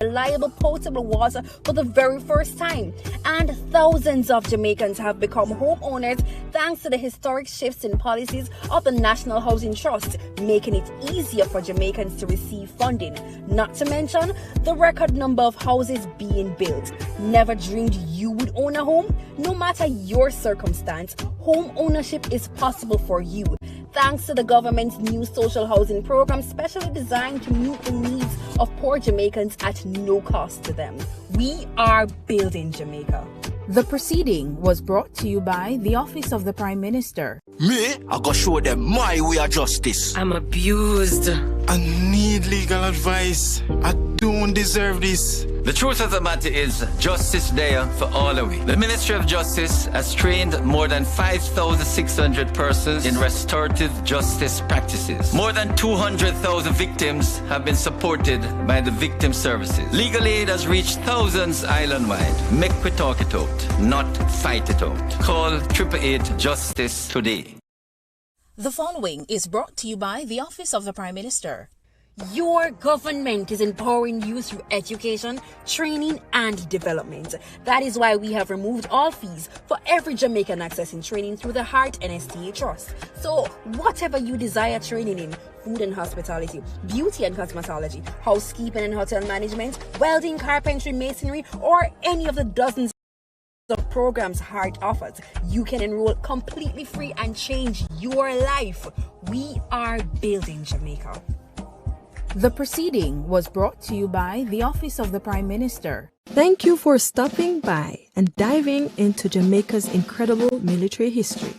reliable potable water for the very first time. And thousands of Jamaicans have become homeowners thanks to the historic shifts in policies of the National Housing Trust, making it easier for Jamaicans to receive funding. Not to mention the record number of houses being built. Never dreamed you would own a home? No matter your circumstance, home ownership is possible for you. Thanks to the government's new social housing program specially designed to meet the needs of poor Jamaicans at no cost to them. We are building Jamaica. The proceeding was brought to you by the Office of the Prime Minister. Me, I go show them my way of justice. I'm abused. I need legal advice. I don't deserve this. The truth of the matter is, justice there for all of we. The Ministry of Justice has trained more than 5,600 persons in restorative justice practices. More than 200,000 victims have been supported by the victim services. Legal aid has reached thousands island-wide. Make we talk it out, not fight it out. Call 888 Justice today. The following is brought to you by the Office of the Prime Minister. Your government is empowering you through education, training, and development. That is why we have removed all fees for every Jamaican accessing training through the Heart NSTA Trust. So, whatever you desire training in, food and hospitality, beauty and cosmetology, housekeeping and hotel management, welding, carpentry, masonry, or any of the dozens of programs Heart offers, you can enroll completely free and change your life. We are building Jamaica. The proceeding was brought to you by the Office of the Prime Minister. Thank you for stopping by and diving into Jamaica's incredible military history.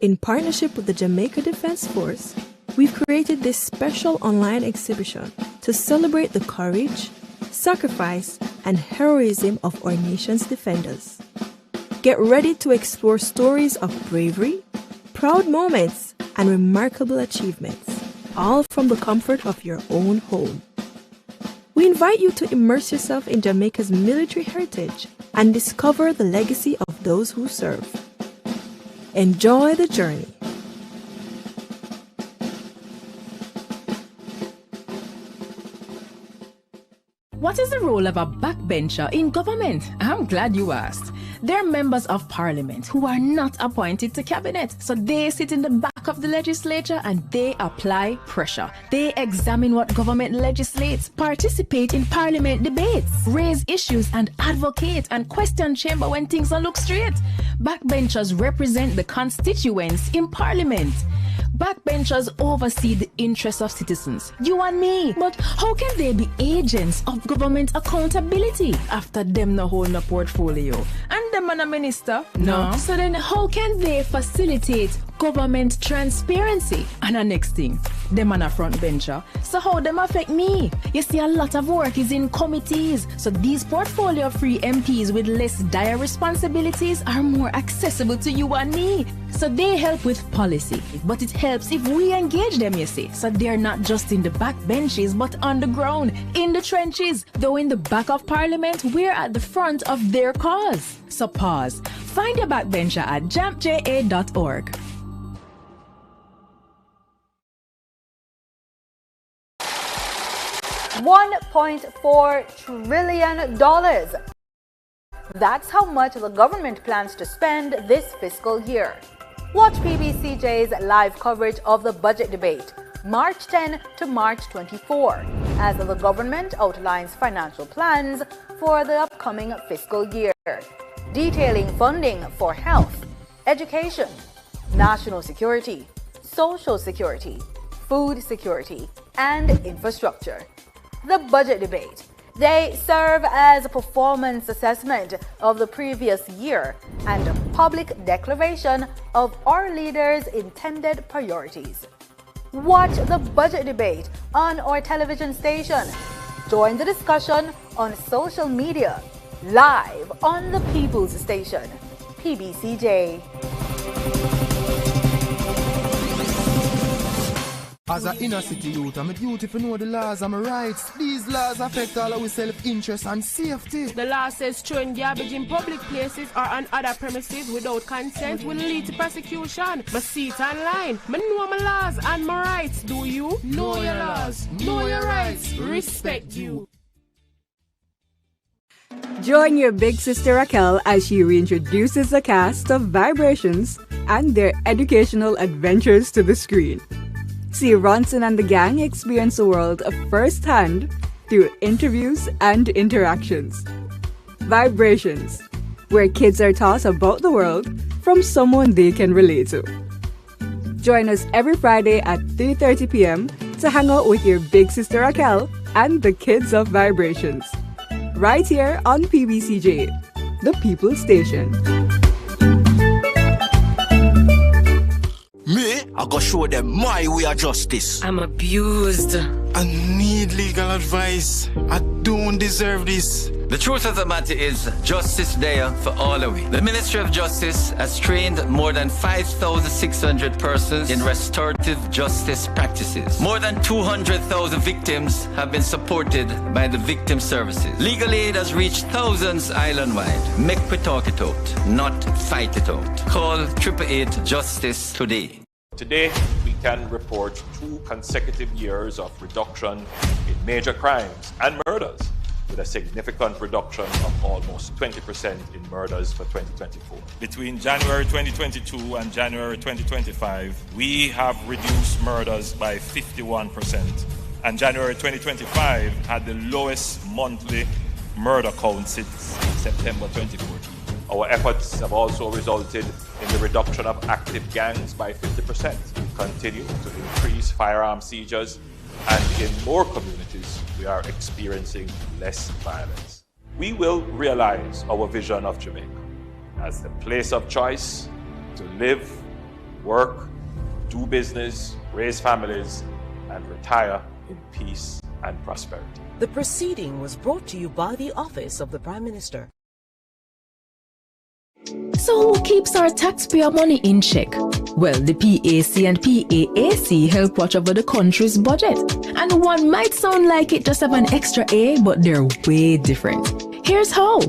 In partnership with the Jamaica Defense Force, we've created this special online exhibition to celebrate the courage, sacrifice, and heroism of our nation's defenders. Get ready to explore stories of bravery, proud moments, and remarkable achievements, all from the comfort of your own home. We invite you to immerse yourself in Jamaica's military heritage and discover the legacy of those who serve. Enjoy the journey. What is the role of a backbencher in government? I'm glad you asked. They're members of parliament who are not appointed to cabinet. So they sit in the back of the legislature and they apply pressure. They examine what government legislates, participate in parliament debates, raise issues and advocate and question chamber when things don't look straight. Backbenchers represent the constituents in parliament. Backbenchers oversee the interests of citizens, you and me. But how can they be agents of government accountability after them no hold no portfolio? And them and a minister? No. So then how can they facilitate government transparency? And the next thing, them and a front bencher. So how them affect me? You see, a lot of work is in committees. So these portfolio-free MPs with less dire responsibilities are more accessible to you and me. So they help with policy, but it helps if we engage them, you see. So they're not just in the back benches, but on the ground, in the trenches. Though in the back of parliament, we're at the front of their cause. So pause. Find your backbencher at jampja.org. $1.4 trillion. That's how much the government plans to spend this fiscal year. Watch PBCJ's live coverage of the budget debate, March 10 to March 24, as the government outlines financial plans for the upcoming fiscal year, detailing funding for health, education, national security, social security, food security, and infrastructure. The budget debate. They serve as a performance assessment of the previous year and a public declaration of our leaders' intended priorities. Watch the budget debate on our television station. Join the discussion on social media, live on the People's Station, PBCJ. As an inner city youth, I'm a duty to know the laws and my rights. These laws affect all our self-interest and safety. The law says throwing garbage in public places or on other premises without consent will lead to prosecution. But see it online. I know my laws and my rights. Do you? Know your laws. Know your rights. Respect you. Join your big sister Raquel as she reintroduces the cast of Vibrations and their educational adventures to the screen. See Ronson and the gang experience the world firsthand through interviews and interactions. Vibrations, where kids are taught about the world from someone they can relate to. Join us every Friday at 3:30 p.m. to hang out with your big sister Raquel and the kids of Vibrations. Right here on PBCJ, the People Station. Me, I go show them my way of justice. I'm abused. I need legal advice. I don't deserve this. The truth of the matter is, justice there for all of we. The Ministry of Justice has trained more than 5,600 persons in restorative justice practices. More than 200,000 victims have been supported by the victim services. Legal aid has reached thousands island-wide. Make we talk it out, not fight it out. Call 888 Justice today. Today, we can report 2 consecutive years of reduction in major crimes and murders, with a significant reduction of almost 20% in murders for 2024. Between January 2022 and January 2025, we have reduced murders by 51%, and January 2025 had the lowest monthly murder count since September 2014. Our efforts have also resulted in the reduction of active gangs by 50%. We continue to increase firearm seizures, and in more communities, we are experiencing less violence. We will realize our vision of Jamaica as the place of choice to live, work, do business, raise families, and retire in peace and prosperity. The proceeding was brought to you by the Office of the Prime Minister. So who keeps our taxpayer money in check? Well, the PAC and PAAC help watch over the country's budget. And one might sound like it just have an extra A, but they're way different. Here's how.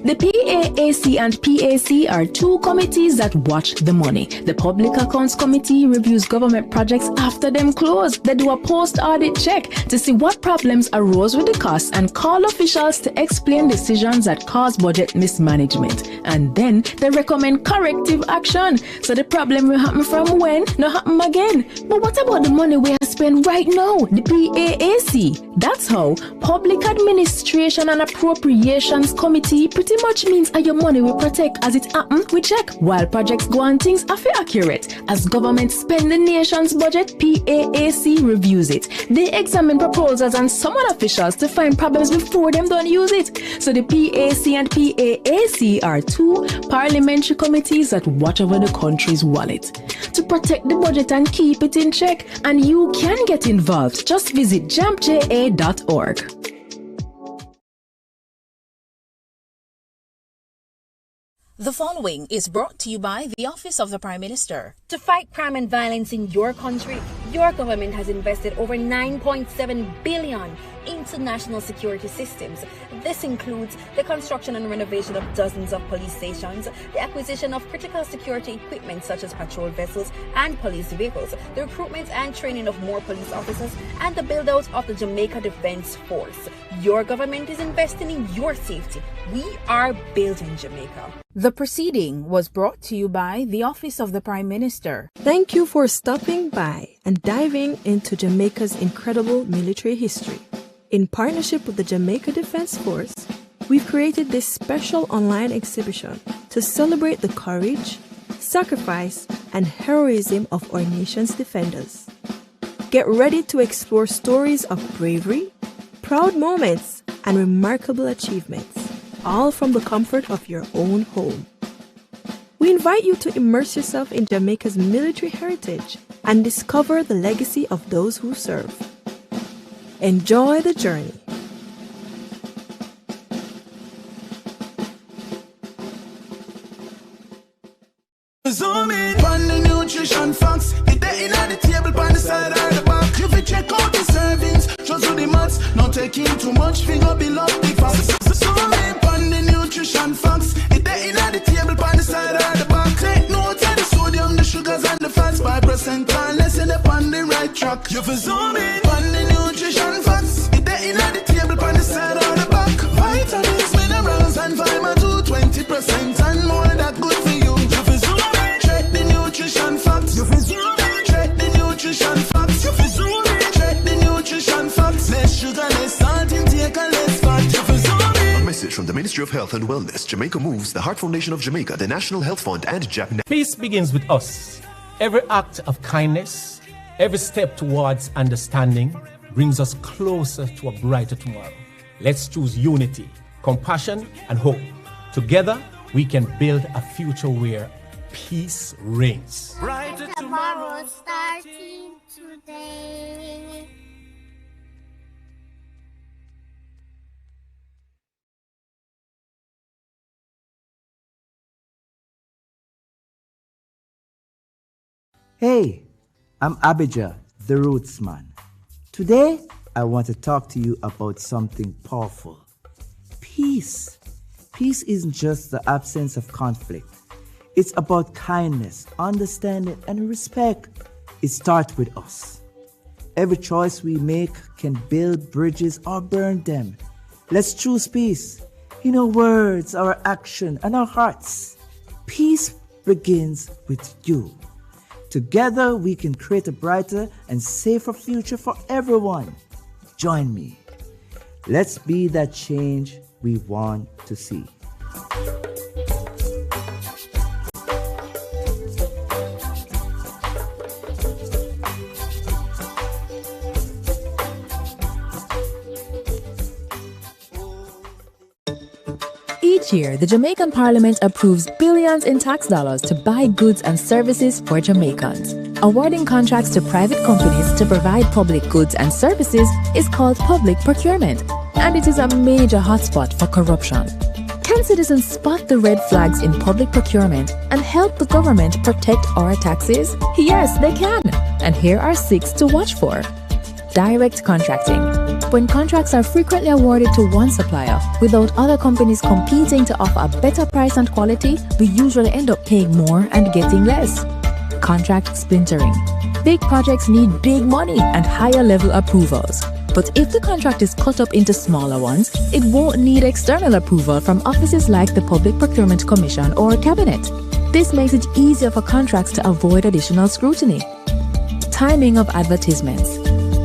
The PAAC and PAC are 2 committees that watch the money. The Public Accounts Committee reviews government projects after them close. They do a post-audit check to see what problems arose with the costs and call officials to explain decisions that cause budget mismanagement. And then they recommend corrective action, so the problem will happen from when, not happen again. But what about the money we spend right now? The PAAC. That's how Public Administration and Appropriations Committee pretty much means your money will protect as it happen, we check. While projects go on, things are accurate. As government spend the nation's budget, PAAC reviews it. They examine proposals and summon officials to find problems before them don't use it. So the PAC and PAAC are 2 parliamentary committees that watch over the country's wallet to protect the budget and keep it in check. And you can get involved. Just visit jampja.org. The following is brought to you by the Office of the Prime Minister. To fight crime and violence in your country, your government has invested over $9.7 billion into national security systems. This includes the construction and renovation of dozens of police stations, the acquisition of critical security equipment such as patrol vessels and police vehicles, the recruitment and training of more police officers, and the build-out of the Jamaica Defense Force. Your government is investing in your safety. We are building Jamaica. The proceeding was brought to you by the Office of the Prime Minister. Thank you for stopping by and diving into Jamaica's incredible military history. In partnership with the Jamaica Defense Force, we've created this special online exhibition to celebrate the courage, sacrifice, and heroism of our nation's defenders. Get ready to explore stories of bravery, proud moments, and remarkable achievements, all from the comfort of your own home. We invite you to immerse yourself in Jamaica's military heritage and discover the legacy of those who serve. Enjoy the journey. Zoom in on the nutrition facts. It there in on the table, on the side or the back. You fi check out the servings, just do the maths. Not taking too much, finger below the facts. Zoom in on the nutrition facts. It there in on the table, on the side or the back. Take note of the sodium, the sugars and the fats. 5% and less in the on the right track. You fi zoom in on the nutrition facts. It there in on the table, on the side or the back. Vitamins, minerals message from the Ministry of Health and Wellness, Jamaica Moves, the Heart Foundation of Jamaica, the National Health Fund, and Japan. Peace begins with us. Every act of kindness, every step towards understanding brings us closer to a brighter tomorrow. Let's choose unity, compassion, and hope. Together, we can build a future where peace reigns. Brighter tomorrow starting today. Hey, I'm Abijah, the Rootsman. Today, I want to talk to you about something powerful. Peace. Peace isn't just the absence of conflict. It's about kindness, understanding, and respect. It starts with us. Every choice we make can build bridges or burn them. Let's choose peace in our words, our action, and our hearts. Peace begins with you. Together, we can create a brighter and safer future for everyone. Join me. Let's be that change we want to see. Each year, the Jamaican Parliament approves billions in tax dollars to buy goods and services for Jamaicans. Awarding contracts to private companies to provide public goods and services is called public procurement, and it is a major hotspot for corruption. Can citizens spot the red flags in public procurement and help the government protect our taxes? Yes, they can. And here are 6 to watch for. Direct contracting. When contracts are frequently awarded to one supplier without other companies competing to offer a better price and quality, we usually end up paying more and getting less. Contract splintering. Big projects need big money and higher level approvals. But if the contract is cut up into smaller ones, it won't need external approval from offices like the Public Procurement Commission or Cabinet. This makes it easier for contracts to avoid additional scrutiny. Timing of advertisements.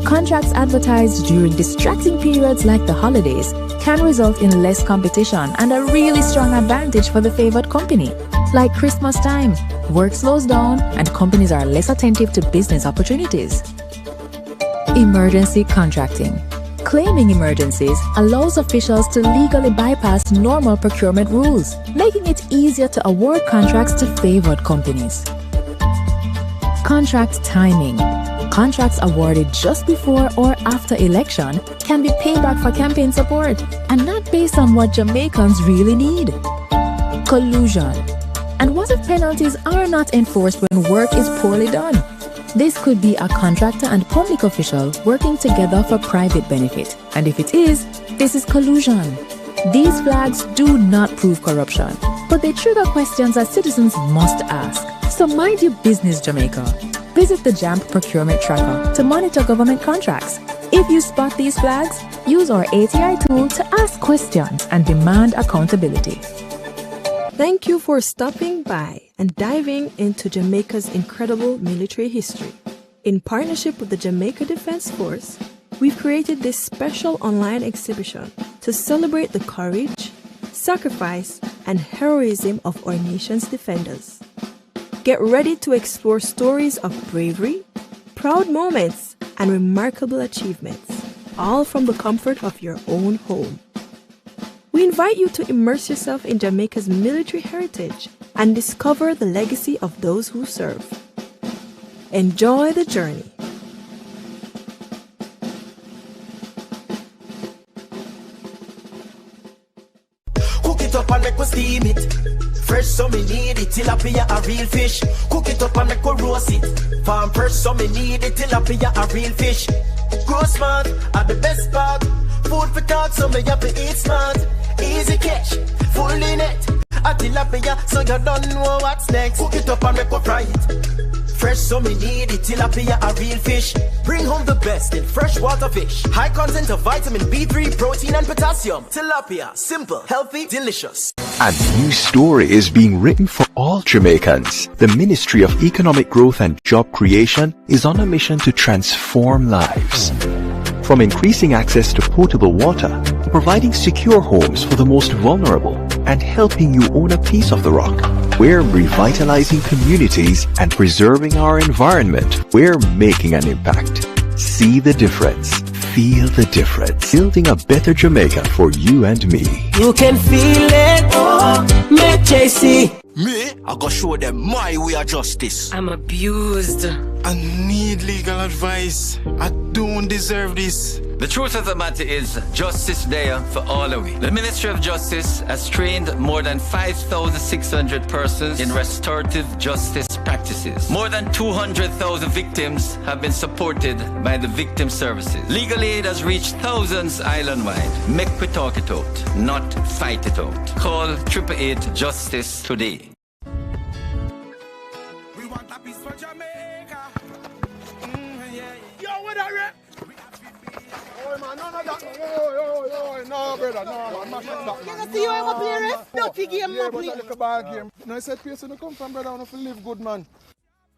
Contracts advertised during distracting periods like the holidays can result in less competition and a really strong advantage for the favored company. Like Christmas time, work slows down and companies are less attentive to business opportunities. Emergency contracting. Claiming emergencies allows officials to legally bypass normal procurement rules, making it easier to award contracts to favored companies. Contract timing. Contracts awarded just before or after election can be payback for campaign support and not based on what Jamaicans really need. Collusion. And what if penalties are not enforced when work is poorly done? This could be a contractor and public official working together for private benefit. And if it is, this is collusion. These flags do not prove corruption, but they trigger questions that citizens must ask. So mind your business, Jamaica. Visit the JAMP Procurement Tracker to monitor government contracts. If you spot these flags, use our ATI tool to ask questions and demand accountability. Thank you for stopping by and diving into Jamaica's incredible military history. In partnership with the Jamaica Defense Force, we've created this special online exhibition to celebrate the courage, sacrifice, and heroism of our nation's defenders. Get ready to explore stories of bravery, proud moments, and remarkable achievements, all from the comfort of your own home. We invite you to immerse yourself in Jamaica's military heritage and discover the legacy of those who serve. Enjoy the journey. Cook it up and make us steam it. Fresh so me need it, tilapia a real fish. Cook it up and make us roast it. Farm fresh so me need it, tilapia a real fish. Grow smart, at the best part. Food for thought, so me have to eat smart. Easy catch, fully net. A tilapia, so you don't know what's next. Cook it up and make us fry it. Fresh so me need it, tilapia a real fish. Bring home the best in freshwater fish. High content of vitamin B3, protein and potassium. Tilapia, simple, healthy, delicious. A new story is being written for all Jamaicans. The Ministry of Economic Growth and Job Creation is on a mission to transform lives. From increasing access to potable water, to providing secure homes for the most vulnerable, and helping you own a piece of the rock. We're revitalizing communities and preserving our environment. We're making an impact. See the difference. Feel the difference. Building a better Jamaica for you and me. You can feel it. Oh, make JC. Me, I go show them my way of justice. I'm abused. I need legal advice. I don't deserve this. The truth of the matter is, justice there for all of we. The Ministry of Justice has trained more than 5,600 persons in restorative justice practices. More than 200,000 victims have been supported by the victim services. Legal aid has reached thousands island-wide. Make we talk it out, not fight it out. Call 888 Justice today. We want a piece for Jamaica. Yo, what are you? Oh, man, no, that. No, brother, no, man. You see you ever play ref? Dirty game, man. Yeah, but a bad game. No, I said, place you come from, brother. I want to live good, man.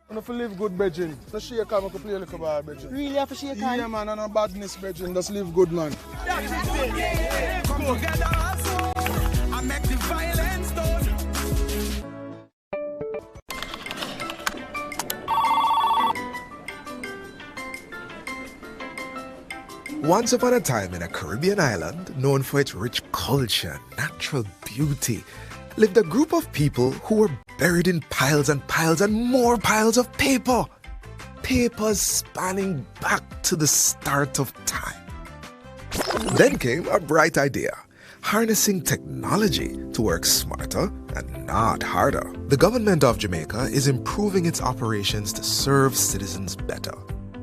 I want to live good, brethren. So shake hand, I can play a little bad, brethren. Really, have to shake hand? Yeah, man, and no badness, brethren. Just live good, man. Come together, I make the violence done. Once upon a time in a Caribbean island known for its rich culture and natural beauty, lived a group of people who were buried in piles and piles and more piles of paper. Papers spanning back to the start of time. Then came a bright idea, harnessing technology to work smarter and not harder. The government of Jamaica is improving its operations to serve citizens better.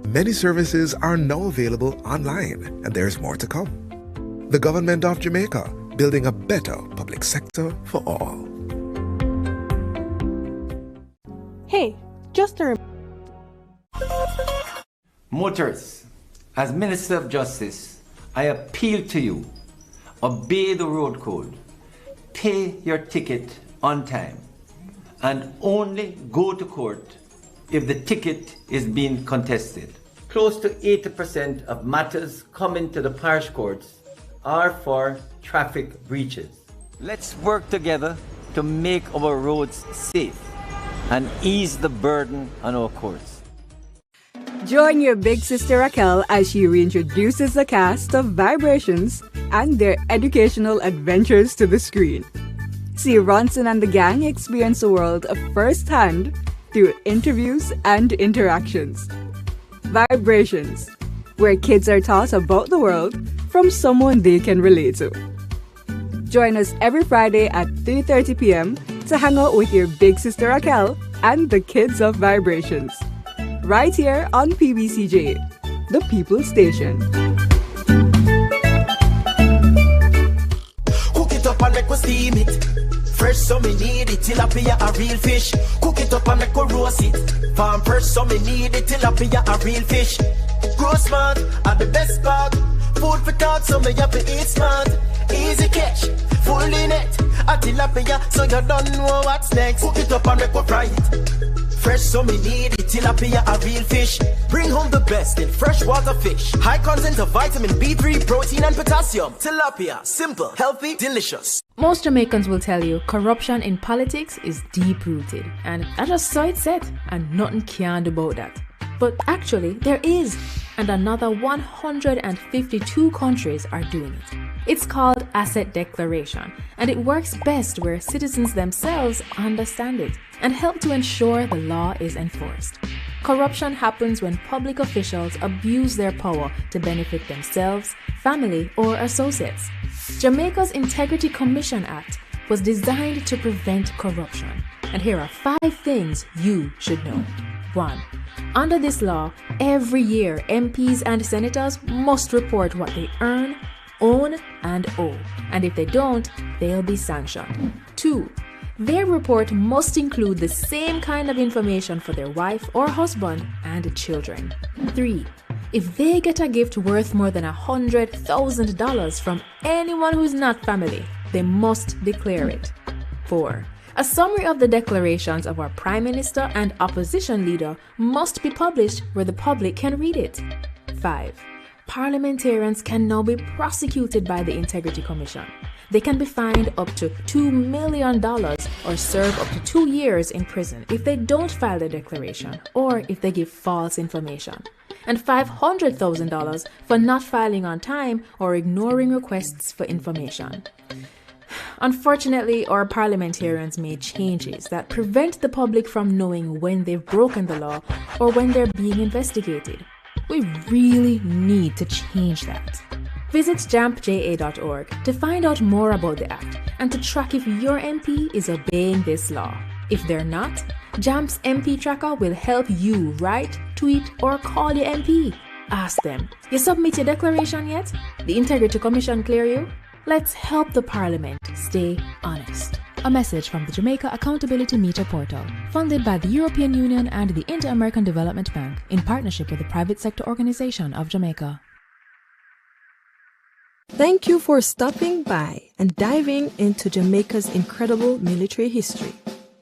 Many services are now available online, and there's more to come. The government of Jamaica, building a better public sector for all. Hey, just a Motorists, as Minister of Justice, I appeal to you, obey the road code, pay your ticket on time, and only go to court if the ticket is being contested. Close to 80% of matters coming to the parish courts are for traffic breaches. Let's work together to make our roads safe and ease the burden on our courts. Join your big sister Raquel as she reintroduces the cast of Vibrations and their educational adventures to the screen. See Ronson and the gang experience the world firsthand through interviews and interactions. Vibrations, where kids are taught about the world from someone they can relate to. Join us every Friday at 3:30 p.m. to hang out with your big sister Raquel and the kids of Vibrations. Right here on PBCJ, the People Station. Cook it up and make us steam it. Fresh so me need it, tilapia a real fish. Cook it up and make us roast it. Farm fresh so me need it, tilapia a real fish. Grow smart, are the best part. Food for thought, so me have to eat smart. Easy catch, fully net. A tilapia, so you don't know what's next. Cook it up and make us fry it. Fresh so me need it, tilapia a real fish. Bring home the best in freshwater fish. High content of vitamin B3, protein and potassium. Tilapia, simple, healthy, delicious. Most Jamaicans will tell you corruption in politics is deep-rooted, and I just saw it set, and nothing can do about that. But actually, there is, and another 152 countries are doing it. It's called asset declaration, and it works best where citizens themselves understand it and help to ensure the law is enforced. Corruption happens when public officials abuse their power to benefit themselves, family, or associates. Jamaica's Integrity Commission Act was designed to prevent corruption, and here are 5 things you should know. 1. Under this law, every year MPs and senators must report what they earn, own, and owe, and if they don't, they'll be sanctioned. 2. Their report must include the same kind of information for their wife or husband and children. 3. If they get a gift worth more than $100,000 from anyone who's not family, they must declare it. 4. A summary of the declarations of our Prime Minister and opposition leader must be published where the public can read it. 5. Parliamentarians can now be prosecuted by the Integrity Commission. They can be fined up to $2 million or serve up to 2 years in prison if they don't file their declaration or if they give false information, and $500,000 for not filing on time or ignoring requests for information. Unfortunately, our parliamentarians made changes that prevent the public from knowing when they've broken the law or when they're being investigated. We really need to change that. Visit jampja.org to find out more about the Act and to track if your MP is obeying this law. If they're not, JAMP's MP Tracker will help you write, tweet, or call your MP. Ask them, you submit your declaration yet? The Integrity Commission clear you? Let's help the Parliament stay honest. A message from the Jamaica Accountability Meter Portal, funded by the European Union and the Inter-American Development Bank in partnership with the Private Sector Organization of Jamaica. Thank you for stopping by and diving into Jamaica's incredible military history.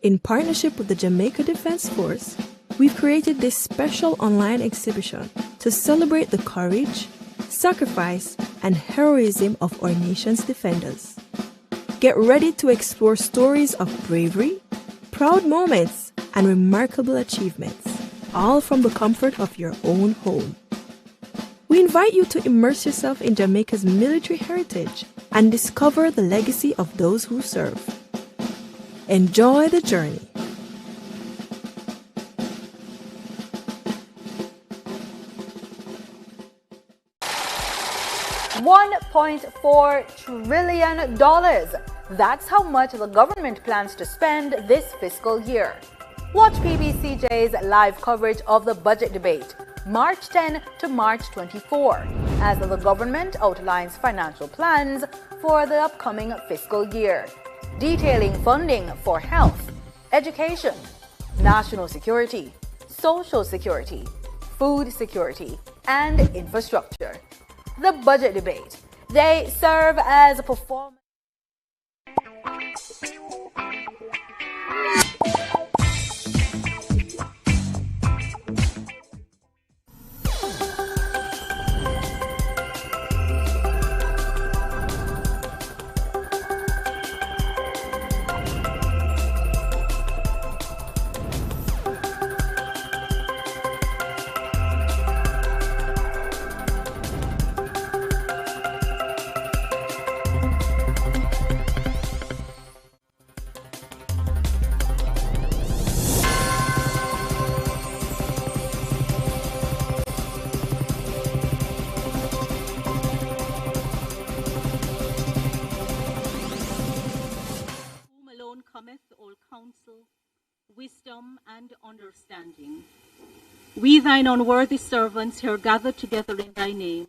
In partnership with the Jamaica Defense Force, we've created this special online exhibition to celebrate the courage, sacrifice, and heroism of our nation's defenders. Get ready to explore stories of bravery, proud moments, and remarkable achievements, all from the comfort of your own home. We invite you to immerse yourself in Jamaica's military heritage and discover the legacy of those who serve. Enjoy the journey. $1.4 trillion. That's how much the government plans to spend this fiscal year. Watch PBCJ's live coverage of the budget debate, March 10 to March 24, as the government outlines financial plans for the upcoming fiscal year, detailing funding for health, education, national security, social security, food security, and infrastructure. The budget debate. They serve as a performance. Wisdom and understanding. We thine unworthy servants here gathered together in thy name,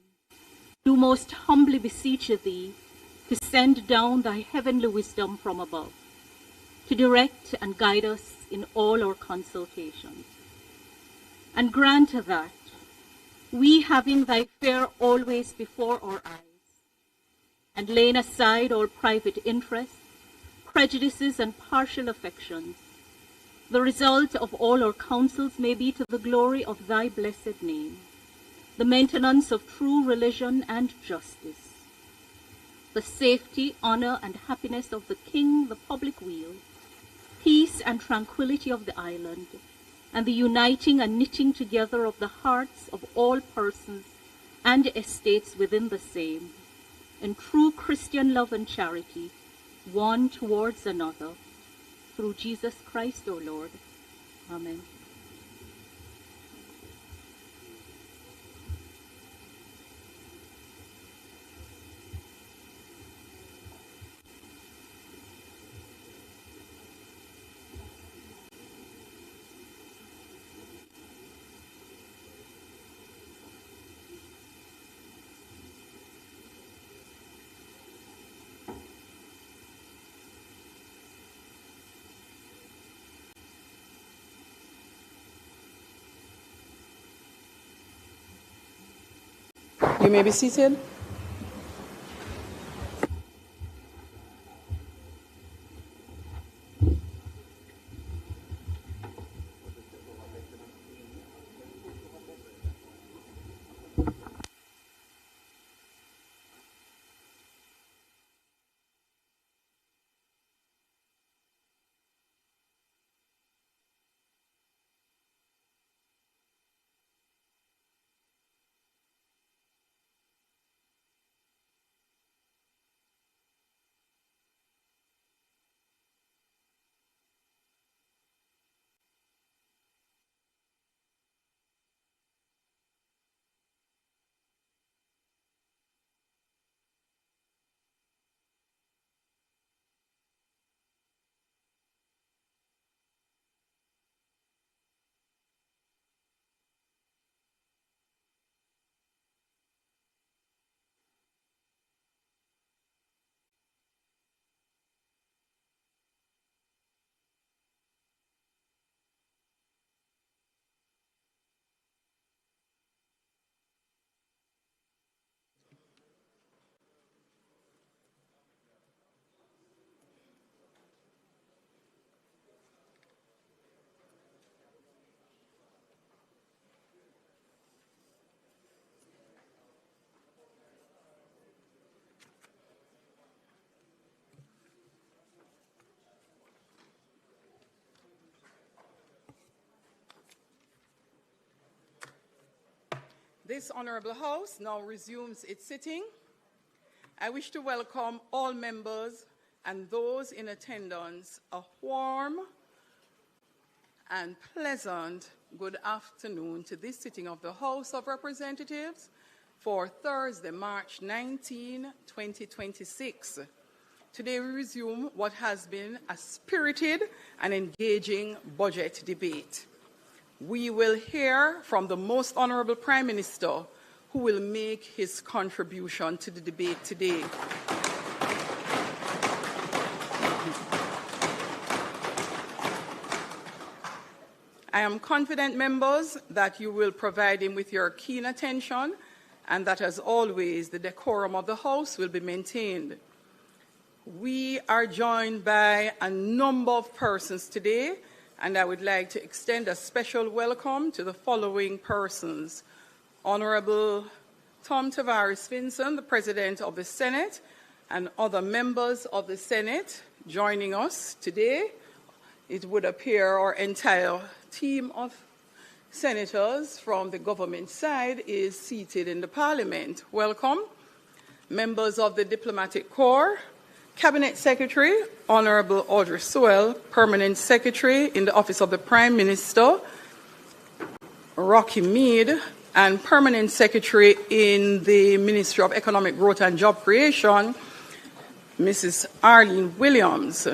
do most humbly beseech thee to send down thy heavenly wisdom from above, to direct and guide us in all our consultations. And grant that we, having thy fear always before our eyes, and laying aside all private interests, prejudices, and partial affections, the result of all our counsels may be to the glory of thy blessed name, the maintenance of true religion and justice, the safety, honor, and happiness of the king, the public weal, peace and tranquility of the island, and the uniting and knitting together of the hearts of all persons and estates within the same, in true Christian love and charity, one towards another, through Jesus Christ, our Lord. Amen. You may be seated. This Honorable House now resumes its sitting. I wish to welcome all members and those in attendance a warm and pleasant good afternoon to this sitting of the House of Representatives for Thursday, March 19, 2026. Today we resume what has been a spirited and engaging budget debate. We will hear from the Most Honorable Prime Minister, who will make his contribution to the debate today. I am confident, members, that you will provide him with your keen attention and that, as always, the decorum of the House will be maintained. We are joined by a number of persons today, and I would like to extend a special welcome to the following persons. Honorable Tom Tavares Finson, the President of the Senate, and other members of the Senate joining us today. It would appear our entire team of senators from the government side is seated in the Parliament. Welcome. Members of the Diplomatic Corps, Cabinet Secretary, Honorable Audrey Sewell, Permanent Secretary in the Office of the Prime Minister, Rocky Mead, and Permanent Secretary in the Ministry of Economic Growth and Job Creation, Mrs. Arlene Williams.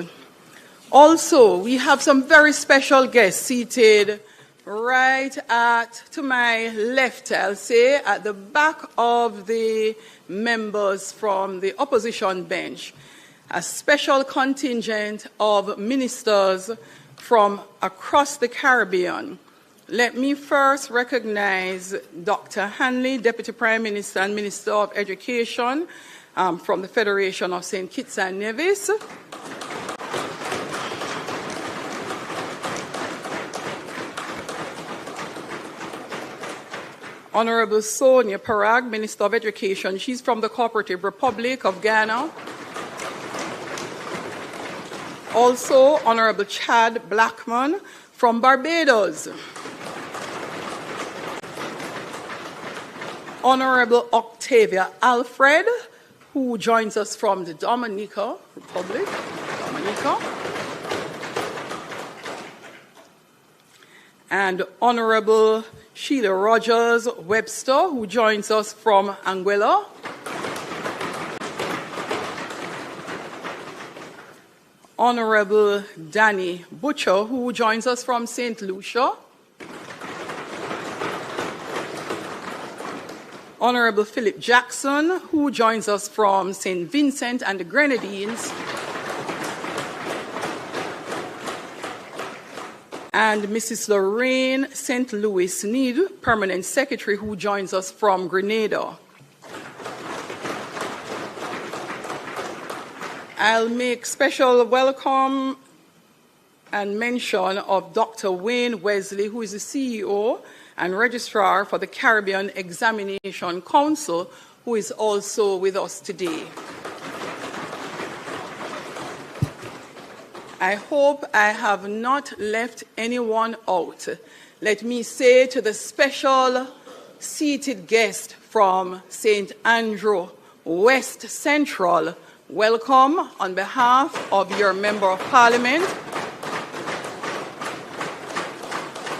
Also, we have some very special guests seated right to my left, I'll say, at the back of the members from the opposition bench. A special contingent of ministers from across the Caribbean. Let me first recognize Dr. Hanley, Deputy Prime Minister and Minister of Education from the Federation of St. Kitts and Nevis. Honorable Sonia Parag, Minister of Education. She's from the Cooperative Republic of Ghana. Also, Honorable Chad Blackman from Barbados. Honorable Octavia Alfred, who joins us from the Dominica Republic. And Honorable Sheila Rogers Webster, who joins us from Anguilla. Honorable Danny Butcher, who joins us from St. Lucia. Honorable Philip Jackson, who joins us from St. Vincent and the Grenadines. And Mrs. Lorraine St. Louis Need, Permanent Secretary, who joins us from Grenada. I'll make special welcome and mention of Dr. Wayne Wesley, who is the CEO and Registrar for the Caribbean Examination Council, who is also with us today. I hope I have not left anyone out. Let me say to the special seated guest from St. Andrew West Central, welcome on behalf of your Member of Parliament,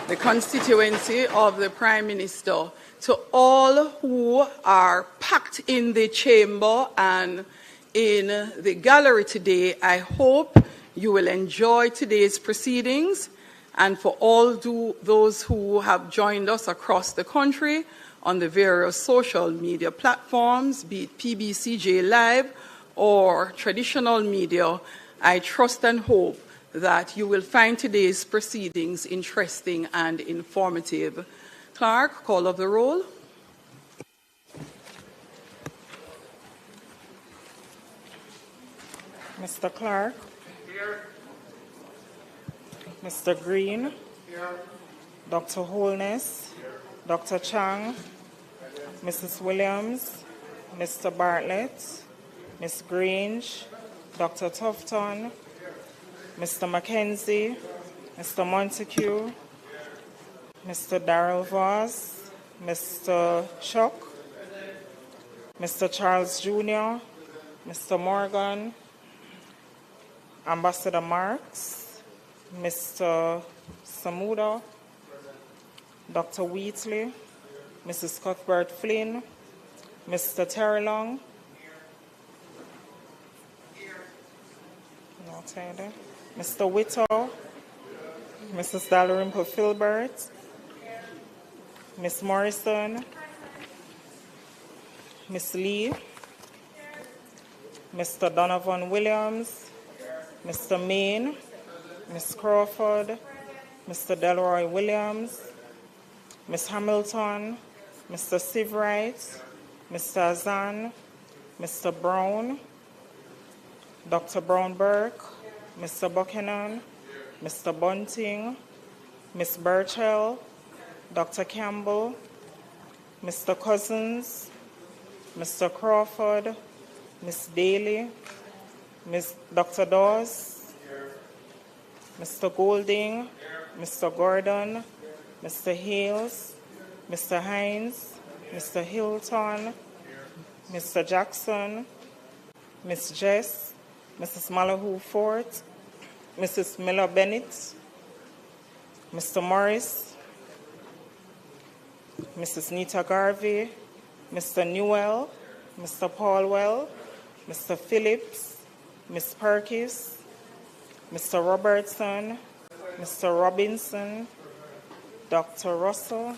the constituency of the Prime Minister. To all who are packed in the chamber and in the gallery today, I hope you will enjoy today's proceedings, and for all those who have joined us across the country on the various social media platforms, be it PBCJ Live or traditional media, I trust and hope that you will find today's proceedings interesting and informative. Clerk, call of the roll. Mr. Clark. Here. Mr. Green. Here. Dr. Holness. Here. Dr. Chang. Mrs. Williams. Mr. Bartlett. Ms. Grange. Dr. Tufton. Mr. Mackenzie. Mr. Montague. Mr. Darrell Voss. Mr. Chuck, Mr. Charles Jr., Mr. Morgan, Ambassador Marks, Mr. Samuda, Dr. Wheatley, Mrs. Cuthbert Flynn, Mr. Terry Long, Mr. Whittle, Mrs. Dalrymple Filbert, Miss Morrison, Miss Lee, Mr. Donovan Williams, Mr. Main, Miss Crawford, Mr. Delroy Williams, Miss Hamilton, Mr. Sivright, Mr. Azan, Mr. Brown, Dr. Brown-Burke, Mr. Buchanan, Mr. Bunting, Miss Burchell, Dr. Campbell, Mr. Cousins, Mr. Crawford, Miss Daly, Miss Dr. Dawes, Mr. Golding, Mr. Gordon, Mr. Hales, Mr. Hines, Mr. Hilton, Mr. Jackson, Miss Jess, Mrs. Malahoo Fort, Mrs. Miller Bennett, Mr. Morris, Mrs. Nita Garvey, Mr. Newell, Mr. Paulwell, Mr. Phillips, Miss Perkis, Mr. Robertson, Mr. Robinson, Dr. Russell,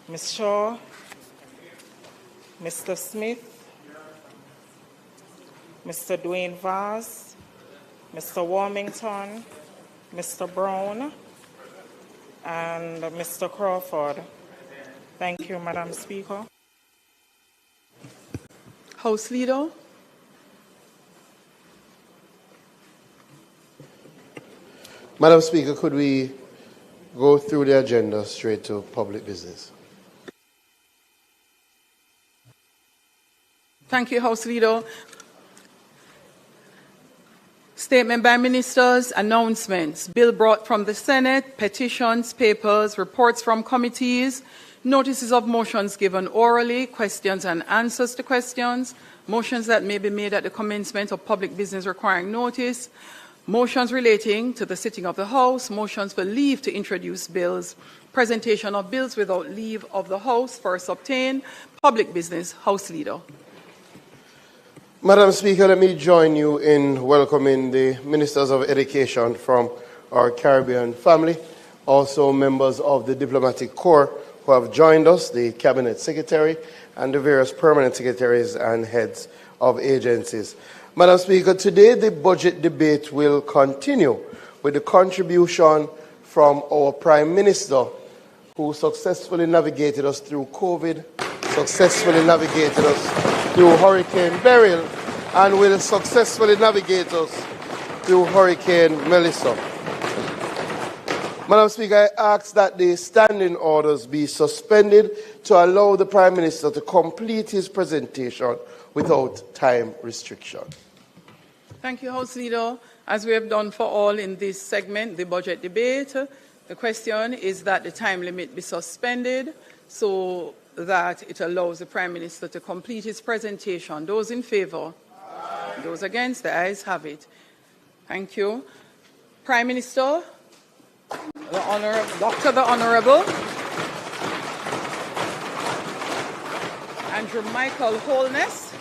Ms. Shaw, Mr. Smith, Mr. Dwayne Vaz, Mr. Warmington, Mr. Brown, and Mr. Crawford. Thank you, Madam Speaker. House Leader. Madam Speaker, could we go through the agenda straight to public business? Thank you, House Leader. Statement by ministers, announcements, bill brought from the Senate, petitions, papers, reports from committees, notices of motions given orally, questions and answers to questions, motions that may be made at the commencement of public business requiring notice, motions relating to the sitting of the House, motions for leave to introduce bills, presentation of bills without leave of the House first obtained, public business. House Leader. Madam Speaker, let me join you in welcoming the Ministers of Education from our Caribbean family, also members of the Diplomatic Corps who have joined us, the Cabinet Secretary, and the various permanent secretaries and heads of agencies. Madam Speaker, today the budget debate will continue with the contribution from our Prime Minister, who successfully navigated us through COVID, successfully navigated us through Hurricane Beryl, and will successfully navigate us through Hurricane Melissa. Madam Speaker, I ask that the standing orders be suspended to allow the Prime Minister to complete his presentation without time restriction. Thank you, House Leader. As we have done for all in this segment, the budget debate, the question is that the time limit be suspended so that it allows the Prime Minister to complete his presentation. Those in favour? Aye. Those against? The ayes have it. Thank you. Prime Minister, the Honourable Andrew Michael Holness.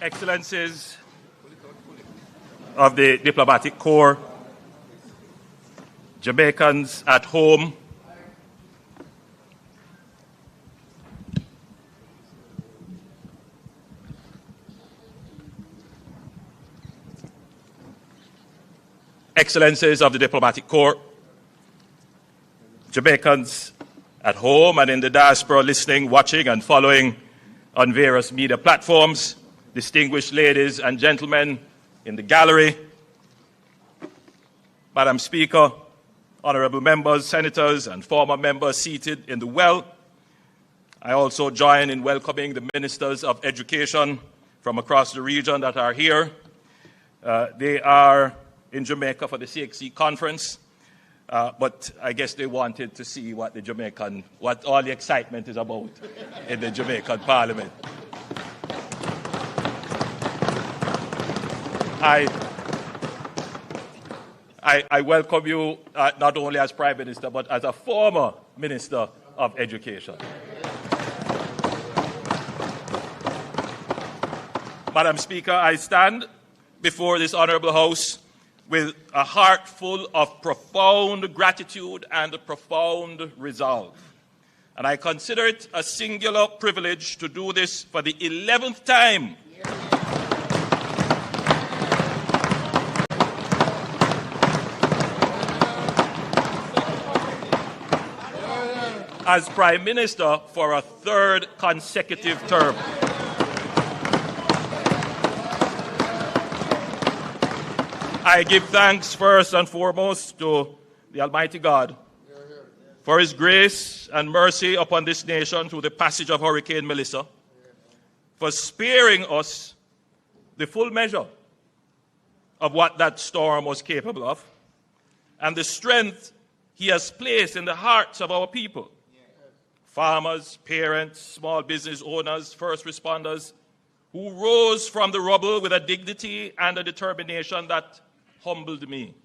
Excellencies of the Diplomatic Corps, Jamaicans at home, Excellencies of the Diplomatic Corps, Jamaicans at home and in the diaspora listening, watching and following on various media platforms, distinguished ladies and gentlemen in the gallery, Madam Speaker, honourable members, senators and former members seated in the well. I also join in welcoming the ministers of education from across the region that are here, They are in Jamaica for the CXC conference, but I guess they wanted to see what all the excitement is about in the Jamaican Parliament. I welcome you not only as Prime Minister, but as a former Minister of Education. Madam Speaker, I stand before this honourable House with a heart full of profound gratitude and a profound resolve. And I consider it a singular privilege to do this for the 11th time as Prime Minister for a third consecutive term. I give thanks first and foremost to the Almighty God for His grace and mercy upon this nation through the passage of Hurricane Melissa, for sparing us the full measure of what that storm was capable of, and the strength He has placed in the hearts of our people. Farmers, parents, small business owners, first responders, who rose from the rubble with a dignity and a determination that humbled me.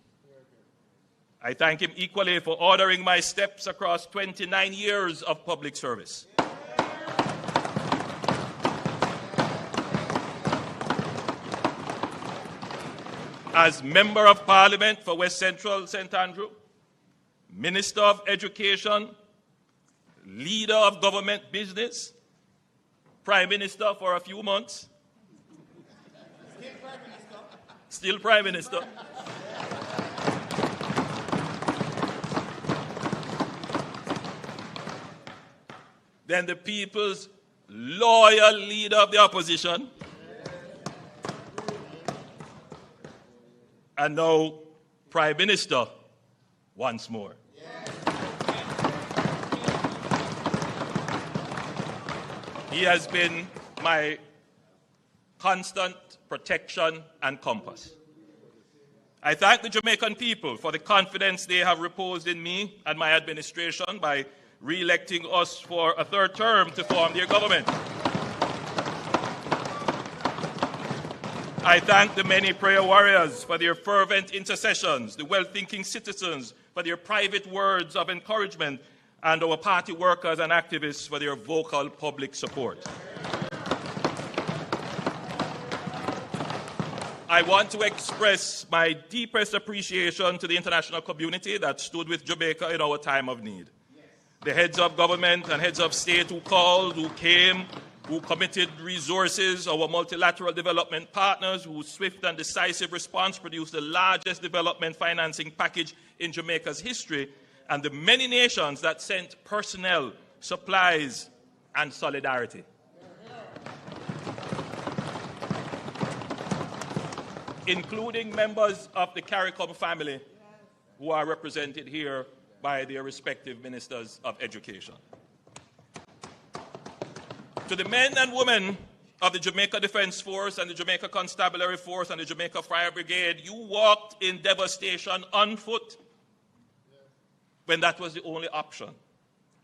I thank Him equally for ordering my steps across 29 years of public service. As Member of Parliament for West Central St. Andrew, Minister of Education, Leader of Government Business, Prime Minister for a few months, still Prime Minister. Then the people's loyal leader of the opposition, and now Prime Minister once more. He has been my constant protection and compass. I thank the Jamaican people for the confidence they have reposed in me and my administration by re-electing us for a third term to form their government. I thank the many prayer warriors for their fervent intercessions, the well-thinking citizens for their private words of encouragement, and our party workers and activists for their vocal public support. I want to express my deepest appreciation to the international community that stood with Jamaica in our time of need. The heads of government and heads of state who called, who came, who committed resources, our multilateral development partners whose swift and decisive response produced the largest development financing package in Jamaica's history, and the many nations that sent personnel, supplies, and solidarity. Including members of the CARICOM family who are represented here by their respective ministers of education. To the men and women of the Jamaica Defence Force and the Jamaica Constabulary Force and the Jamaica Fire Brigade, you walked in devastation on foot when that was the only option.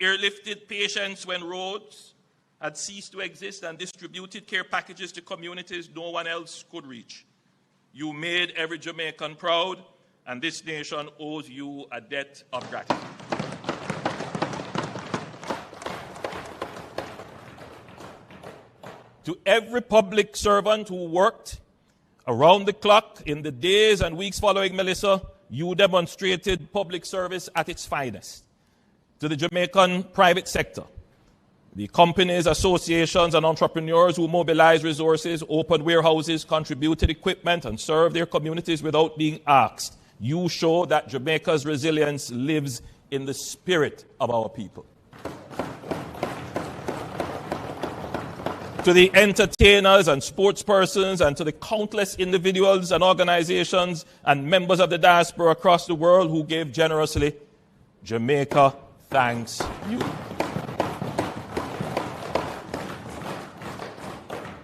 Airlifted patients when roads had ceased to exist and distributed care packages to communities no one else could reach. You made every Jamaican proud, and this nation owes you a debt of gratitude. To every public servant who worked around the clock in the days and weeks following Melissa, you demonstrated public service at its finest. To the Jamaican private sector, the companies, associations, and entrepreneurs who mobilized resources, opened warehouses, contributed equipment, and served their communities without being asked, you show that Jamaica's resilience lives in the spirit of our people. To the entertainers and sportspersons, and to the countless individuals and organizations and members of the diaspora across the world who gave generously, Jamaica thanks you.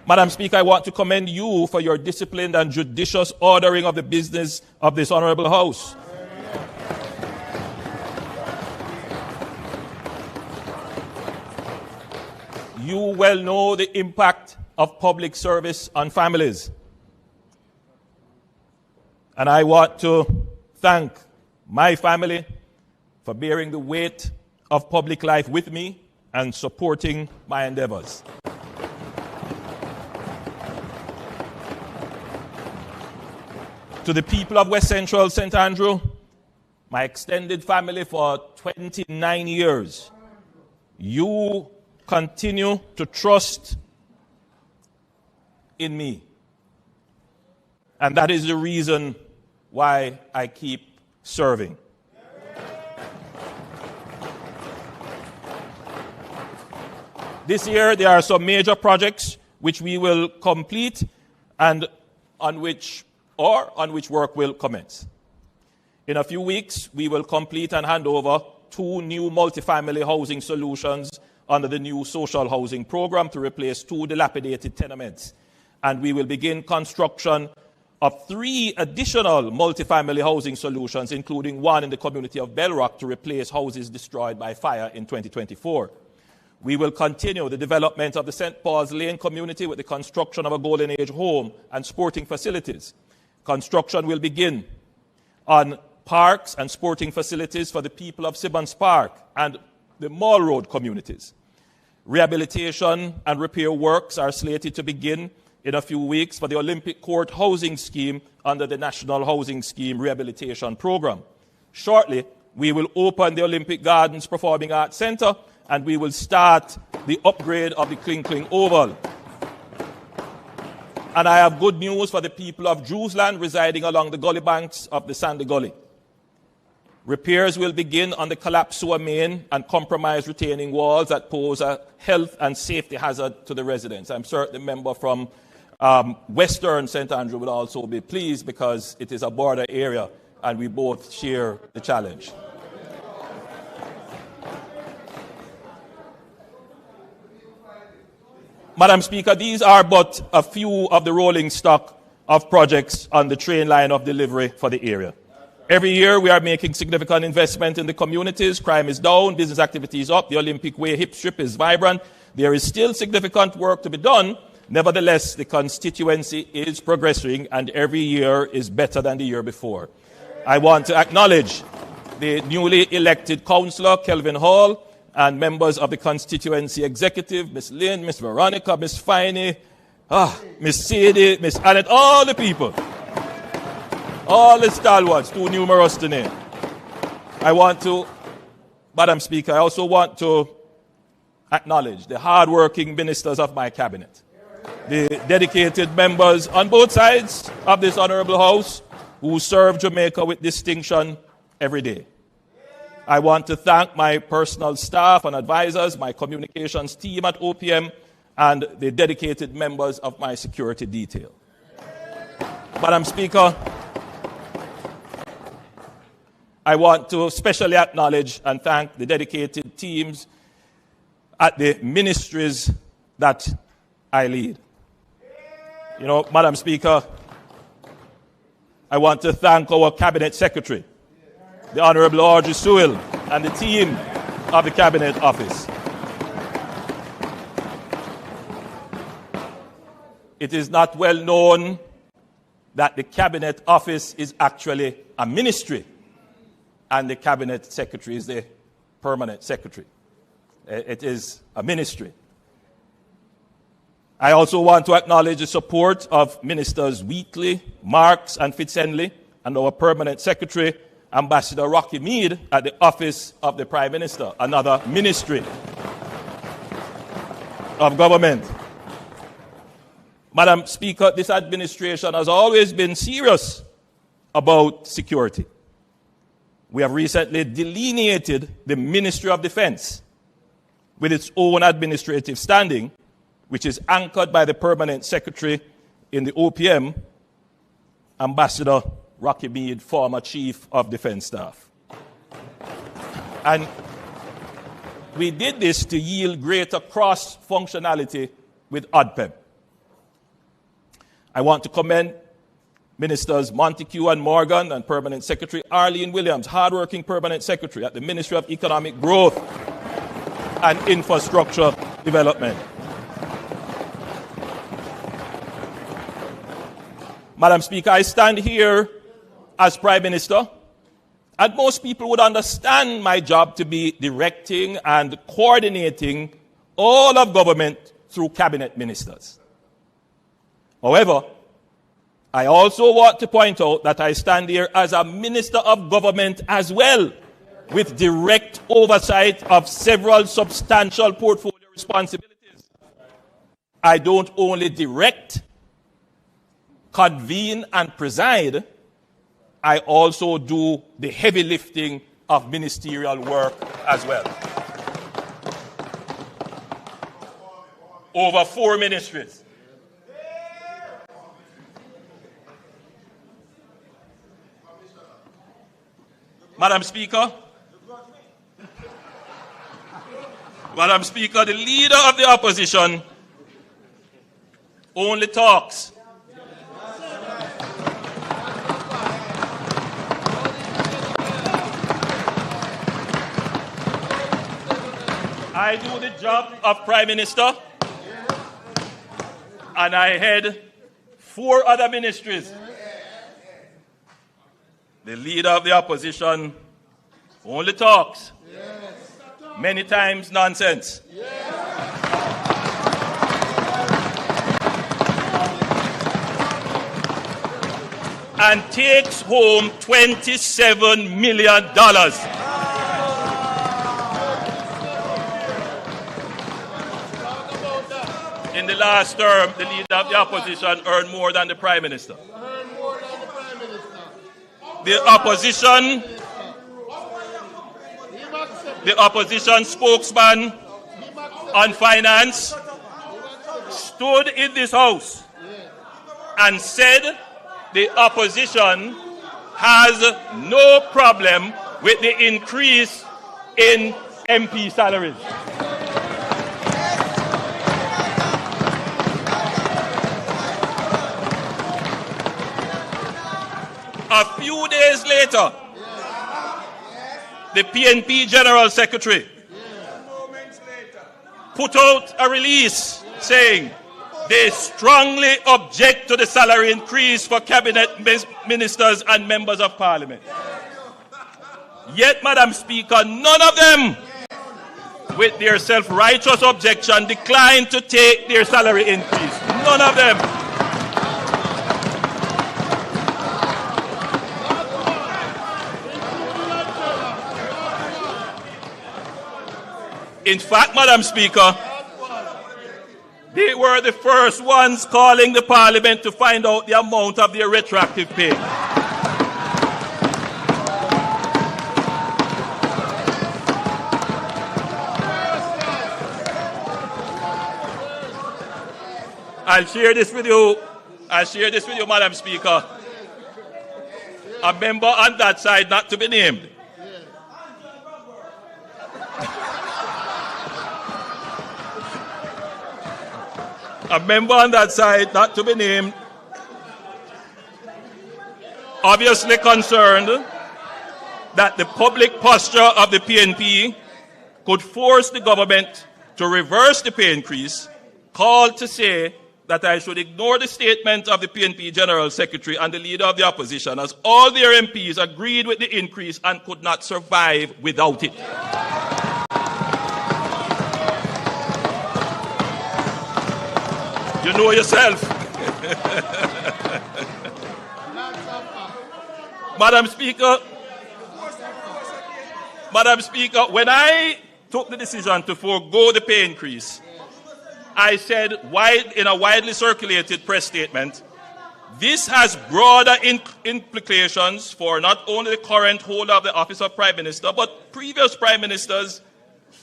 Madam Speaker, I want to commend you for your disciplined and judicious ordering of the business of this Honourable House. You well know the impact of public service on families. And I want to thank my family for bearing the weight of public life with me and supporting my endeavors. To the people of West Central St. Andrew, my extended family for 29 years, you continue to trust in me. And that is the reason why I keep serving. This year, there are some major projects which we will complete and on which work will commence. In a few weeks, we will complete and hand over 2 new multifamily housing solutions under the new social housing program to replace 2 dilapidated tenements. And we will begin construction of 3 additional multifamily housing solutions, including one in the community of Bell Rock to replace houses destroyed by fire in 2024. We will continue the development of the St. Paul's Lane community with the construction of a Golden Age home and sporting facilities. Construction will begin on parks and sporting facilities for the people of Sibbons Park and the Mall Road communities. Rehabilitation and repair works are slated to begin in a few weeks for the Olympic Court housing scheme under the National Housing Scheme Rehabilitation Program. Shortly, we will open the Olympic Gardens Performing Arts Centre and we will start the upgrade of the Kling Kling Oval. And I have good news for the people of Drewsland residing along the gully banks of the Sandy Gully. Repairs will begin on the collapsed sewer main and compromised retaining walls that pose a health and safety hazard to the residents. I'm certain the member from Western St. Andrew will also be pleased because it is a border area and we both share the challenge. Madam Speaker, these are but a few of the rolling stock of projects on the train line of delivery for the area. Every year, we are making significant investment in the communities. Crime is down, business activity is up, the Olympic Way hip strip is vibrant. There is still significant work to be done. Nevertheless, the constituency is progressing, and every year is better than the year before. I want to acknowledge the newly elected councillor, Kelvin Hall, and members of the constituency executive, Miss Lynn, Miss Veronica, Miss Finey, Miss Sadie, Miss Annette, all the people. All the stalwarts, too numerous to name. Madam Speaker, I also want to acknowledge the hard-working ministers of my cabinet, the dedicated members on both sides of this honourable house who serve Jamaica with distinction every day. I want to thank my personal staff and advisors, my communications team at OPM, and the dedicated members of my security detail. Madam Speaker, I want to especially acknowledge and thank the dedicated teams at the ministries that I lead. You know, Madam Speaker, I want to thank our Cabinet Secretary, the Honourable Audrey Sewell, and the team of the Cabinet Office. It is not well known that the Cabinet Office is actually a ministry, and the Cabinet Secretary is the permanent secretary. It is a ministry. I also want to acknowledge the support of Ministers Wheatley, Marks, and Fitzhenley, and our permanent secretary, Ambassador Rocky Mead, at the Office of the Prime Minister, another ministry of government. Madam Speaker, this administration has always been serious about security. We have recently delineated the Ministry of Defense with its own administrative standing, which is anchored by the permanent secretary in the OPM, Ambassador Rocky Mead, former Chief of Defense Staff. And we did this to yield greater cross-functionality with ODPEM. I want to commend Ministers Montague and Morgan and Permanent Secretary Arlene Williams, hardworking Permanent Secretary at the Ministry of Economic Growth and Infrastructure Development. Madam Speaker, I stand here as Prime Minister, and most people would understand my job to be directing and coordinating all of government through cabinet ministers. However, I also want to point out that I stand here as a Minister of Government as well, with direct oversight of several substantial portfolio responsibilities. I don't only direct, convene, and preside, I also do the heavy lifting of ministerial work as well. Over 4 ministries. Madam Speaker, the leader of the opposition only talks. I do the job of Prime Minister, and I head 4 other ministries. The leader of the opposition only talks. Many times nonsense. And takes home $27 million. In the last term, the leader of the opposition earned more than the Prime Minister. The opposition spokesman on finance stood in this house and said the opposition has no problem with the increase in MP salaries. A few days later, the PNP General Secretary put out a release saying they strongly object to the salary increase for cabinet ministers and members of parliament. Yet, Madam Speaker, none of them, with their self-righteous objection, declined to take their salary increase. None of them. In fact, Madam Speaker, they were the first ones calling the Parliament to find out the amount of their retroactive pay. I'll share this with you, Madam Speaker. A member on that side, not to be named, obviously concerned that the public posture of the PNP could force the government to reverse the pay increase, called to say that I should ignore the statement of the PNP General Secretary and the leader of the opposition, as all their MPs agreed with the increase and could not survive without it. You know yourself. Madam Speaker, when I took the decision to forego the pay increase, I said in a widely circulated press statement, this has broader implications for not only the current holder of the office of Prime Minister, but previous Prime Ministers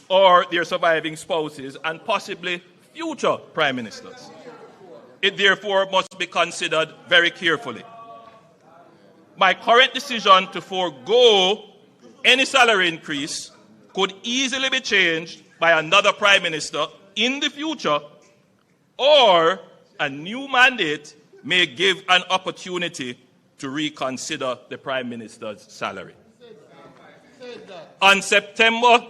or their surviving spouses and possibly future Prime Ministers. It therefore must be considered very carefully. My current decision to forego any salary increase could easily be changed by another Prime Minister in the future, or a new mandate may give an opportunity to reconsider the Prime Minister's salary. On September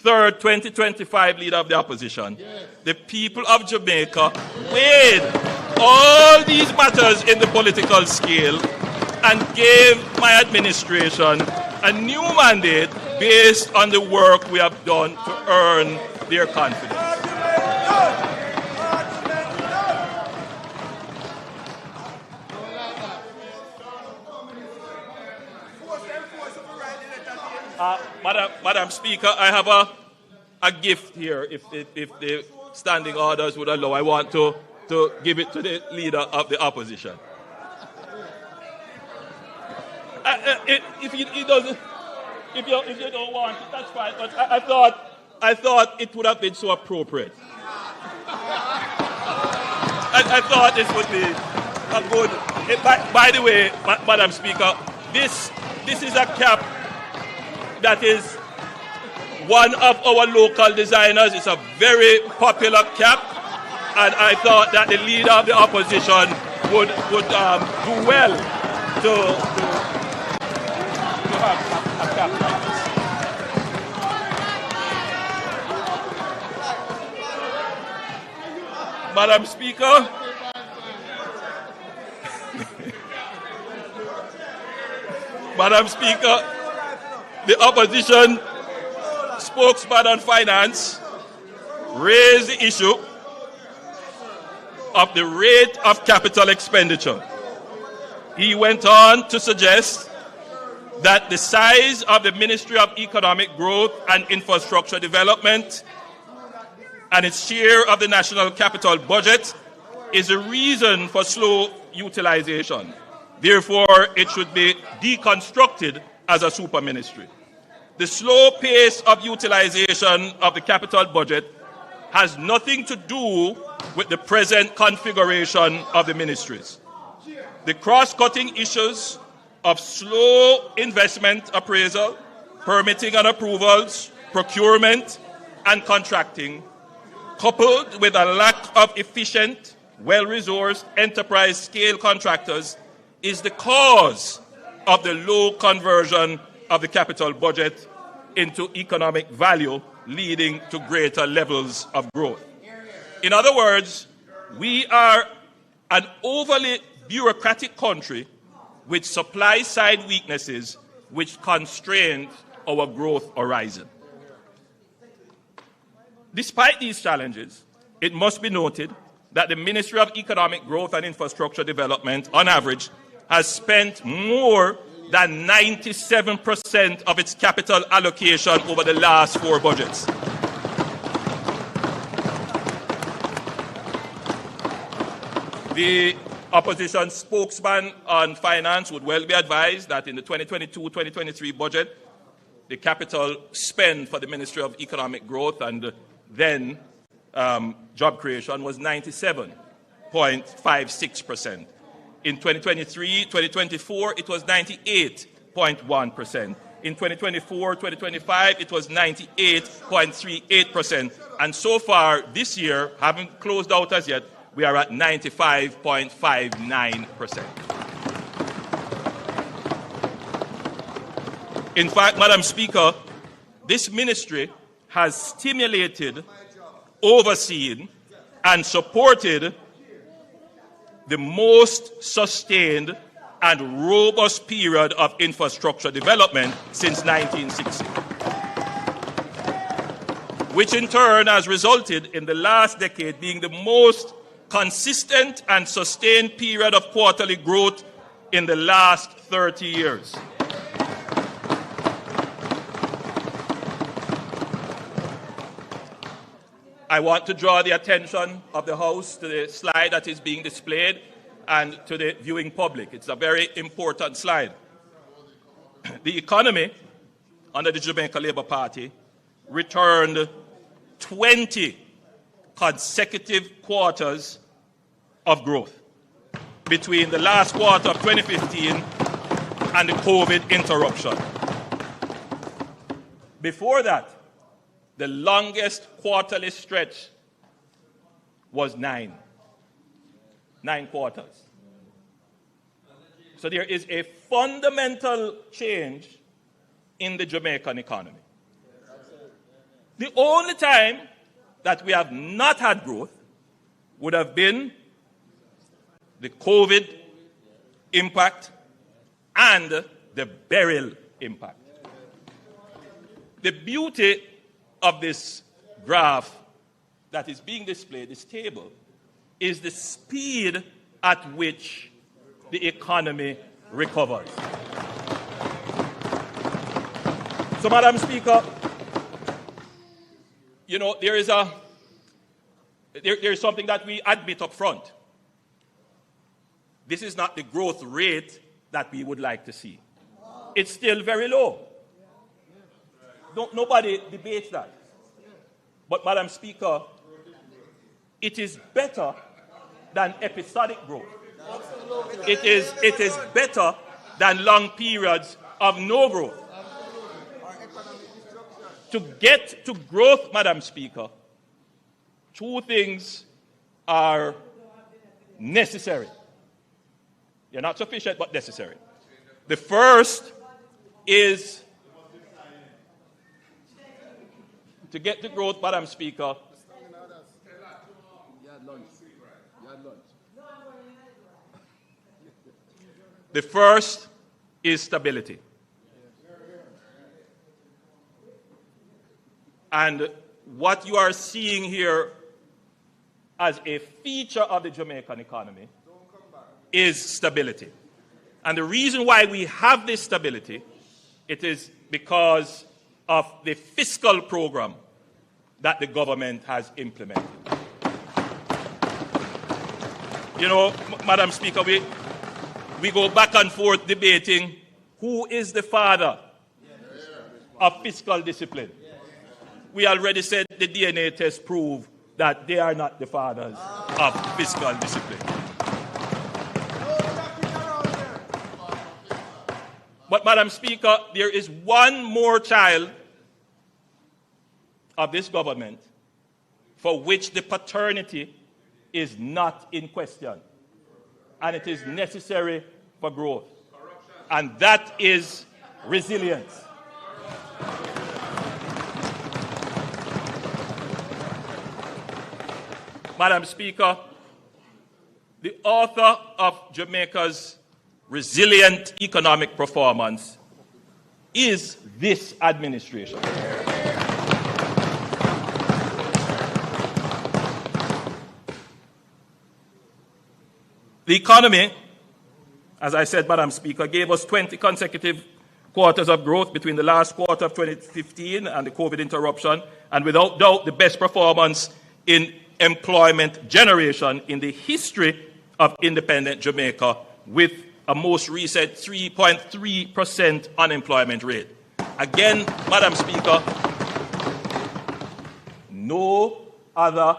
3rd, 2025, Leader of the Opposition, the people of Jamaica weighed all these matters in the political scale and gave my administration a new mandate based on the work we have done to earn their confidence. Madam Speaker, I have a gift here, if the standing orders would allow. I want to give it to the Leader of the Opposition. If you don't want it, that's fine. But I thought it would have been so appropriate. I thought this would be a good. By the way, Madam Speaker, this is a cap that is one of our local designers. It's a very popular cap, and I thought that the Leader of the Opposition would do well to have a cap like this. Madam Speaker, Madam Speaker, the opposition spokesman on finance raised the issue of the rate of capital expenditure. He went on to suggest that the size of the Ministry of Economic Growth and Infrastructure Development and its share of the national capital budget is a reason for slow utilization. Therefore, it should be deconstructed as a super ministry. The slow pace of utilization of the capital budget has nothing to do with the present configuration of the ministries. The cross-cutting issues of slow investment appraisal, permitting and approvals, procurement and contracting, coupled with a lack of efficient, well-resourced enterprise-scale contractors, is the cause of the low conversion of the capital budget into economic value, leading to greater levels of growth. In other words, we are an overly bureaucratic country with supply-side weaknesses which constrain our growth horizon. Despite these challenges, it must be noted that the Ministry of Economic Growth and Infrastructure Development, on average, has spent more than 97% of its capital allocation over the last 4 budgets. The opposition spokesman on finance would well be advised that in the 2022-2023 budget, the capital spend for the Ministry of Economic Growth and then job creation was 97.56%. In 2023-2024, it was 98.1%. In 2024-2025, it was 98.38%. And so far this year, haven't closed out as yet, we are at 95.59%. In fact, Madam Speaker, this ministry has stimulated, overseen, and supported the most sustained and robust period of infrastructure development since 1960, which in turn has resulted in the last decade being the most consistent and sustained period of quarterly growth in the last 30 years. I want to draw the attention of the House to the slide that is being displayed and to the viewing public. It's a very important slide. The economy under the Jamaica Labour Party returned 20 consecutive quarters of growth between the last quarter of 2015 and the COVID interruption. Before that, the longest quarterly stretch was 9 quarters. So there is a fundamental change in the Jamaican economy. The only time that we have not had growth would have been the COVID impact and the burial impact. The beauty of this graph that is being displayed, this table, is the speed at which the economy recovers. So, Madam Speaker, you know, there is something that we admit up front. This is not the growth rate that we would like to see. It's still very low. Nobody debates that. But, Madam Speaker, it is better than episodic growth. It is better than long periods of no growth. To get to growth, Madam Speaker, two things are necessary. They're not sufficient, but necessary. The first is to get to growth, Madam Speaker. The first is stability. And what you are seeing here as a feature of the Jamaican economy is stability. And the reason why we have this stability, it is because of the fiscal program that the government has implemented. You know, Madam Speaker, we go back and forth debating who is the father of fiscal discipline. We already said the DNA tests prove that they are not the fathers of fiscal discipline. But, Madam Speaker, there is one more child of this government for which the paternity is not in question. And it is necessary for growth. And that is resilience. Madam Speaker, the author of Jamaica's resilient economic performance is this administration. The economy, as I said, Madam Speaker, gave us 20 consecutive quarters of growth between the last quarter of 2015 and the COVID interruption, and without doubt the best performance in employment generation in the history of independent Jamaica, with a most recent 3.3% unemployment rate. Again, Madam Speaker, no other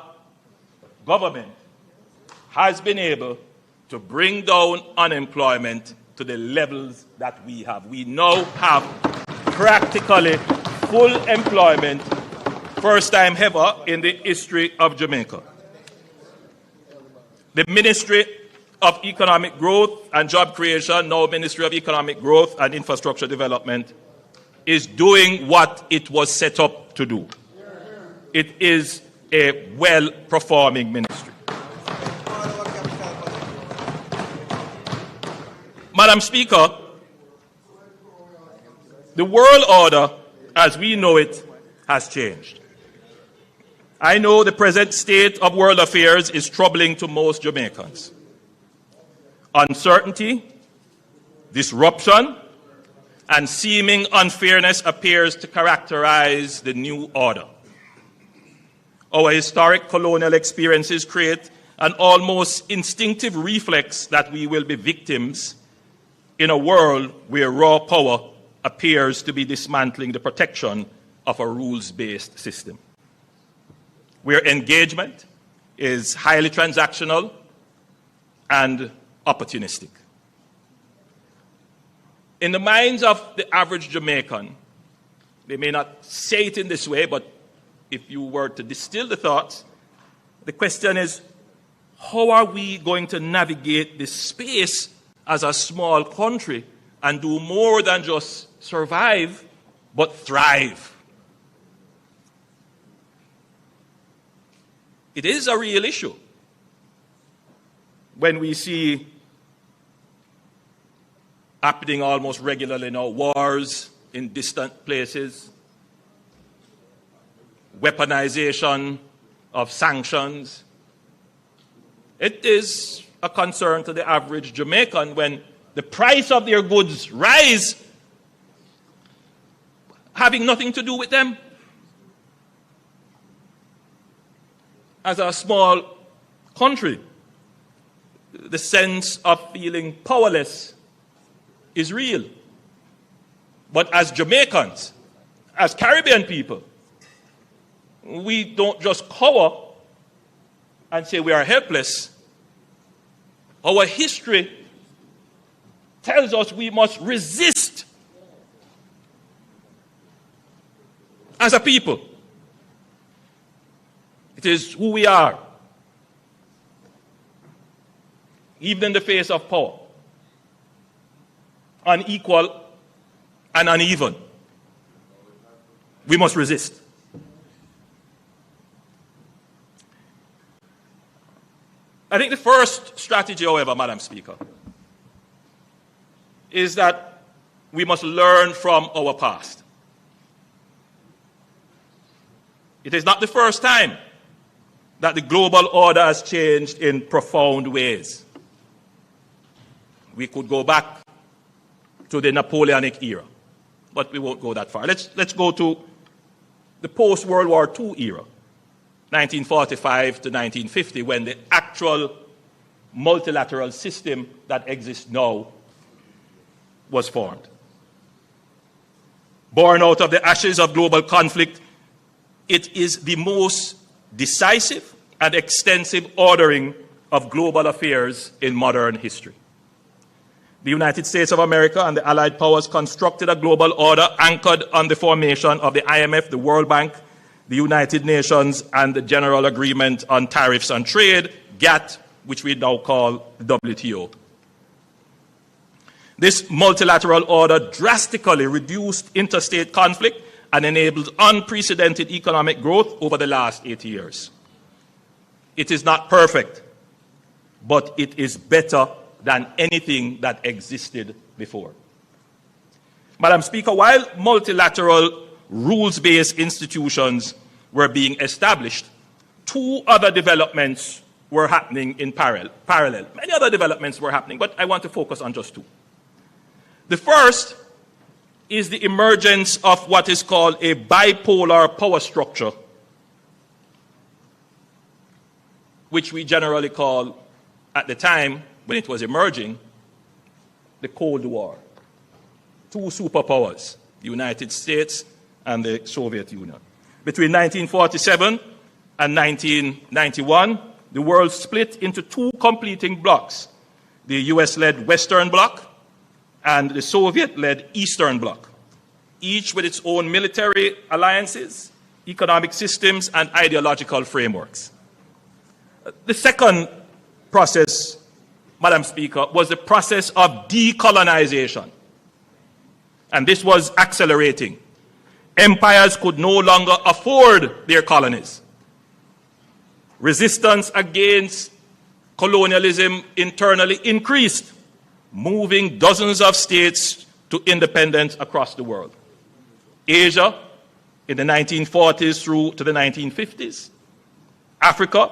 government has been able to bring down unemployment to the levels that we have. We now have practically full employment, first time ever in the history of Jamaica. The Ministry of Economic Growth and Job Creation, now Ministry of Economic Growth and Infrastructure Development, is doing what it was set up to do. It is a well-performing ministry. Madam Speaker, the world order as we know it has changed. I know the present state of world affairs is troubling to most Jamaicans. Uncertainty, disruption, and seeming unfairness appears to characterize the new order. Our historic colonial experiences create an almost instinctive reflex that we will be victims in a world where raw power appears to be dismantling the protection of a rules-based system, where engagement is highly transactional and opportunistic. In the minds of the average Jamaican, they may not say it in this way, but if you were to distill the thoughts, the question is, how are we going to navigate this space as a small country and do more than just survive, but thrive. It is a real issue when we see happening almost regularly now, wars in distant places, weaponization of sanctions. It is a concern to the average Jamaican when the price of their goods rise, having nothing to do with them. As a small country, the sense of feeling powerless is real. But as Jamaicans, as Caribbean people, we don't just cower and say we are helpless. Our history tells us we must resist as a people. It is who we are, even in the face of power, unequal and uneven. We must resist. I think the first strategy, however, Madam Speaker, is that we must learn from our past. It is not the first time that the global order has changed in profound ways. We could go back to the Napoleonic era, but we won't go that far. Let's go to the post-World War II era, 1945 to 1950, when the actual multilateral system that exists now was formed. Born out of the ashes of global conflict, it is the most decisive and extensive ordering of global affairs in modern history. The United States of America and the Allied powers constructed a global order anchored on the formation of the IMF, the World Bank, the United Nations, and the General Agreement on Tariffs on Trade, GATT, which we now call the WTO. This multilateral order drastically reduced interstate conflict and enabled unprecedented economic growth over the last 80 years. It is not perfect, but it is better than anything that existed before. Madam Speaker, while multilateral rules-based institutions were being established, two other developments were happening in parallel. Many other developments were happening, but I want to focus on just two. The first is the emergence of what is called a bipolar power structure, which we generally call, at the time when it was emerging, the Cold War. Two superpowers, the United States and the Soviet Union. Between 1947 and 1991, the world split into two completing blocks, the US-led Western Bloc and the Soviet-led Eastern Bloc, each with its own military alliances, economic systems, and ideological frameworks. The second process, Madam Speaker, was the process of decolonization. And this was accelerating. Empires could no longer afford their colonies. Resistance against colonialism internally increased, moving dozens of states to independence across the world. Asia in the 1940s through to the 1950s, Africa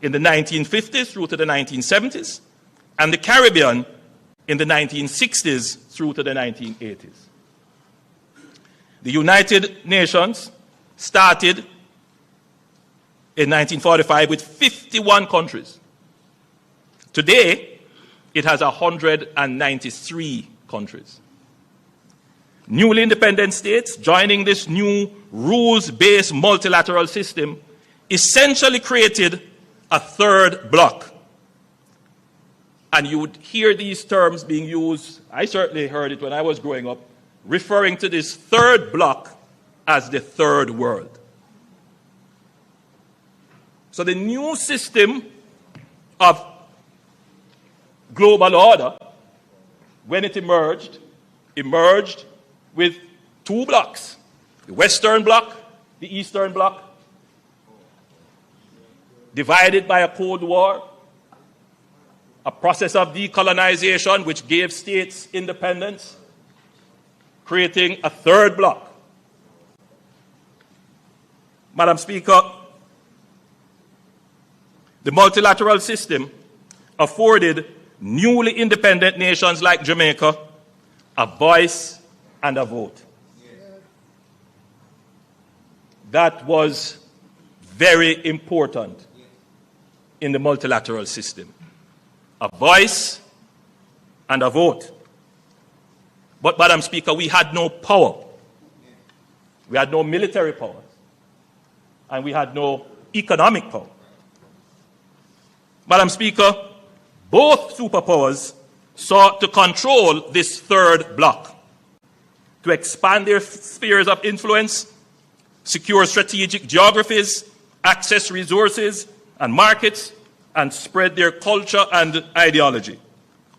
in the 1950s through to the 1970s, and the Caribbean in the 1960s through to the 1980s. The United Nations started in 1945 with 51 countries. Today, it has 193 countries. Newly independent states joining this new rules-based multilateral system essentially created a third bloc. And you would hear these terms being used, I certainly heard it when I was growing up, referring to this third bloc as the third world. So the new system of global order when it emerged with two blocks, the Western bloc, the Eastern bloc, divided by a Cold War, a process of decolonization which gave states independence, creating a third bloc. Madam Speaker, the multilateral system afforded newly independent nations like Jamaica a voice and a vote. That was very important in the multilateral system. A voice and a vote. But, Madam Speaker, we had no power. We had no military power. And we had no economic power. Madam Speaker, both superpowers sought to control this third bloc, to expand their spheres of influence, secure strategic geographies, access resources and markets, and spread their culture and ideology,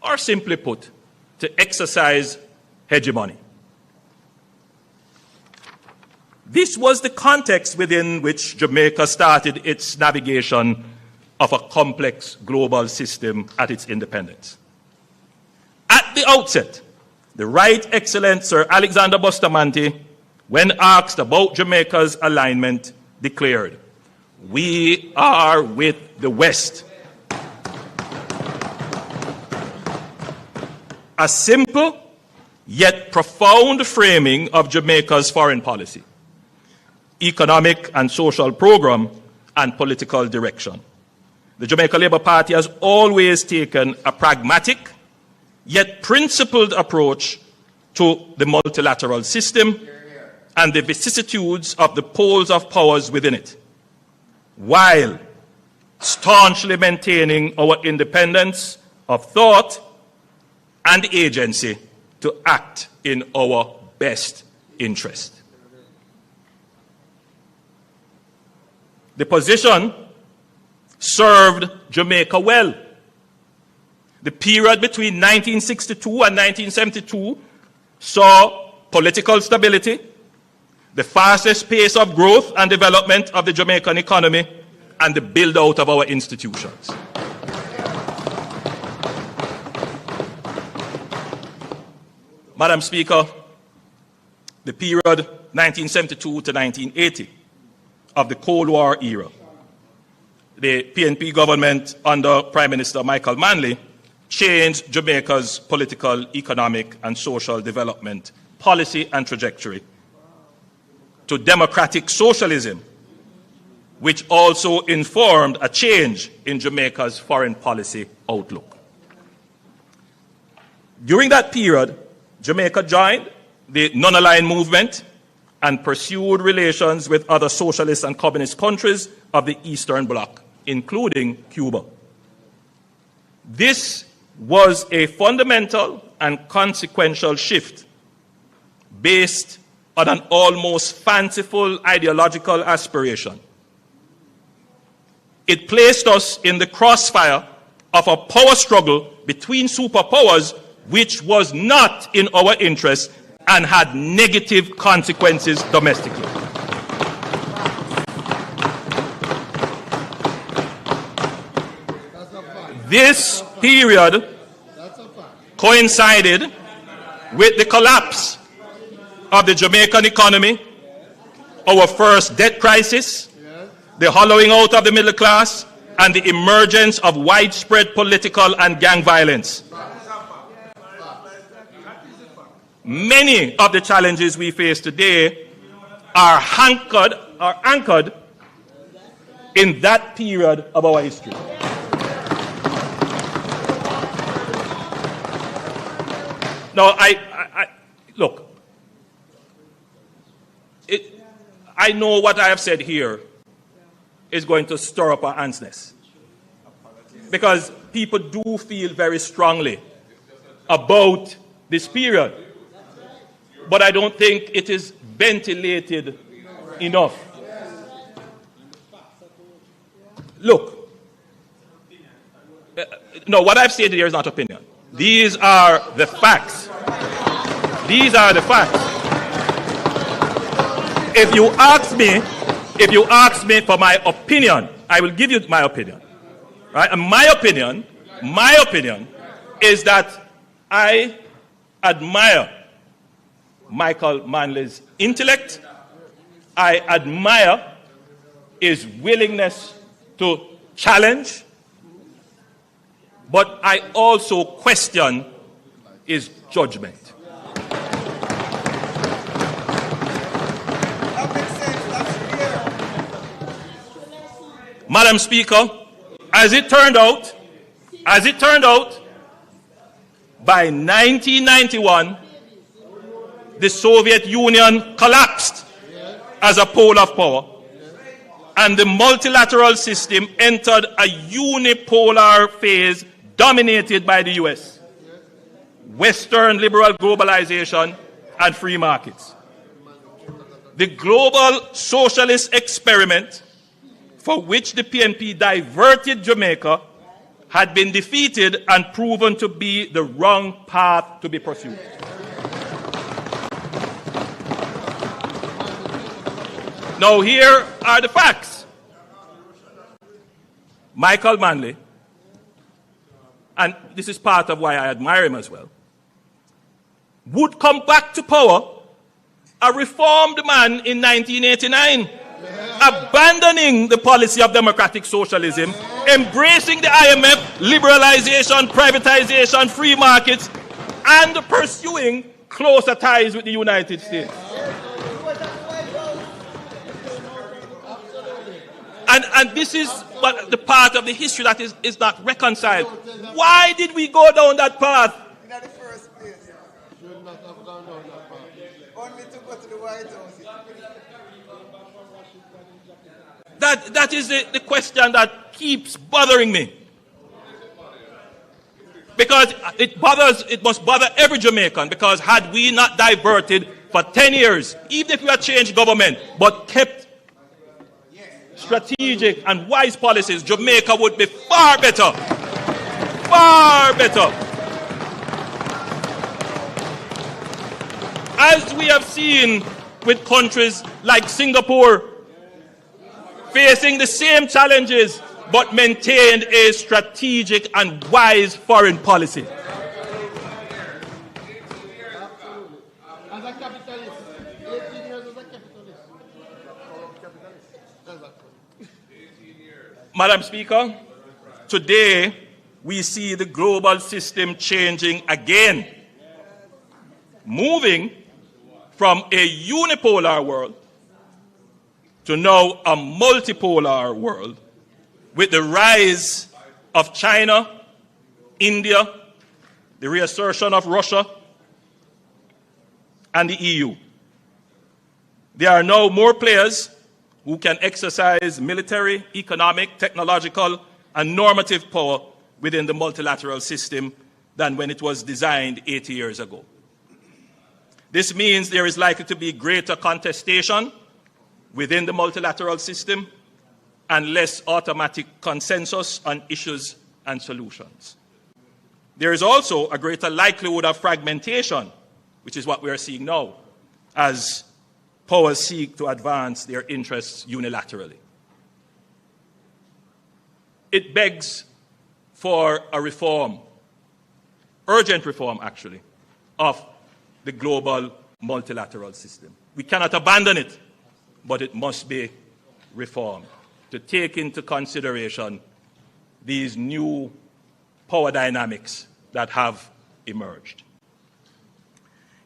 or simply put, to exercise hegemony. This was the context within which Jamaica started its navigation of a complex global system at its independence. At the outset, the Right Excellent Sir Alexander Bustamante, when asked about Jamaica's alignment, declared, "We are with the West." A simple yet profound framing of Jamaica's foreign policy, economic and social program, and political direction. The Jamaica Labour Party has always taken a pragmatic yet principled approach to the multilateral system and the vicissitudes of the poles of powers within it, while staunchly maintaining our independence of thought and agency to act in our best interest. The position served Jamaica well. The period between 1962 and 1972 saw political stability, the fastest pace of growth and development of the Jamaican economy, and the build-out of our institutions. Madam Speaker, the period 1972 to 1980 of the Cold War era, the PNP government under Prime Minister Michael Manley changed Jamaica's political, economic, and social development policy and trajectory to democratic socialism, which also informed a change in Jamaica's foreign policy outlook. During that period, Jamaica joined the non-aligned movement and pursued relations with other socialist and communist countries of the Eastern Bloc, including Cuba. This was a fundamental and consequential shift based on an almost fanciful ideological aspiration. It placed us in the crossfire of a power struggle between superpowers which was not in our interest and had negative consequences domestically. This period coincided with the collapse of the Jamaican economy, our first debt crisis, the hollowing out of the middle class, and the emergence of widespread political and gang violence. Many of the challenges we face today are anchored in that period of our history. Now, look, I know what I have said here is going to stir up our antness, because people do feel very strongly about this period, but I don't think it is ventilated enough. Look, no, what I've said here is not opinion. These are the facts. These are the facts. If you ask me for my opinion, I will give you my opinion. Right? And my opinion is that I admire Michael Manley's intellect. I admire his willingness to challenge, but I also question his judgment. Madam Speaker, as it turned out, by 1991, the Soviet Union collapsed as a pole of power, and the multilateral system entered a unipolar phase dominated by the US, Western liberal globalization, and free markets. The global socialist experiment for which the PNP diverted Jamaica had been defeated and proven to be the wrong path to be pursued. Now here are the facts. Michael Manley, and this is part of why I admire him as well, would come back to power a reformed man in 1989, abandoning the policy of democratic socialism, embracing the IMF, liberalization, privatization, free markets, and pursuing closer ties with the United States. And this is what the part of the history that is not reconciled. Why did we go down that path? In the first place, should not have gone down that path. Only to go to the White House. That is the question that keeps bothering me. Because it must bother every Jamaican, because had we not diverted for 10 years, even if we had changed government, but kept strategic and wise policies, Jamaica would be far better. Far better. As we have seen with countries like Singapore, facing the same challenges but maintained a strategic and wise foreign policy. As a capitalist, 18 years as a capitalist. Madam Speaker, today we see the global system changing again, moving from a unipolar world to now a multipolar world, with the rise of China, India, the reassertion of Russia, and the EU. There are now more players who can exercise military, economic, technological, and normative power within the multilateral system than when it was designed 80 years ago. This means there is likely to be greater contestation within the multilateral system and less automatic consensus on issues and solutions. There is also a greater likelihood of fragmentation, which is what we are seeing now, as powers seek to advance their interests unilaterally. It begs for a reform, urgent reform actually, of the global multilateral system. We cannot abandon it, but it must be reformed to take into consideration these new power dynamics that have emerged.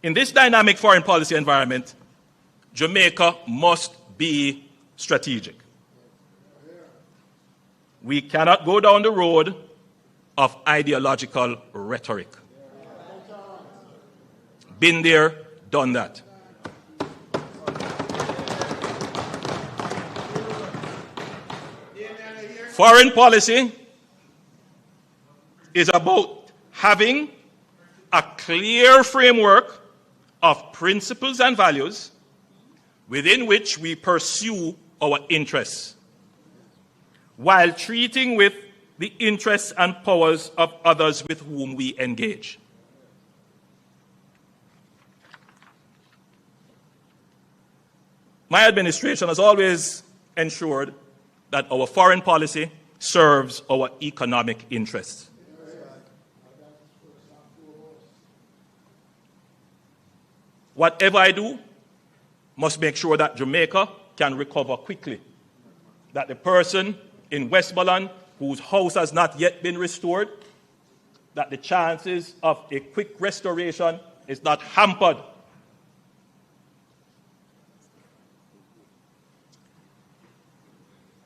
In this dynamic foreign policy environment, Jamaica must be strategic. We cannot go down the road of ideological rhetoric. Been there, done that. Foreign policy is about having a clear framework of principles and values within which we pursue our interests, while treating with the interests and powers of others with whom we engage. My administration has always ensured that our foreign policy serves our economic interests. Whatever I do must make sure that Jamaica can recover quickly, that the person in Westmoreland whose house has not yet been restored, that the chances of a quick restoration is not hampered.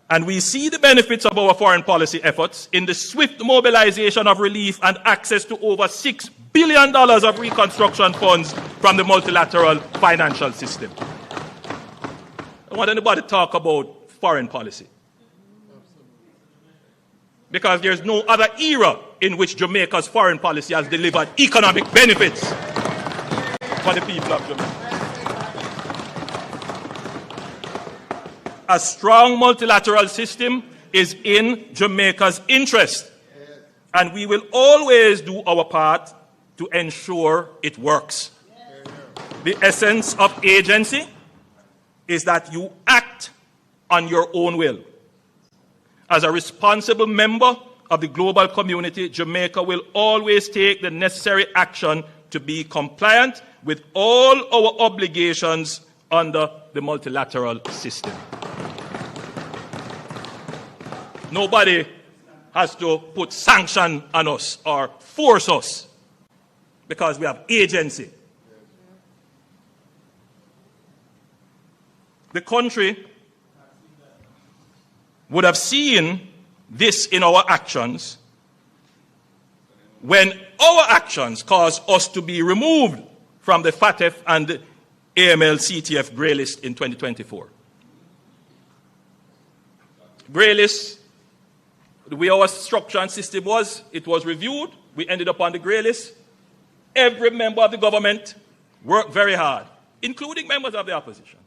And we see the benefits of our foreign policy efforts in the swift mobilization of relief and access to over $6 billion of reconstruction funds from the multilateral financial system. I don't want anybody to talk about foreign policy, because there's no other era in which Jamaica's foreign policy has delivered economic benefits for the people of Jamaica. A strong multilateral system is in Jamaica's interest, and we will always do our part to ensure it works. The essence of agency is that you act on your own will. As a responsible member of the global community, Jamaica will always take the necessary action to be compliant with all our obligations under the multilateral system. Nobody has to put sanction on us or force us, because we have agency. The country would have seen this in our actions when our actions caused us to be removed from the FATF and the AML-CTF grey list in 2024. Grey list, the way our structure and system was, it was reviewed. We ended up on the grey list. Every member of the government worked very hard, including members of the opposition,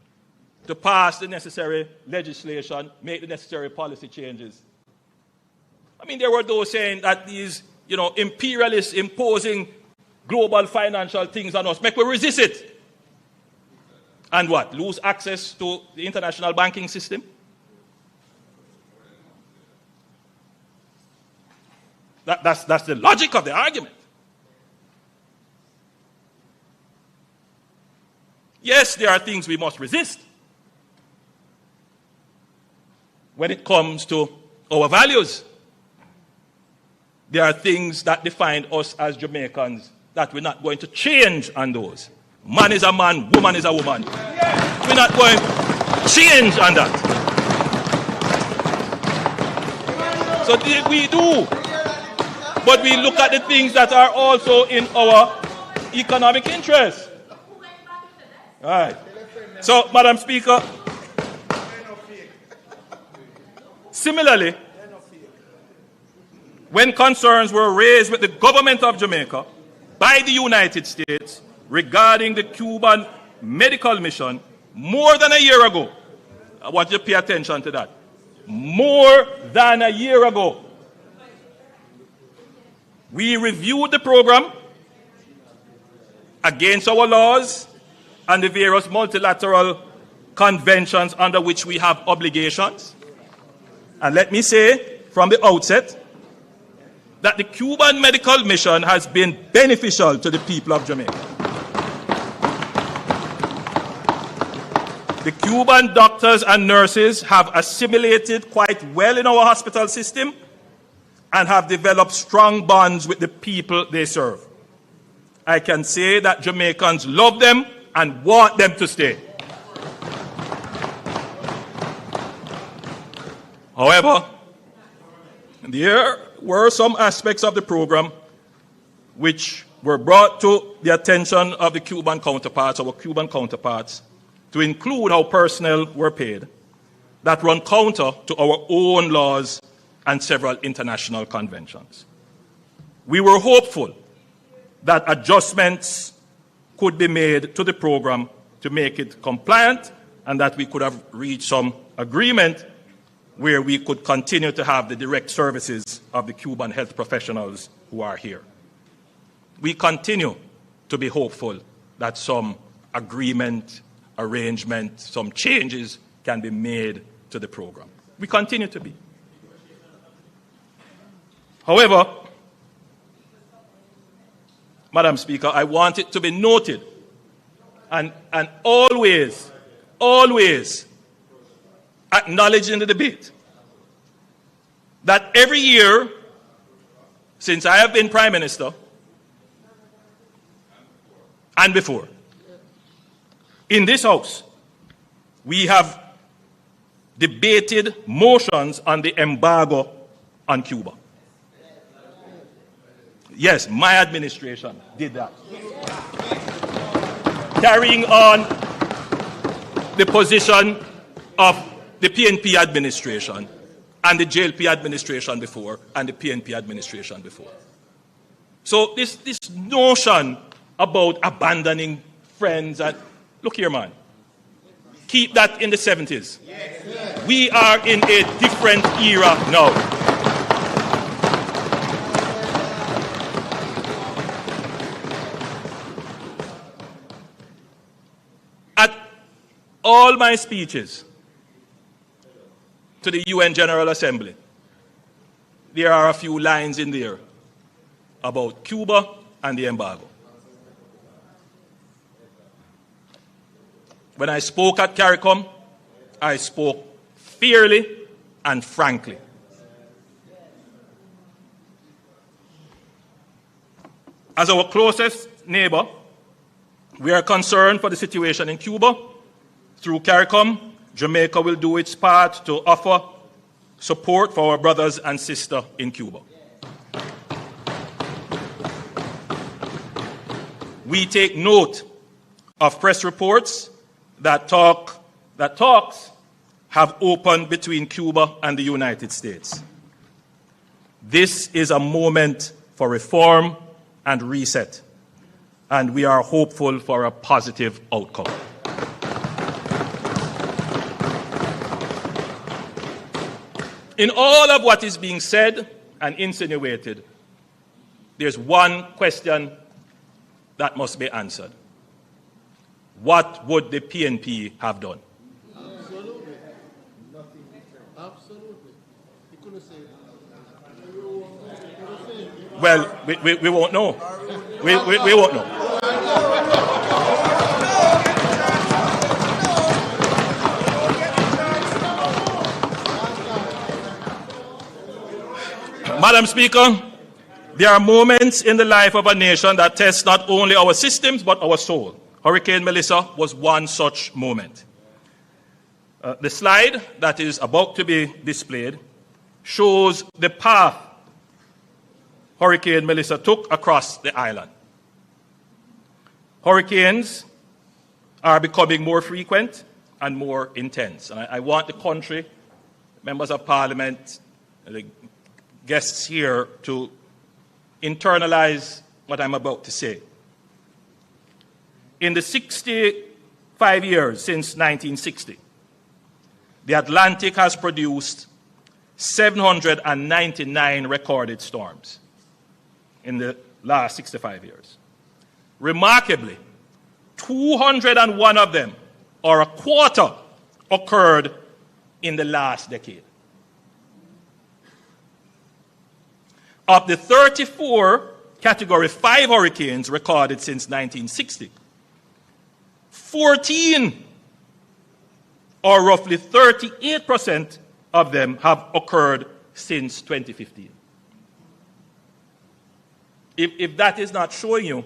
to pass the necessary legislation, make the necessary policy changes. I mean, there were those saying that these, imperialists imposing global financial things on us, make we resist it. And what? Lose access to the international banking system? That's the logic of the argument. Yes, there are things we must resist when it comes to our values. There are things that define us as Jamaicans that we're not going to change on those. Man is a man, woman is a woman. We're not going to change on that. So we do. But we look at the things that are also in our economic interest. All right. So, Madam Speaker, similarly, when concerns were raised with the government of Jamaica by the United States regarding the Cuban medical mission more than a year ago, I want you to pay attention to that. More than a year ago, we reviewed the program against our laws and the various multilateral conventions under which we have obligations. And let me say from the outset that the Cuban medical mission has been beneficial to the people of Jamaica. The Cuban doctors and nurses have assimilated quite well in our hospital system and have developed strong bonds with the people they serve. I can say that Jamaicans love them and want them to stay. However, there were some aspects of the program which were brought to the attention of the Cuban counterparts, our Cuban counterparts, to include how personnel were paid, that run counter to our own laws and several international conventions. We were hopeful that adjustments could be made to the program to make it compliant and that we could have reached some agreement where we could continue to have the direct services of the Cuban health professionals who are here. We continue to be hopeful that some agreement, arrangement, some changes can be made to the program. We continue to be. However, Madam Speaker, I want it to be noted and always acknowledged in the debate that every year since I have been Prime Minister and before, in this House, we have debated motions on the embargo on Cuba. Yes, my administration did that. Carrying on the position of the PNP administration and the JLP administration before and the PNP administration before. So this notion about abandoning friends, and look here, man, keep that in the 70s. We are in a different era now. At all my speeches to the UN General Assembly, there are a few lines in there about Cuba and the embargo. When I spoke at CARICOM, I spoke fairly and frankly. As our closest neighbor, we are concerned for the situation in Cuba. Through CARICOM, Jamaica will do its part to offer support for our brothers and sisters in Cuba. We take note of press reports that talks have opened between Cuba and the United States. This is a moment for reform and reset, and we are hopeful for a positive outcome. In all of what is being said and insinuated, there's one question that must be answered. What would the PNP have done? Absolutely. Nothing. Absolutely. You couldn't say that. Well, we won't know. We won't know. Madam Speaker, there are moments in the life of a nation that test not only our systems but our soul. Hurricane Melissa was one such moment. The slide that is about to be displayed shows the path Hurricane Melissa took across the island. Hurricanes are becoming more frequent and more intense. And I want the country, members of parliament, the guests here to internalize what I'm about to say. In the 65 years since 1960, the Atlantic has produced 799 recorded storms in the last 65 years. Remarkably, 201 of them, or a quarter, occurred in the last decade. Of the 34 Category 5 hurricanes recorded since 1960, 14, or roughly 38% of them, have occurred since 2015. If that is not showing you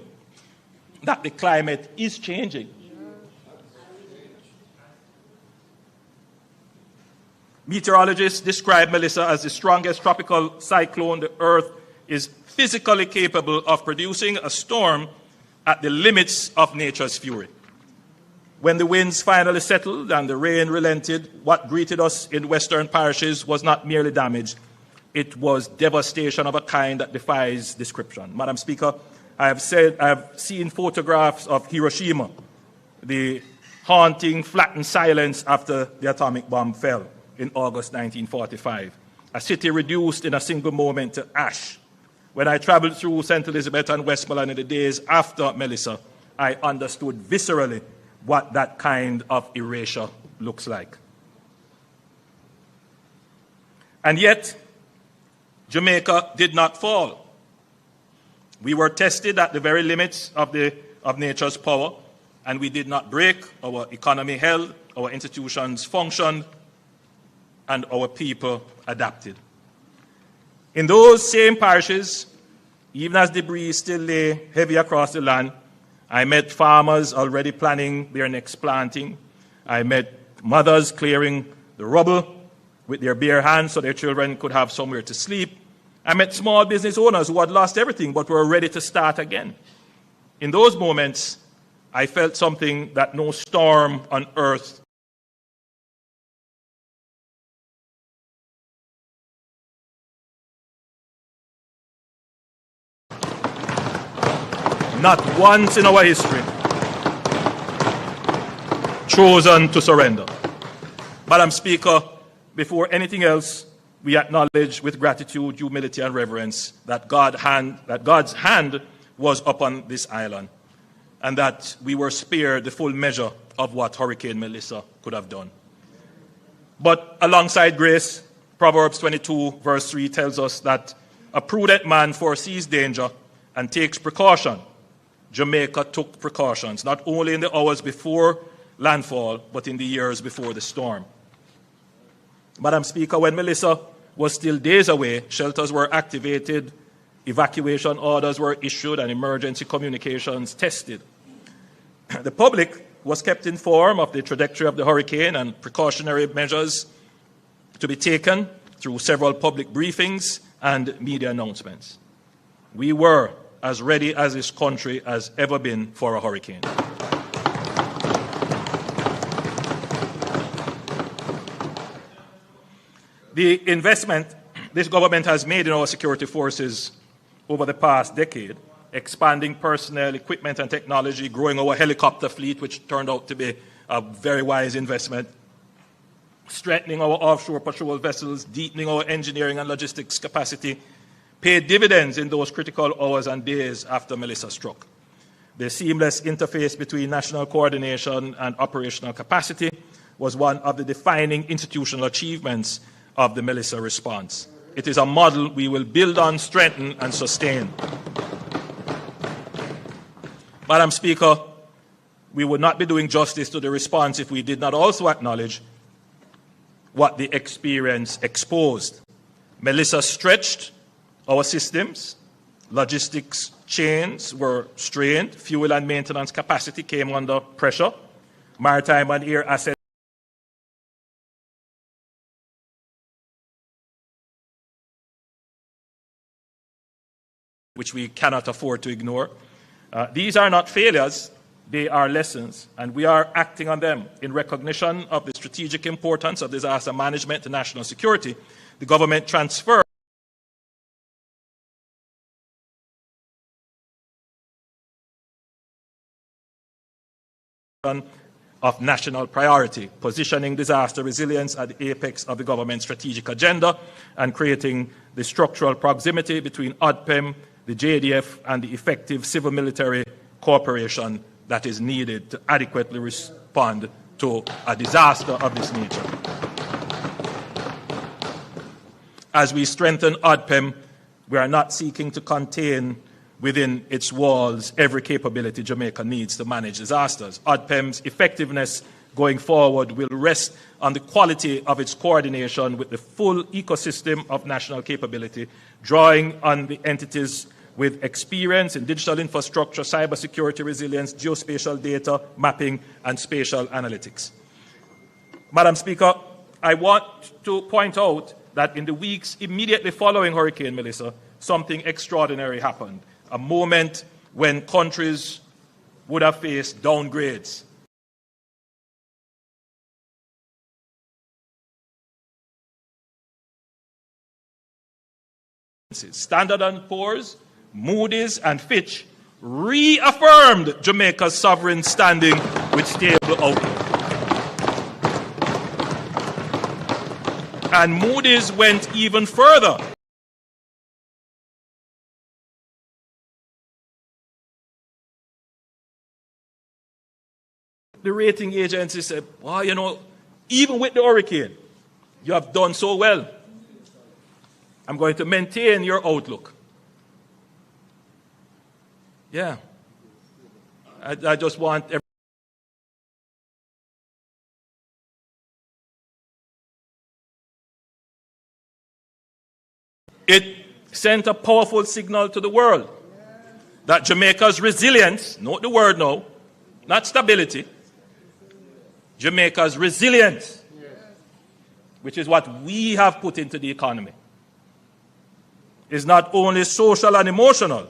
that the climate is changing. Meteorologists describe Melissa as the strongest tropical cyclone the Earth is physically capable of producing, a storm at the limits of nature's fury. When the winds finally settled and the rain relented, what greeted us in western parishes was not merely damage, it was devastation of a kind that defies description. Madam Speaker, I have seen photographs of Hiroshima, the haunting, flattened silence after the atomic bomb fell. in August 1945. A city reduced in a single moment to ash. When I traveled through St. Elizabeth and Westmoreland in the days after Melissa, I understood viscerally what that kind of erasure looks like. And yet, Jamaica did not fall. We were tested at the very limits of nature's power, and we did not break. Our economy held, our institutions functioned, and our people adapted. In those same parishes, even as debris still lay heavy across the land, I met farmers already planning their next planting. I met mothers clearing the rubble with their bare hands so their children could have somewhere to sleep. I met small business owners who had lost everything but were ready to start again. In those moments, I felt something that no storm on earth not once in our history chosen to surrender. Madam Speaker, before anything else, we acknowledge with gratitude, humility, and reverence that God's hand was upon this island, and that we were spared the full measure of what Hurricane Melissa could have done. But alongside grace, Proverbs 22, verse 3 tells us that a prudent man foresees danger and takes precaution. Jamaica took precautions, not only in the hours before landfall, but in the years before the storm. Madam Speaker, when Melissa was still days away, shelters were activated, evacuation orders were issued, and emergency communications tested. The public was kept informed of the trajectory of the hurricane and precautionary measures to be taken through several public briefings and media announcements. We were as ready as this country has ever been for a hurricane. The investment this government has made in our security forces over the past decade, expanding personnel, equipment, and technology, growing our helicopter fleet, which turned out to be a very wise investment, strengthening our offshore patrol vessels, deepening our engineering and logistics capacity, paid dividends in those critical hours and days after Melissa struck. The seamless interface between national coordination and operational capacity was one of the defining institutional achievements of the Melissa response. It is a model we will build on, strengthen, and sustain. Madam Speaker, we would not be doing justice to the response if we did not also acknowledge what the experience exposed. Melissa stretched our systems, logistics chains were strained, fuel and maintenance capacity came under pressure, maritime and air assets which we cannot afford to ignore. These are not failures, they are lessons, and we are acting on them. In recognition of the strategic importance of disaster management to national security, the government transferred of national priority, positioning disaster resilience at the apex of the government's strategic agenda and creating the structural proximity between ODPEM, the JDF, and the effective civil-military cooperation that is needed to adequately respond to a disaster of this nature. As we strengthen ODPEM, we are not seeking to contain within its walls every capability Jamaica needs to manage disasters. ODPEM's effectiveness going forward will rest on the quality of its coordination with the full ecosystem of national capability, drawing on the entities with experience in digital infrastructure, cybersecurity resilience, geospatial data mapping, and spatial analytics. Madam Speaker, I want to point out that in the weeks immediately following Hurricane Melissa, something extraordinary happened. A moment when countries would have faced downgrades. Standard & Poor's, Moody's, and Fitch reaffirmed Jamaica's sovereign standing with stable outlook. And Moody's went even further. The rating agency said, well, you know, even with the hurricane, you have done so well. I'm going to maintain your outlook. Yeah. I just want everyone. It sent a powerful signal to the world that Jamaica's resilience, note the word now, not stability, Jamaica's resilience, which is what we have put into the economy, is not only social and emotional,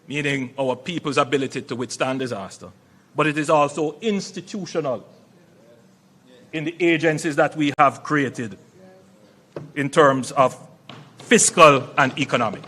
meaning our people's ability to withstand disaster, but it is also institutional in the agencies that we have created in terms of fiscal and economic.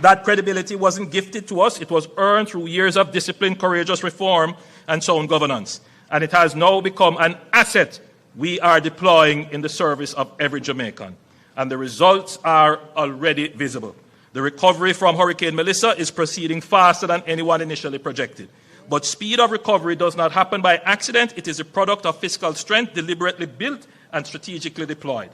That credibility wasn't gifted to us. It was earned through years of disciplined, courageous reform and sound governance. And it has now become an asset we are deploying in the service of every Jamaican. And the results are already visible. The recovery from Hurricane Melissa is proceeding faster than anyone initially projected. But speed of recovery does not happen by accident. It is a product of fiscal strength deliberately built and strategically deployed.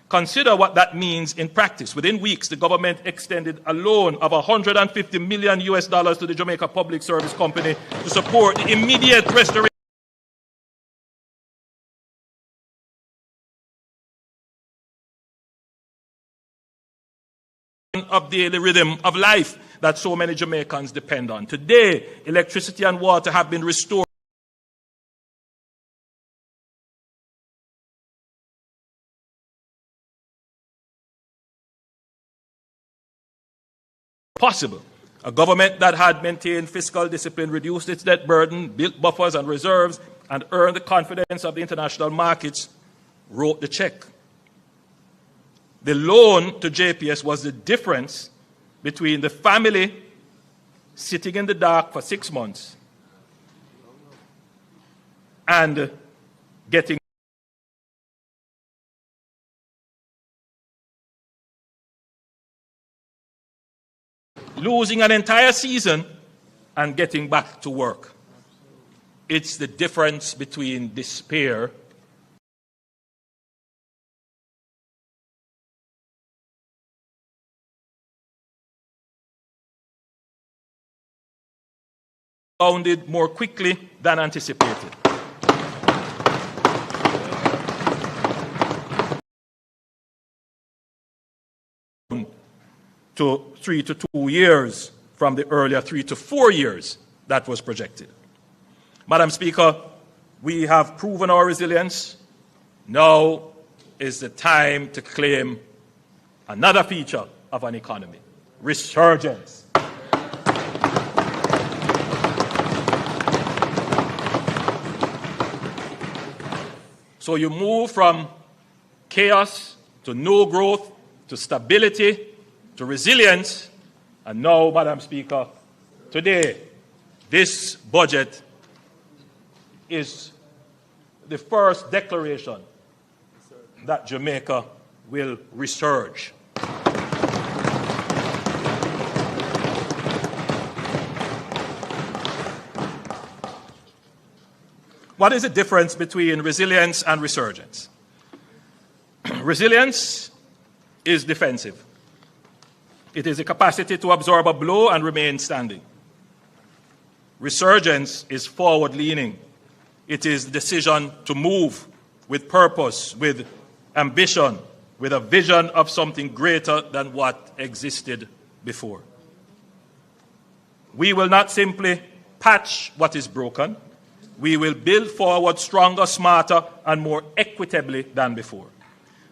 Consider what that means in practice. Within weeks, the government extended a loan of $150 million to the Jamaica Public Service Company to support the immediate restoration of the daily rhythm of life that so many Jamaicans depend on. Today, electricity and water have been restored. Possible. A government that had maintained fiscal discipline, reduced its debt burden, built buffers and reserves, and earned the confidence of the international markets, wrote the check. The loan to JPS was the difference between the family sitting in the dark for 6 months and getting losing an entire season and getting back to work. It's the difference between despair bounded more quickly than anticipated. To 3 to 2 years from the earlier 3 to 4 years that was projected. Madam Speaker, we have proven our resilience. Now is the time to claim another feature of an economy: resurgence. So you move from chaos to no growth to stability to resilience, and now, Madam Speaker, today, this budget is the first declaration that Jamaica will resurge. What is the difference between resilience and resurgence? Resilience is defensive. It is the capacity to absorb a blow and remain standing. Resurgence is forward-leaning. It is the decision to move with purpose, with ambition, with a vision of something greater than what existed before. We will not simply patch what is broken. We will build forward stronger, smarter, and more equitably than before.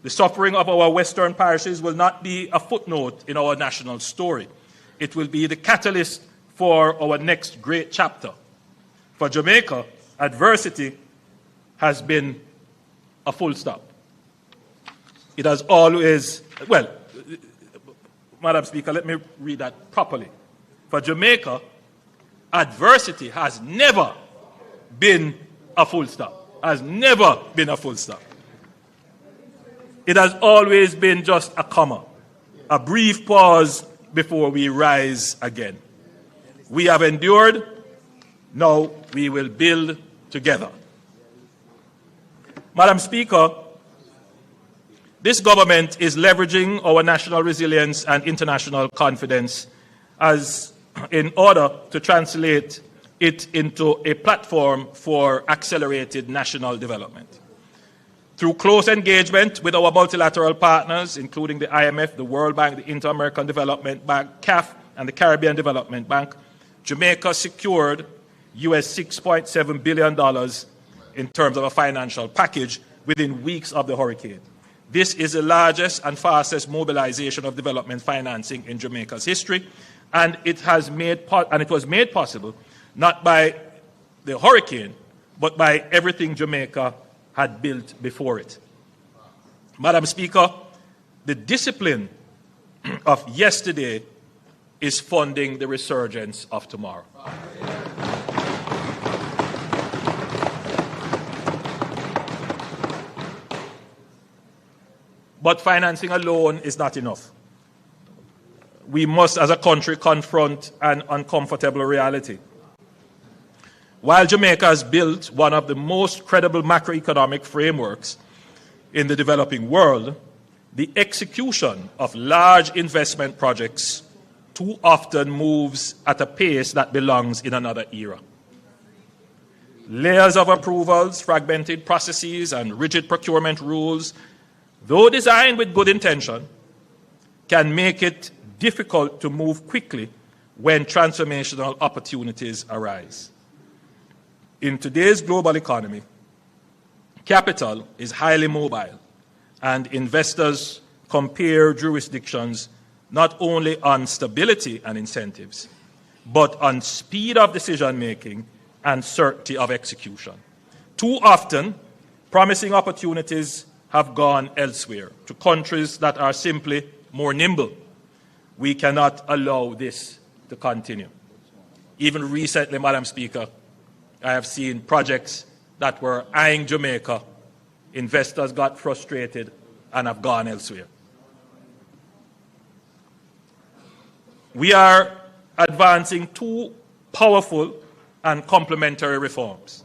The suffering of our Western parishes will not be a footnote in our national story. It will be the catalyst for our next great chapter. For Jamaica, adversity has been a full stop. It has always, well, Madam Speaker, let me read that properly. For Jamaica, adversity has never been a full stop. has never been a full stop. It has always been just a comma, a brief pause before we rise again. We have endured, now we will build together. Madam Speaker, this government is leveraging our national resilience and international confidence in order to translate it into a platform for accelerated national development. Through close engagement with our multilateral partners, including the IMF, the World Bank, the Inter-American Development Bank, CAF, and the Caribbean Development Bank, Jamaica secured US $6.7 billion in terms of a financial package within weeks of the hurricane. This is the largest and fastest mobilization of development financing in Jamaica's history, and it was made possible not by the hurricane, but by everything Jamaica had built before it. Madam Speaker, the discipline of yesterday is funding the resurgence of tomorrow. But financing alone is not enough. We must, as a country, confront an uncomfortable reality. While Jamaica has built one of the most credible macroeconomic frameworks in the developing world, the execution of large investment projects too often moves at a pace that belongs in another era. Layers of approvals, fragmented processes, and rigid procurement rules, though designed with good intention, can make it difficult to move quickly when transformational opportunities arise. In today's global economy, capital is highly mobile, and investors compare jurisdictions not only on stability and incentives, but on speed of decision-making and certainty of execution. Too often, promising opportunities have gone elsewhere, to countries that are simply more nimble. We cannot allow this to continue. Even recently, Madam Speaker, I have seen projects that were eyeing Jamaica. Investors got frustrated and have gone elsewhere. We are advancing two powerful and complementary reforms.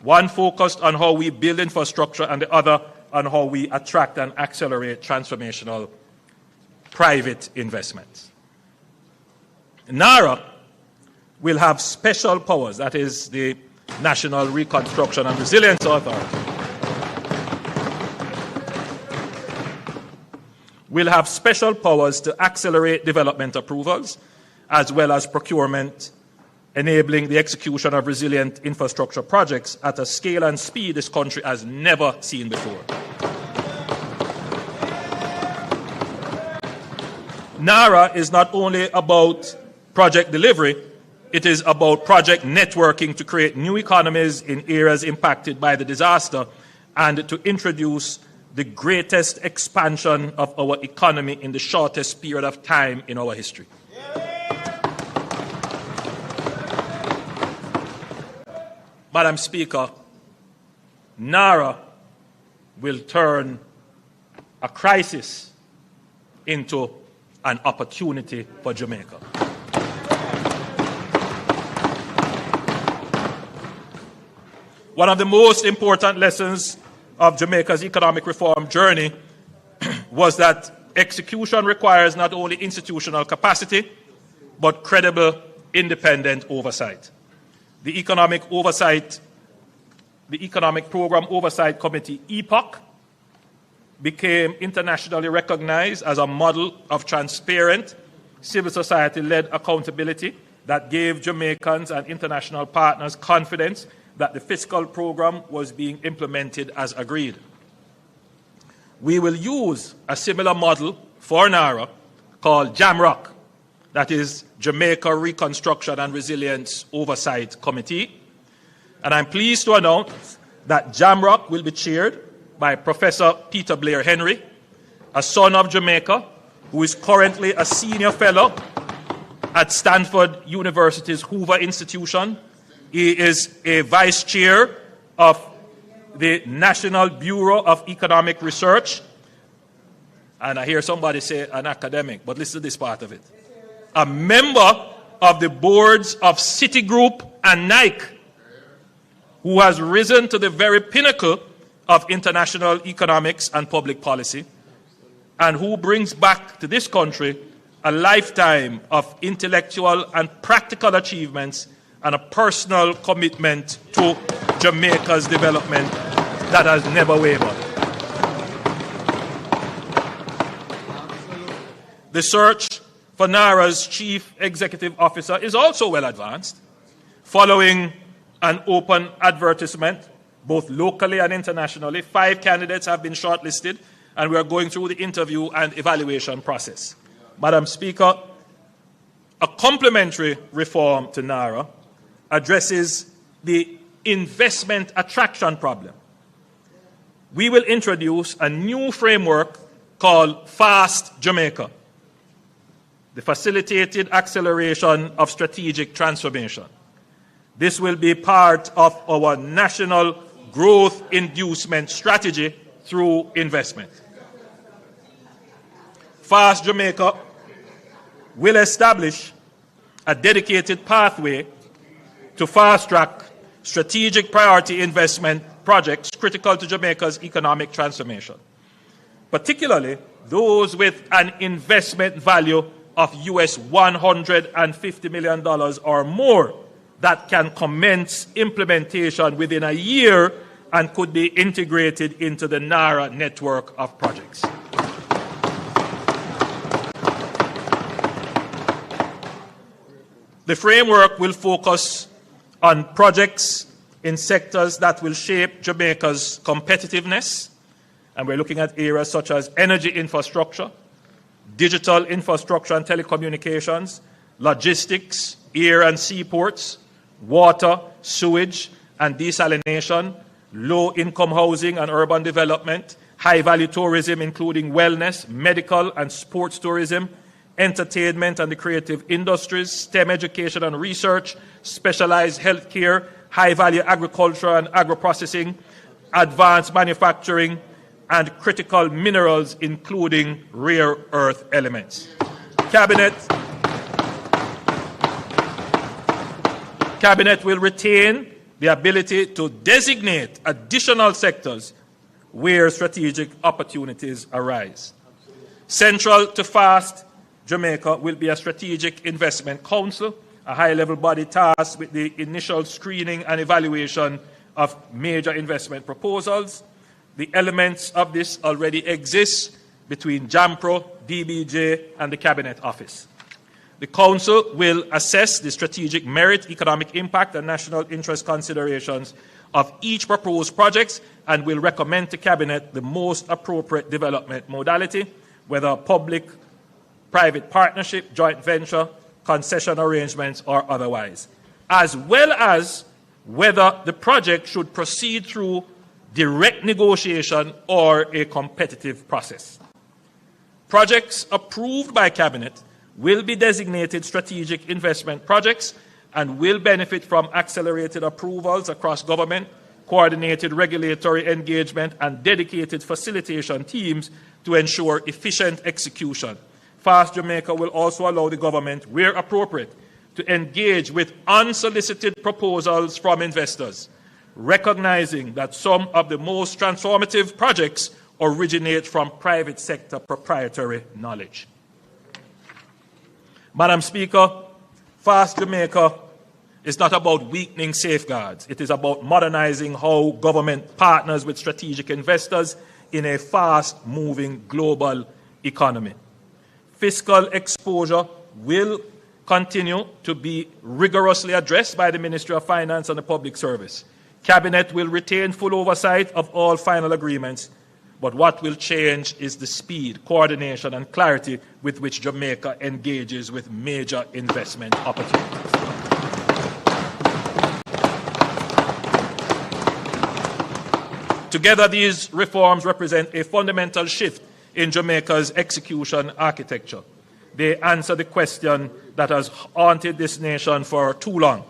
One focused on how we build infrastructure and the other on how we attract and accelerate transformational private investments. NARA will have special powers, that is the National Reconstruction and Resilience Authority, will have special powers to accelerate development approvals as well as procurement, enabling the execution of resilient infrastructure projects at a scale and speed this country has never seen before. NARA is not only about project delivery, it is about project networking to create new economies in areas impacted by the disaster and to introduce the greatest expansion of our economy in the shortest period of time in our history. Madam Speaker, NARA will turn a crisis into an opportunity for Jamaica. One of the most important lessons of Jamaica's economic reform journey was that execution requires not only institutional capacity, but credible, independent oversight. The Economic Program Oversight Committee, EPOC, became internationally recognized as a model of transparent, civil society-led accountability that gave Jamaicans and international partners confidence that the fiscal program was being implemented as agreed. We will use a similar model for NARA called JAMROC, that is Jamaica Reconstruction and Resilience Oversight Committee. And I'm pleased to announce that JAMROC will be chaired by Professor Peter Blair Henry, a son of Jamaica, who is currently a senior fellow at Stanford University's Hoover Institution. He is a vice chair of the National Bureau of Economic Research, and I hear somebody say an academic, but listen to this part of it. A member of the boards of Citigroup and Nike, who has risen to the very pinnacle of international economics and public policy, and who brings back to this country a lifetime of intellectual and practical achievements and a personal commitment to Jamaica's development that has never wavered. The search for NARA's chief executive officer is also well advanced, following an open advertisement, both locally and internationally. 5 candidates have been shortlisted, and we are going through the interview and evaluation process. Madam Speaker, a complementary reform to NARA addresses the investment attraction problem. We will introduce a new framework called Fast Jamaica, the facilitated acceleration of strategic transformation. This will be part of our national growth inducement strategy through investment. Fast Jamaica will establish a dedicated pathway to fast-track strategic priority investment projects critical to Jamaica's economic transformation, particularly those with an investment value of US $150 million or more that can commence implementation within a year and could be integrated into the NARA network of projects. The framework will focus on projects in sectors that will shape Jamaica's competitiveness, and we're looking at areas such as energy infrastructure, digital infrastructure and telecommunications, logistics, air and seaports, water, sewage and desalination, low-income housing and urban development, high-value tourism including wellness, medical and sports tourism, entertainment and the creative industries, STEM education and research, specialized healthcare, high-value agriculture and agro-processing, advanced manufacturing, and critical minerals, including rare earth elements. Cabinet will retain the ability to designate additional sectors where strategic opportunities arise. Central to Fast Jamaica will be a strategic investment council, a high-level body tasked with the initial screening and evaluation of major investment proposals. The elements of this already exist between JAMPRO, DBJ, and the Cabinet Office. The Council will assess the strategic merit, economic impact, and national interest considerations of each proposed project and will recommend to Cabinet the most appropriate development modality, whether public-private partnership, joint venture, concession arrangements, or otherwise, as well as whether the project should proceed through direct negotiation or a competitive process. Projects approved by Cabinet will be designated strategic investment projects and will benefit from accelerated approvals across government, coordinated regulatory engagement, and dedicated facilitation teams to ensure efficient execution. Fast Jamaica will also allow the government, where appropriate, to engage with unsolicited proposals from investors, recognizing that some of the most transformative projects originate from private sector proprietary knowledge. Madam Speaker, Fast Jamaica is not about weakening safeguards. It is about modernizing how government partners with strategic investors in a fast-moving global economy. Fiscal exposure will continue to be rigorously addressed by the Ministry of Finance and the Public Service. Cabinet will retain full oversight of all final agreements, but what will change is the speed, coordination, and clarity with which Jamaica engages with major investment opportunities. Together, these reforms represent a fundamental shift in Jamaica's execution architecture. They answer the question that has haunted this nation for too long.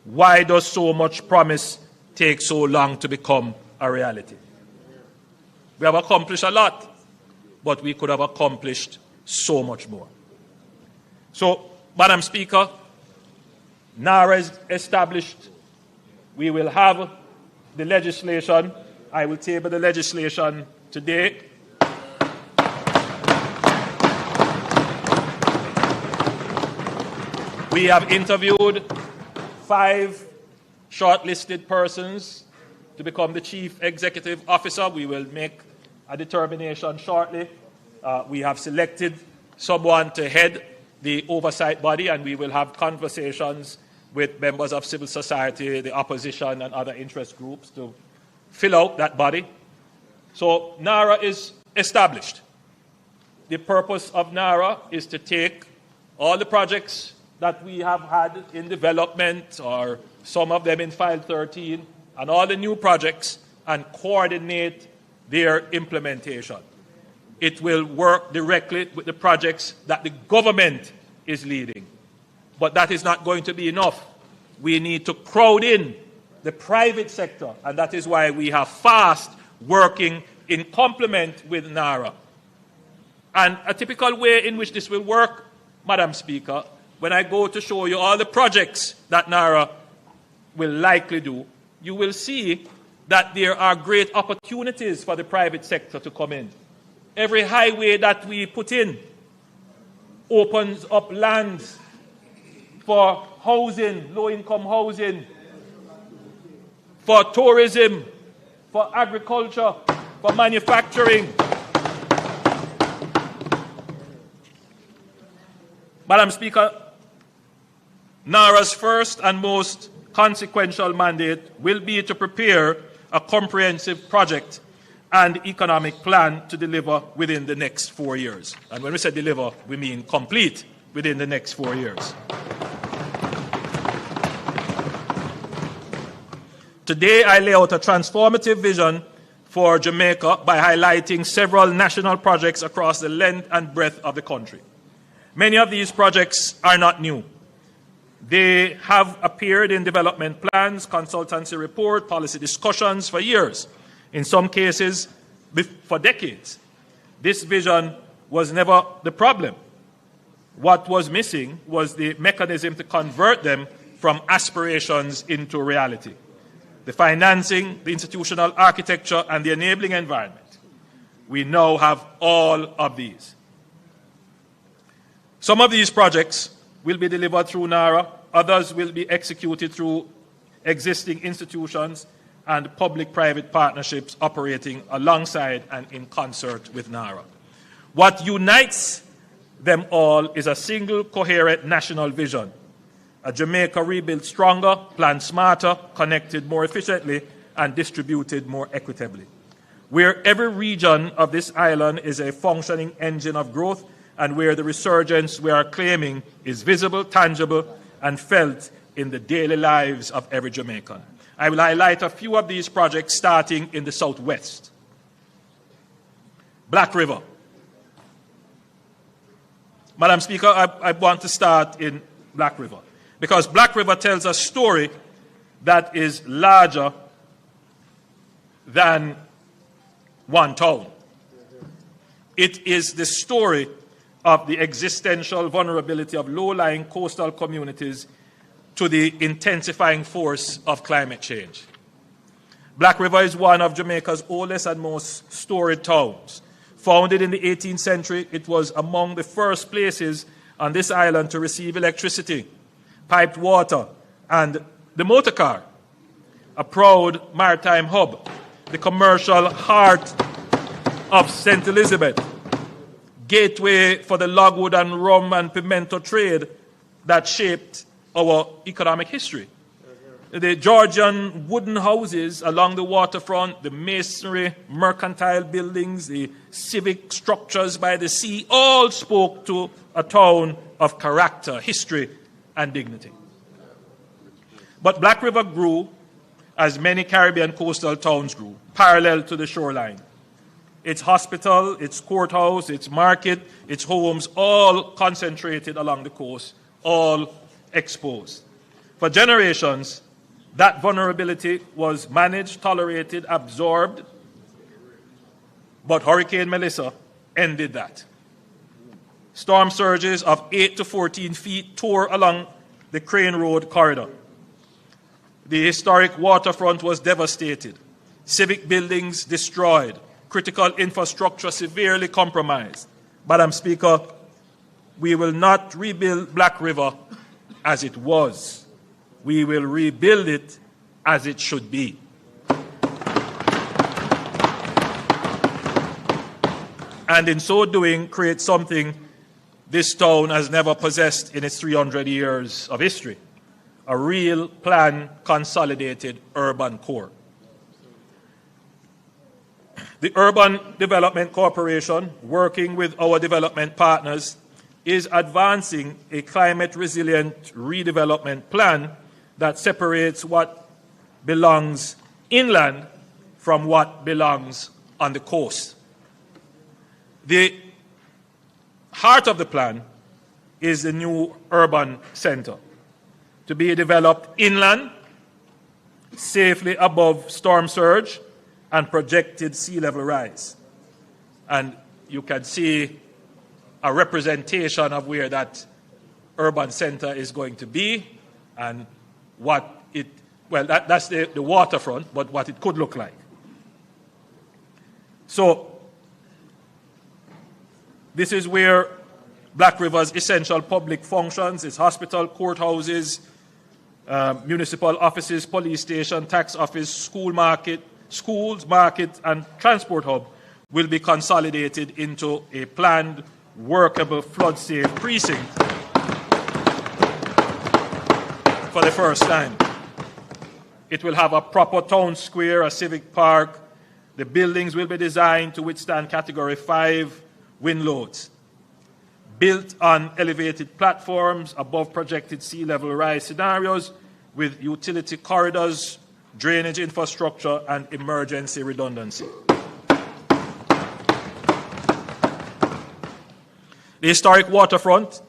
Why does so much promise take so long to become a reality. We have accomplished a lot, but we could have accomplished so much more. So, Madam Speaker, NARA is established. We will have the legislation. I will table the legislation today. We have interviewed 5 shortlisted persons to become the Chief Executive Officer. We will make a determination shortly. We have selected someone to head the oversight body, and we will have conversations with members of civil society, the opposition, and other interest groups to fill out that body. So NARA is established. The purpose of NARA is to take all the projects that we have had in development, or some of them in File 13, and all the new projects, and coordinate their implementation. It will work directly with the projects that the government is leading. But that is not going to be enough. We need to crowd in the private sector, and that is why we have FAST working in complement with NARA. And a typical way in which this will work, Madam Speaker, when I go to show you all the projects that NARA will likely do, you will see that there are great opportunities for the private sector to come in. Every highway that we put in opens up lands for housing, low-income housing, for tourism, for agriculture, for manufacturing. Madam Speaker, NARA's first and most consequential mandate will be to prepare a comprehensive project and economic plan to deliver within the next 4 years. And when we say deliver, we mean complete within the next 4 years. Today, I lay out a transformative vision for Jamaica by highlighting several national projects across the length and breadth of the country. Many of these projects are not new. They have appeared in development plans, consultancy report, policy discussions for years, in some cases for decades. This vision was never the problem. What was missing was the mechanism to convert them from aspirations into reality. The financing, the institutional architecture, and the enabling environment. We now have all of these. Some of these projects will be delivered through NARA, others will be executed through existing institutions and public-private partnerships operating alongside and in concert with NARA. What unites them all is a single coherent national vision. A Jamaica rebuilt stronger, planned smarter, connected more efficiently, and distributed more equitably. Where every region of this island is a functioning engine of growth, and where the resurgence we are claiming is visible, tangible, and felt in the daily lives of every Jamaican. I will highlight a few of these projects starting in the southwest. Black River. Madam Speaker, I want to start in Black River, because Black River tells a story that is larger than one town. It is the story of the existential vulnerability of low-lying coastal communities to the intensifying force of climate change. Black River is one of Jamaica's oldest and most storied towns. Founded in the 18th century, it was among the first places on this island to receive electricity, piped water, and the motor car, a proud maritime hub, the commercial heart of St. Elizabeth, gateway for the logwood and rum and pimento trade that shaped our economic history. The Georgian wooden houses along the waterfront, the masonry, mercantile buildings, the civic structures by the sea, all spoke to a town of character, history, and dignity. But Black River grew as many Caribbean coastal towns grew, parallel to the shoreline. Its hospital, its courthouse, its market, its homes, all concentrated along the coast, all exposed. For generations, That vulnerability was managed, tolerated, absorbed, but Hurricane Melissa ended that. Storm surges of 8 to 14 feet tore along the Crane Road corridor. The historic waterfront was devastated, civic buildings destroyed, critical infrastructure severely compromised. Madam Speaker, we will not rebuild Black River as it was. We will rebuild it as it should be. And in so doing, create something this town has never possessed in its 300 years of history: a real planned, consolidated urban core. The Urban Development Corporation, working with our development partners, is advancing a climate-resilient redevelopment plan that separates what belongs inland from what belongs on the coast. The heart of the plan is the new urban center, to be developed inland, safely above storm surge and projected sea level rise. And you can see a representation of where that urban center is going to be and what it, well, that's the waterfront, but what it could look like. So this is where Black River's essential public functions, its hospital, courthouses, municipal offices, police station, tax office, schools, market, and transport hub will be consolidated into a planned, workable, flood-safe precinct for the first time. It will have a proper town square, a civic park. The buildings will be designed to withstand Category 5 wind loads. Built on elevated platforms above projected sea level rise scenarios with utility corridors, drainage infrastructure, and emergency redundancy. The historic waterfront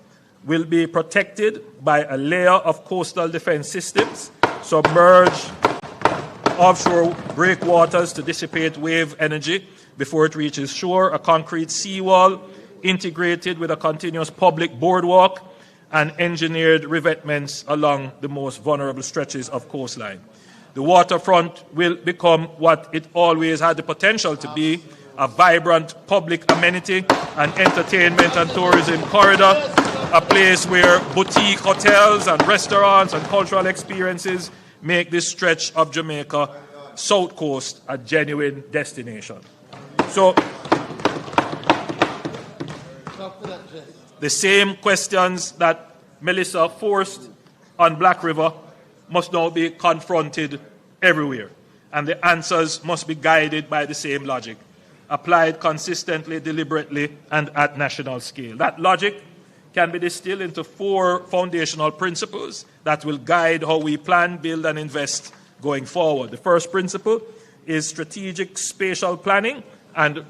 will be protected by a layer of coastal defense systems, submerged offshore breakwaters to dissipate wave energy before it reaches shore, a concrete seawall integrated with a continuous public boardwalk, and engineered revetments along the most vulnerable stretches of coastline. The waterfront will become what it always had the potential to be: a vibrant public amenity, an entertainment and tourism corridor, a place where boutique hotels and restaurants and cultural experiences make this stretch of Jamaica South Coast a genuine destination. So, the same questions that Melissa forced on Black River must now be confronted everywhere, and the answers must be guided by the same logic, applied consistently, deliberately, and at national scale. That logic can be distilled into 4 foundational principles that will guide how we plan, build, and invest going forward. The first principle is strategic spatial planning and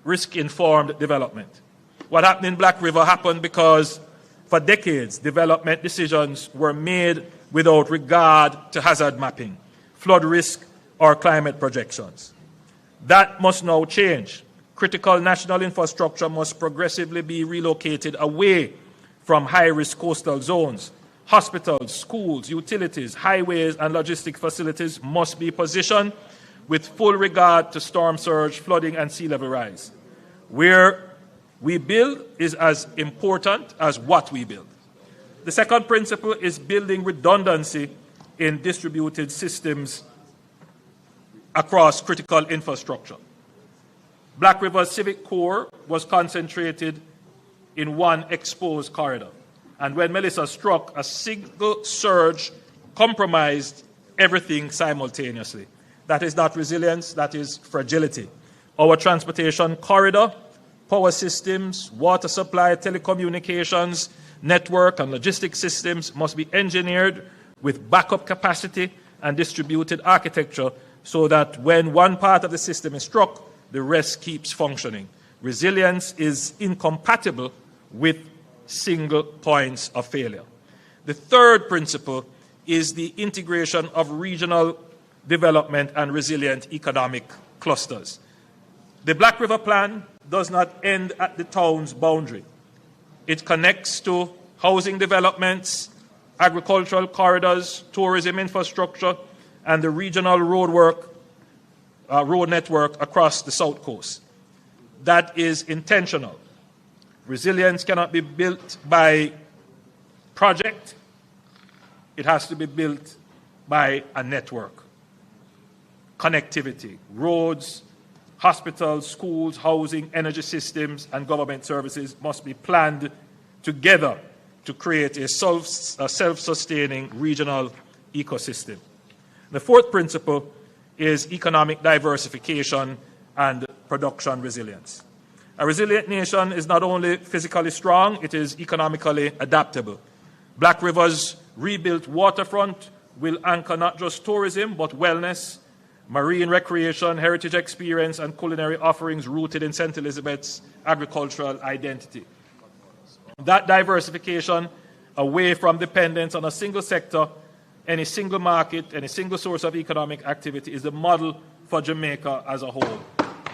risk-informed development. What happened in Black River happened because for decades, development decisions were made without regard to hazard mapping, flood risk, or climate projections. That must now change. Critical national infrastructure must progressively be relocated away from high-risk coastal zones. Hospitals, schools, utilities, highways, and logistic facilities must be positioned with full regard to storm surge, flooding, and sea level rise. Where we build is as important as what we build. The second principle is building redundancy in distributed systems across critical infrastructure. Black River's civic core was concentrated in one exposed corridor. And when Melissa struck, a single surge compromised everything simultaneously. That is not resilience, that is fragility. Our transportation corridor, power systems, water supply, telecommunications, network, and logistics systems must be engineered with backup capacity and distributed architecture so that when one part of the system is struck, the rest keeps functioning. Resilience is incompatible with single points of failure. The third principle is the integration of regional development and resilient economic clusters. The Black River Plan does not end at the town's boundary. It connects to housing developments, agricultural corridors, tourism infrastructure, and the regional road network across the South Coast. That is intentional. Resilience cannot be built by project. It has to be built by a network. Connectivity, roads, hospitals, schools, housing, energy systems, and government services must be planned together to create a self-sustaining regional ecosystem. The fourth principle is economic diversification and production resilience. A resilient nation is not only physically strong, it is economically adaptable. Black River's rebuilt waterfront will anchor not just tourism, but wellness, marine recreation, heritage experience, and culinary offerings rooted in St. Elizabeth's agricultural identity. That diversification away from dependence on a single sector, any single market, any single source of economic activity is the model for Jamaica as a whole.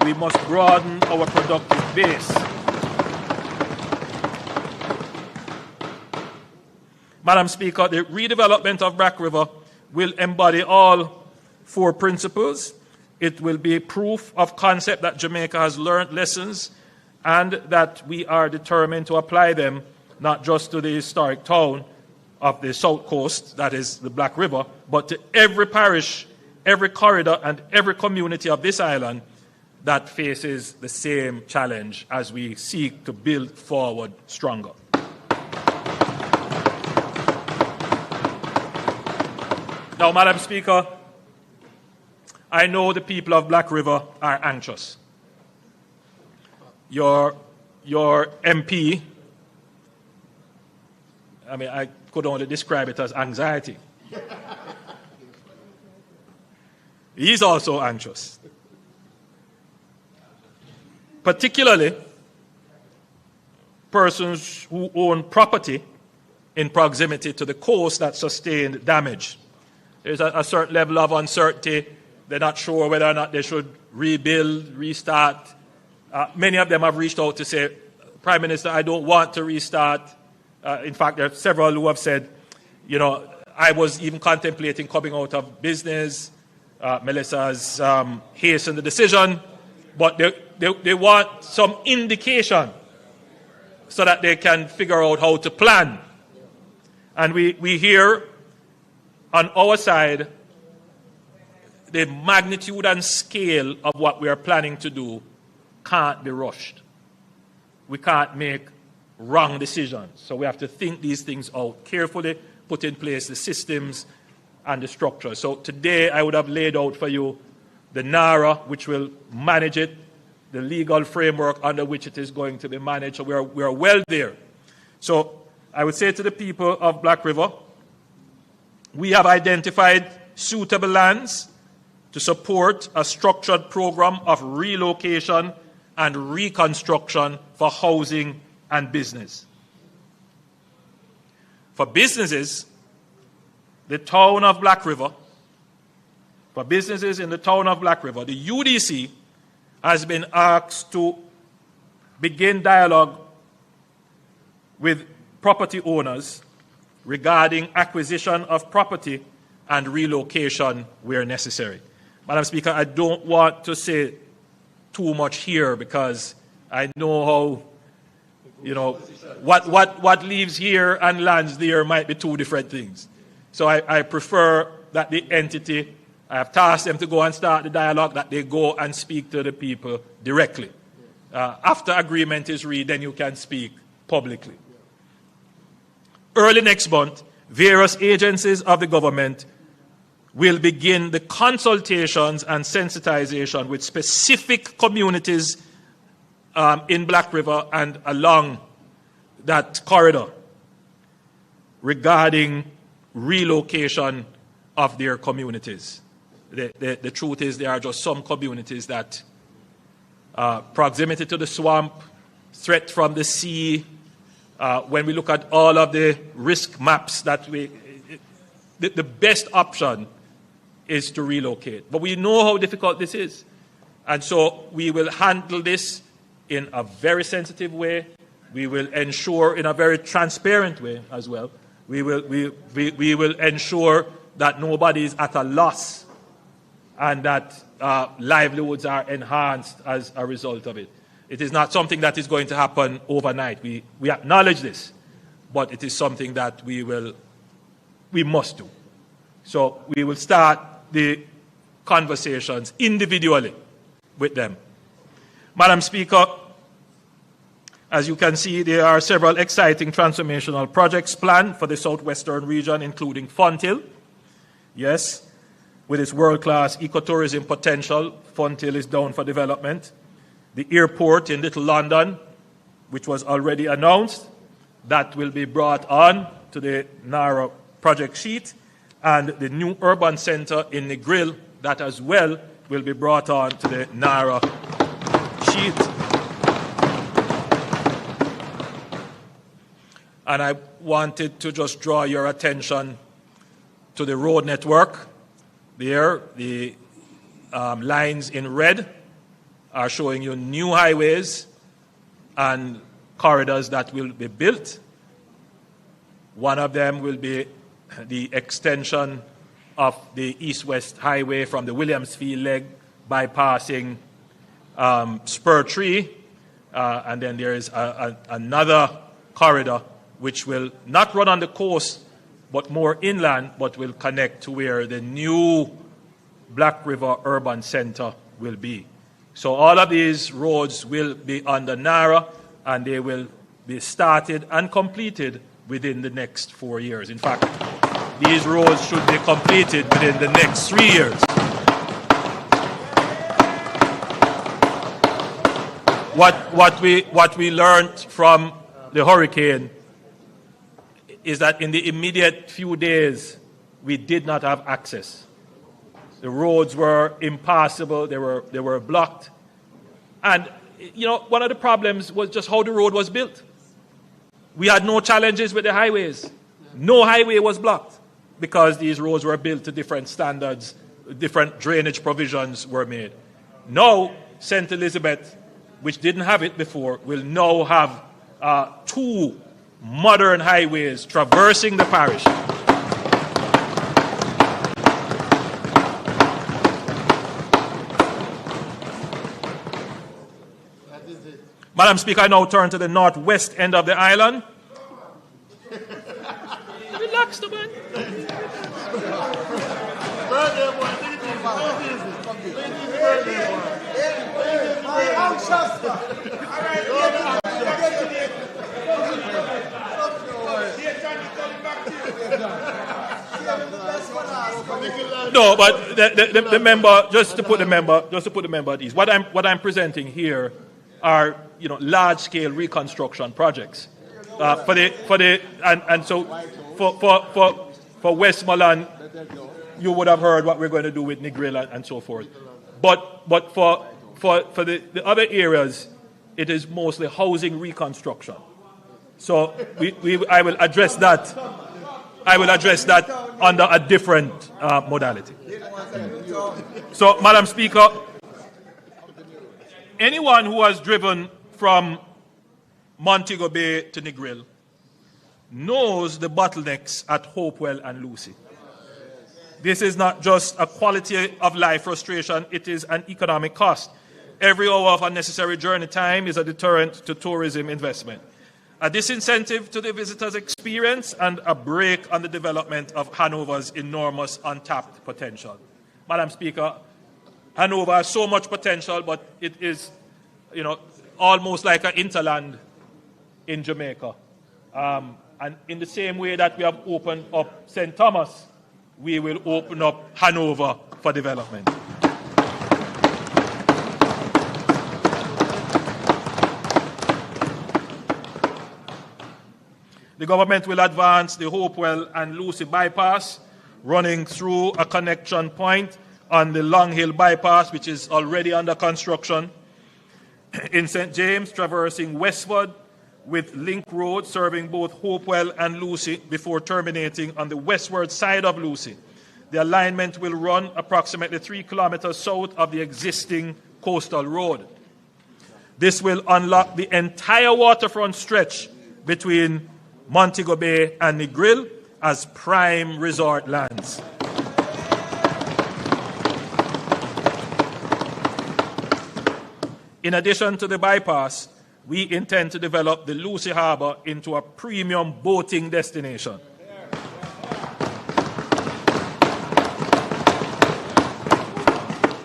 We must broaden our productive base. Madam Speaker, the redevelopment of Black River will embody all four principles. It will be proof of concept that Jamaica has learned lessons and that we are determined to apply them not just to the historic town of the South Coast, that is the Black River, but to every parish, every corridor, and every community of this island that faces the same challenge as we seek to build forward stronger. Now, Madam Speaker, I know the people of Black River are anxious. Your MP, I mean, I could only describe it as anxiety. He's also anxious. Particularly persons who own property in proximity to the coast that sustained damage. There's a certain level of uncertainty. They're not sure whether or not they should rebuild, restart. Many of them have reached out to say, Prime Minister, I don't want to restart. In fact, there are several who have said, you know, I was even contemplating coming out of business. Melissa's hastened the decision, but they want some indication so that they can figure out how to plan. And we hear on our side the magnitude and scale of what we are planning to do can't be rushed. We can't make wrong decisions. So we have to think these things out carefully, put in place the systems and the structure. So today I would have laid out for you the NARA, which will manage it, the legal framework under which it is going to be managed. So we are well there. So I would say to the people of Black River, we have identified suitable lands to support a structured program of relocation and reconstruction for housing and business. For businesses, the town of Black River, for businesses in the town of Black River, the UDC has been asked to begin dialogue with property owners regarding acquisition of property and relocation where necessary. Madam Speaker, I don't want to say too much here because I know how, you know, what leaves here and lands there might be two different things. So I prefer that the entity, I have tasked them to go and start the dialogue, that they go and speak to the people directly. After agreement is reached, then you can speak publicly. Early next month, various agencies of the government will begin the consultations and sensitization with specific communities in Black River and along that corridor regarding relocation of their communities. The truth is there are just some communities that proximity to the swamp, threat from the sea, when we look at all of the risk maps that the best option is to relocate. But we know how difficult this is. And so we will handle this in a very sensitive way. We will ensure in a very transparent way as well. We will ensure that nobody is at a loss and that livelihoods are enhanced as a result of it. It is not something that is going to happen overnight. We acknowledge this, but it is something that we must do. So we will start the conversations individually with them. Madam Speaker, as you can see, there are several exciting transformational projects planned for the Southwestern region, including Fonthill. Yes, with its world-class ecotourism potential, Fonthill is down for development. The airport in Little London, which was already announced, that will be brought on to the NARA project sheet, and the new urban centre in Negril, that as well will be brought on to the NARA sheet. And I wanted to just draw your attention to the road network. There, the lines in red are showing you new highways and corridors that will be built. One of them will be the extension of the east-west highway from the Williamsfield leg, bypassing Spur Tree. And then there is another corridor which will not run on the coast, but more inland, but will connect to where the new Black River Urban Centre will be. So all of these roads will be under NARA, and they will be started and completed within the next 4 years. In fact, these roads should be completed within the next 3 years. What we learned from the hurricane is that in the immediate few days, we did not have access. The roads were impassable, they were blocked. And, you know, one of the problems was just how the road was built. We had no challenges with the highways. No highway was blocked because these roads were built to different standards, different drainage provisions were made. Now, St. Elizabeth, which didn't have it before, will now have 2 modern highways traversing the parish. Madam Speaker, I now turn to the northwest end of the island. Relax, man. No, but the member, just to put the member at ease. What I'm presenting here are, you know, large-scale reconstruction projects for Westmoreland. You would have heard what we're going to do with Negril and so forth. But for the other areas, it is mostly housing reconstruction. So I will address that. I will address that under a different modality. So, Madam Speaker, anyone who has driven from Montego Bay to Negril knows the bottlenecks at Hopewell and Lucy. This is not just a quality of life frustration, it is an economic cost. Every hour of unnecessary journey time is a deterrent to tourism investment, a disincentive to the visitor's experience, and a brake on the development of Hanover's enormous untapped potential. Madam Speaker, Hanover has so much potential, but it is, you know, almost like an interland in Jamaica. And in the same way that we have opened up St. Thomas, we will open up Hanover for development. The government will advance the Hopewell and Lucy bypass, running through a connection point on the Long Hill bypass, which is already under construction. In St. James, traversing Westford, with Link Road serving both Hopewell and Lucy before terminating on the westward side of Lucy. The alignment will run approximately 3 kilometers south of the existing coastal road. This will unlock the entire waterfront stretch between Montego Bay and Negril as prime resort lands. In addition to the bypass, we intend to develop the Lucy Harbour into a premium boating destination.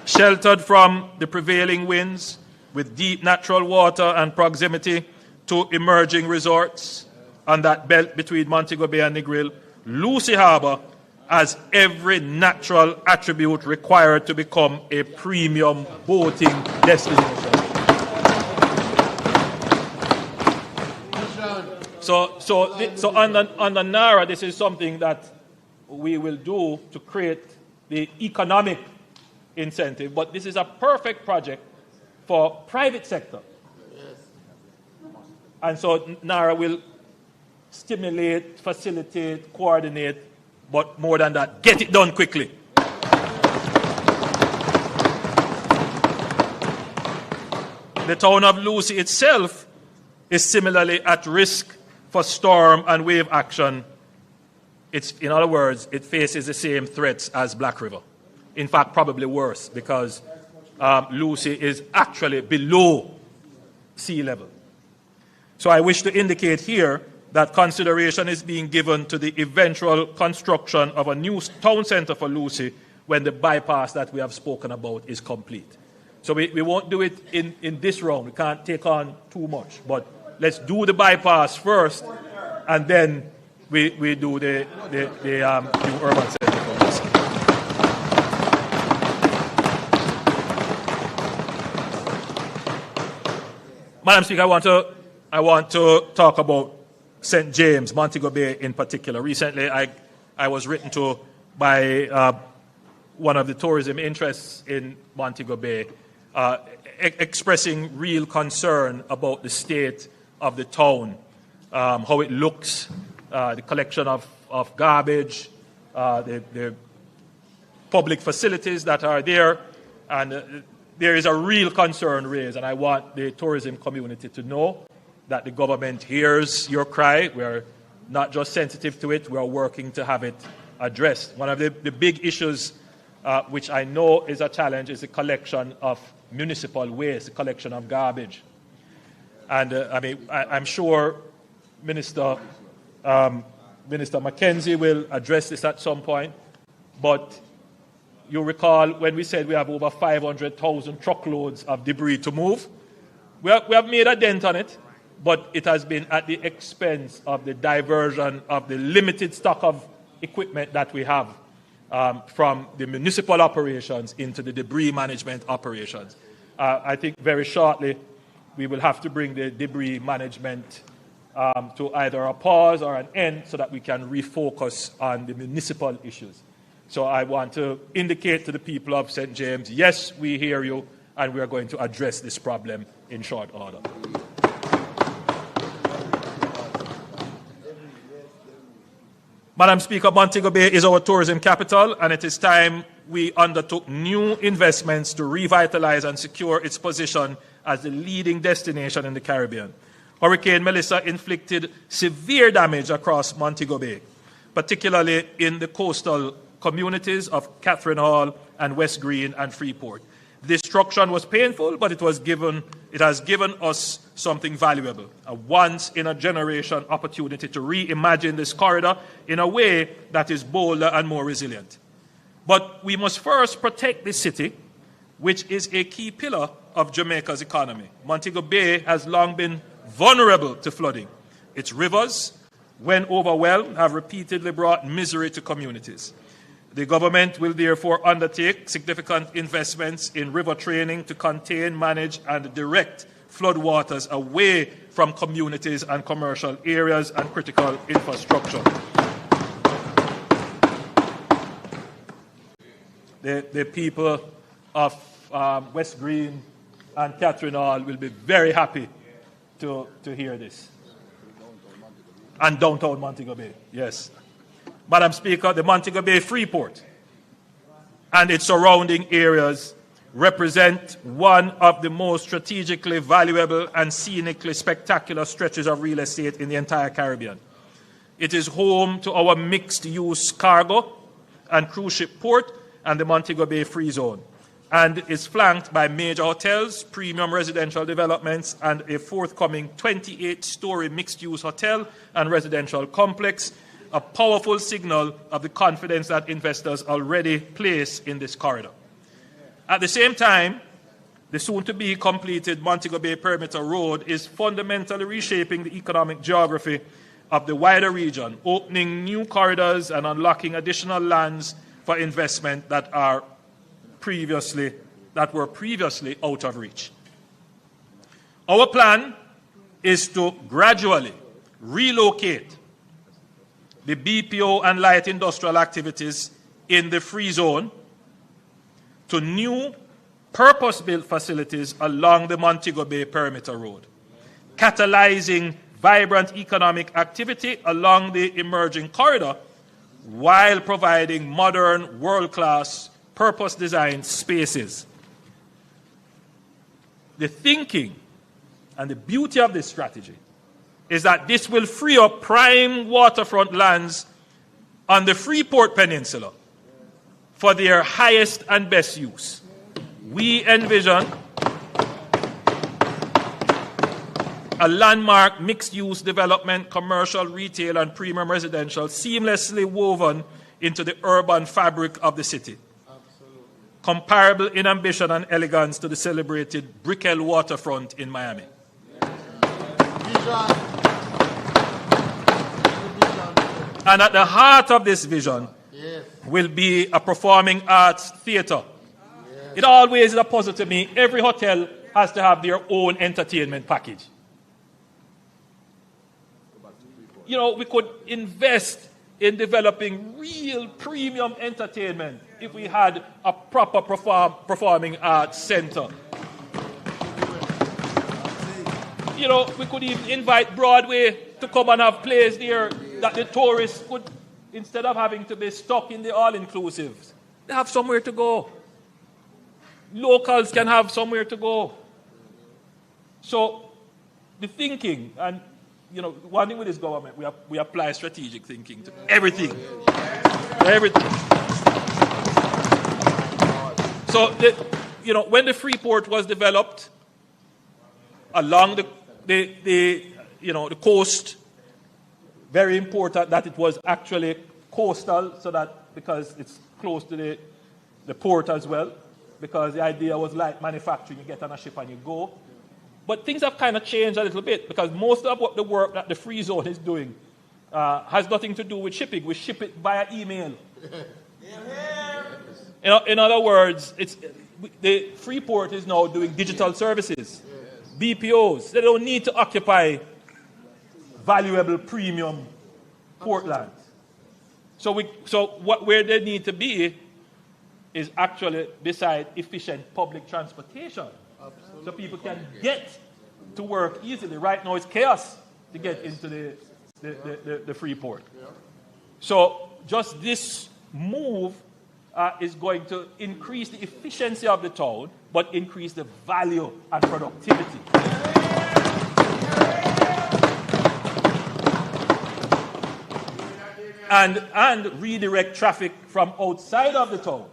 Sheltered from the prevailing winds, with deep natural water and proximity to emerging resorts on that belt between Montego Bay and Negril, Lucy Harbour has every natural attribute required to become a premium boating destination. So under NARA, this is something that we will do to create the economic incentive, but this is a perfect project for private sector. And so NARA will stimulate, facilitate, coordinate, but more than that, get it done quickly. The town of Lucy itself is similarly at risk for storm and wave action. In other words, it faces the same threats as Black River. In fact, probably worse, because Lucy is actually below sea level. So I wish to indicate here that consideration is being given to the eventual construction of a new town centre for Lucy when the bypass that we have spoken about is complete. So we won't do it in this round. We can't take on too much. But let's do the bypass first, and then we do the new urban centre for Lucy. Madam Speaker, I want to talk about St. James, Montego Bay in particular. Recently, I was written to by one of the tourism interests in Montego Bay, expressing real concern about the state of the town, how it looks, the collection of garbage, the public facilities that are there, and there is a real concern raised, and I want the tourism community to know that the government hears your cry. We're not just sensitive to it, we're working to have it addressed. One of the big issues which I know is a challenge is the collection of municipal waste, the collection of garbage. And I'm sure Minister Mackenzie will address this at some point, but you recall when we said we have over 500,000 truckloads of debris to move. We have made a dent on it, but it has been at the expense of the diversion of the limited stock of equipment that we have from the municipal operations into the debris management operations. I think very shortly we will have to bring the debris management to either a pause or an end so that we can refocus on the municipal issues. So I want to indicate to the people of St. James, yes, we hear you, and we are going to address this problem in short order. Madam Speaker, Montego Bay is our tourism capital, and it is time we undertook new investments to revitalize and secure its position as the leading destination in the Caribbean. Hurricane Melissa inflicted severe damage across Montego Bay, particularly in the coastal communities of Catherine Hall and West Green and Freeport. The destruction was painful, but it has given us something valuable, a once-in-a-generation opportunity to reimagine this corridor in a way that is bolder and more resilient. But we must first protect this city, which is a key pillar of Jamaica's economy. Montego Bay has long been vulnerable to flooding. Its rivers, when overwhelmed, have repeatedly brought misery to communities. The government will therefore undertake significant investments in river training to contain, manage, and direct floodwaters away from communities and commercial areas and critical infrastructure. The people of West Green and Catherine Hall will be very happy to hear this. and downtown Montego Bay. Yes. Madam Speaker, the Montego Bay Freeport and its surrounding areas represent one of the most strategically valuable and scenically spectacular stretches of real estate in the entire Caribbean. It is home to our mixed-use cargo and cruise ship port and the Montego Bay Free Zone, and is flanked by major hotels, premium residential developments, and a forthcoming 28-story mixed-use hotel and residential complex, a powerful signal of the confidence that investors already place in this corridor. At the same time, the soon-to-be completed Montego Bay Perimeter Road is fundamentally reshaping the economic geography of the wider region, opening new corridors and unlocking additional lands for investment that were previously out of reach. Our plan is to gradually relocate the BPO and light industrial activities in the free zone to new purpose-built facilities along the Montego Bay Perimeter Road, catalyzing vibrant economic activity along the emerging corridor while providing modern, world-class, purpose-designed spaces. The thinking and the beauty of this strategy is that this will free up prime waterfront lands on the Freeport Peninsula for their highest and best use. We envision a landmark mixed-use development, commercial, retail, and premium residential seamlessly woven into the urban fabric of the city. Comparable in ambition and elegance to the celebrated Brickell Waterfront in Miami. And at the heart of this vision will be a performing arts theater. It always is a puzzle to me. Every hotel has to have their own entertainment package. You know, we could invest in developing real premium entertainment if we had a proper performing arts center. You know, we could even invite Broadway to come and have plays there that the tourists could, instead of having to be stuck in the all-inclusives, they have somewhere to go. Locals can have somewhere to go. So the thinking, and you know, one thing with this government, we apply strategic thinking to everything. Everything. So, when the Freeport was developed along the coast, very important that it was actually coastal, so that because it's close to the port as well, because the idea was like manufacturing, you get on a ship and you go. But things have kind of changed a little bit, because most of the work that the Free Zone is doing has nothing to do with shipping. We ship it via email. In other words, the Freeport is now doing digital services, BPOs. They don't need to occupy valuable premium port lands. So where they need to be is actually beside efficient public transportation. So people can get to work easily. Right now it's chaos to get into the Freeport. So just this move is going to increase the efficiency of the town, but increase the value and productivity. And redirect traffic from outside of the town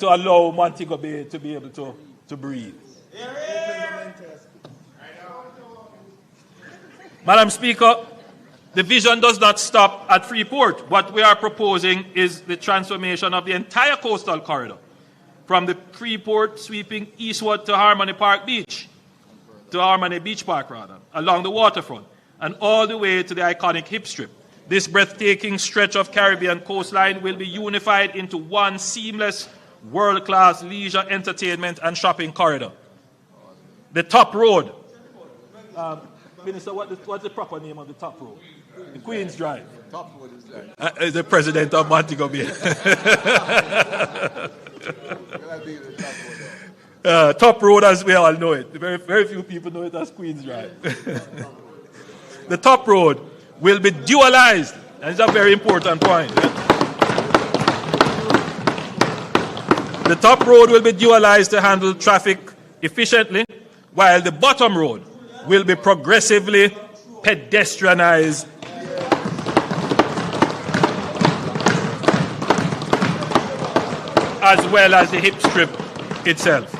to allow Montego Bay to be able to breathe. Madam Speaker, the vision does not stop at Freeport. What we are proposing is the transformation of the entire coastal corridor, from the Freeport sweeping eastward to Harmony Beach Park, along the waterfront, and all the way to the iconic Hip Strip. This breathtaking stretch of Caribbean coastline will be unified into one seamless, world-class leisure, entertainment, and shopping corridor. The top road. Minister, what's the proper name of the top road? The Queen's Drive. Top road is the president of Montego Bay. Top Road, as we all know it. Very, very few people know it as Queens Drive. The Top Road will be dualized. And it's a very important point. The Top Road will be dualized to handle traffic efficiently, while the Bottom Road will be progressively pedestrianized as well as the hip strip itself.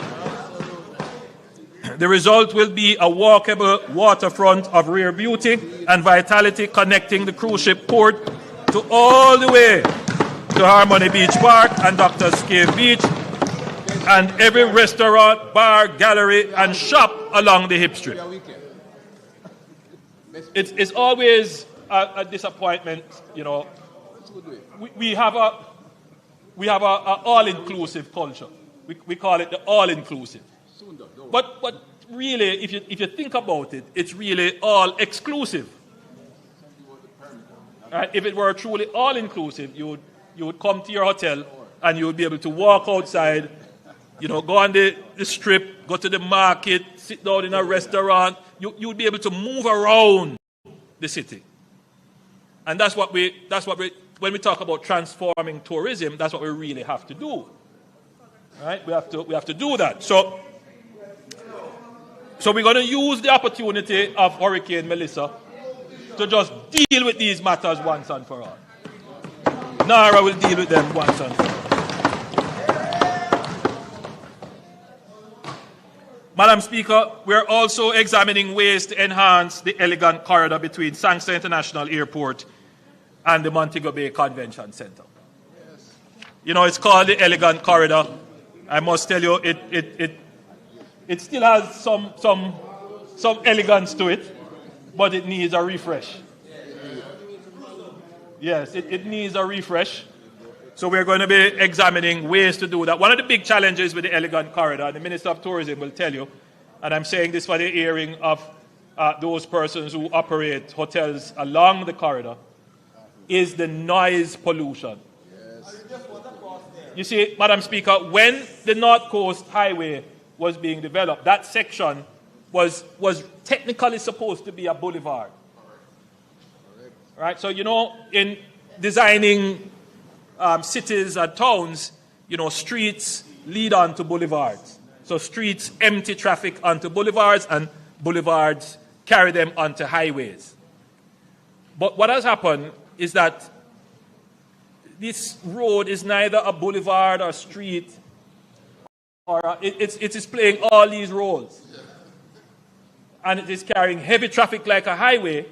The result will be a walkable waterfront of rare beauty and vitality connecting the cruise ship port to all the way to Harmony Beach Park and Doctor's Cave Beach, and every restaurant, bar, gallery, and shop along the hip strip. It's always a disappointment, you know. We have a all-inclusive culture. We call it the all-inclusive. But really, if you think about it, it's really all-exclusive. Right? If it were truly all-inclusive, you would come to your hotel and you would be able to walk outside, you know, go on the strip, go to the market, sit down in a restaurant. You would be able to move around the city. And that's what we when we talk about transforming tourism, that's what we really have to do. Right? We have to do that. So we're going to use the opportunity of Hurricane Melissa to just deal with these matters once and for all. Nara will deal with them once and for all. Madam Speaker, we're also examining ways to enhance the elegant corridor between Sangster International Airport and the Montego Bay Convention Center. Yes. You know, it's called the elegant corridor. I must tell you, it still has some elegance to it, but it needs a refresh. Yes, it needs a refresh. So we're going to be examining ways to do that. One of the big challenges with the elegant corridor, the Minister of Tourism will tell you, and I'm saying this for the hearing of those persons who operate hotels along the corridor, is the noise pollution. Yes. You see, Madam Speaker, when the North Coast Highway was being developed, that section was technically supposed to be a boulevard. Right? So, you know, in designing cities and towns, you know, streets lead on to boulevards. So streets empty traffic onto boulevards, and boulevards carry them onto highways. But what has happened is that this road is neither a boulevard or street, or it is playing all these roles. And it is carrying heavy traffic like a highway,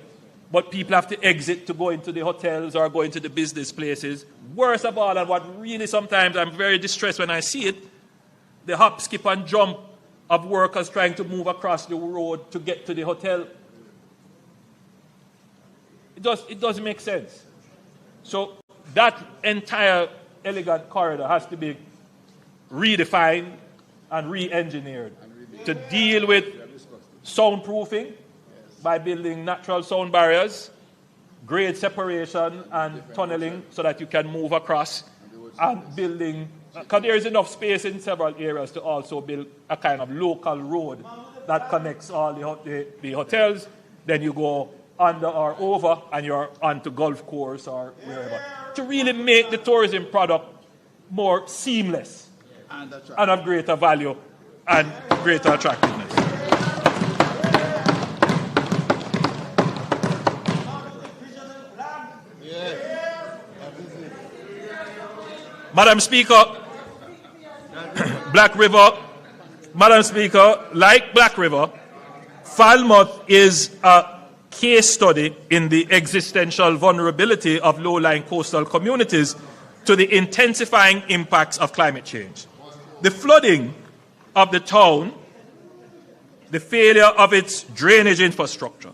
but people have to exit to go into the hotels or go into the business places. Worst of all, and what really sometimes I'm very distressed when I see it, the hop, skip, and jump of workers trying to move across the road to get to the hotel. It doesn't make sense. So that entire elegant corridor has to be redefined and re-engineered to deal with soundproofing by building natural sound barriers, grade separation and tunneling so that you can move across, and building, because there is enough space in several areas to also build a kind of local road that connects all the hotels. Then you go under or over and you're onto golf course or wherever, to really make the tourism product more seamless and of greater value and greater attractiveness. Madam Speaker, Black River, Madam Speaker, like Black River, Falmouth is a case study in the existential vulnerability of low-lying coastal communities to the intensifying impacts of climate change. The flooding of the town, the failure of its drainage infrastructure,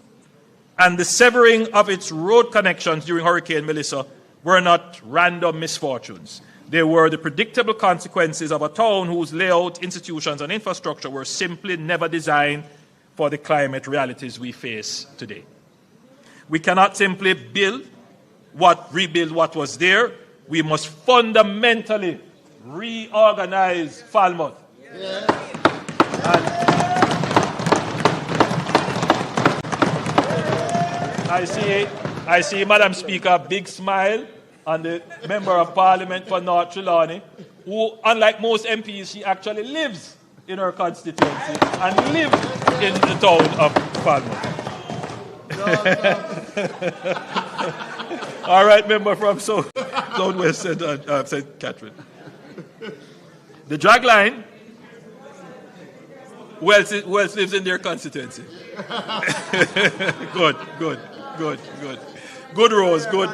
and the severing of its road connections during Hurricane Melissa were not random misfortunes. They were the predictable consequences of a town whose layout, institutions, and infrastructure were simply never designed for the climate realities we face today. We cannot simply rebuild what was there. We must fundamentally reorganize Falmouth. Yeah. I see, Madam Speaker, big smile on the Member of Parliament for North Trelawney, who, unlike most MPs, she actually lives in her constituency and lives in the town of Falmouth. All right, member from Southwest St. Catherine. The drag line, who else lives in their constituency? Good. Good, Rose, good.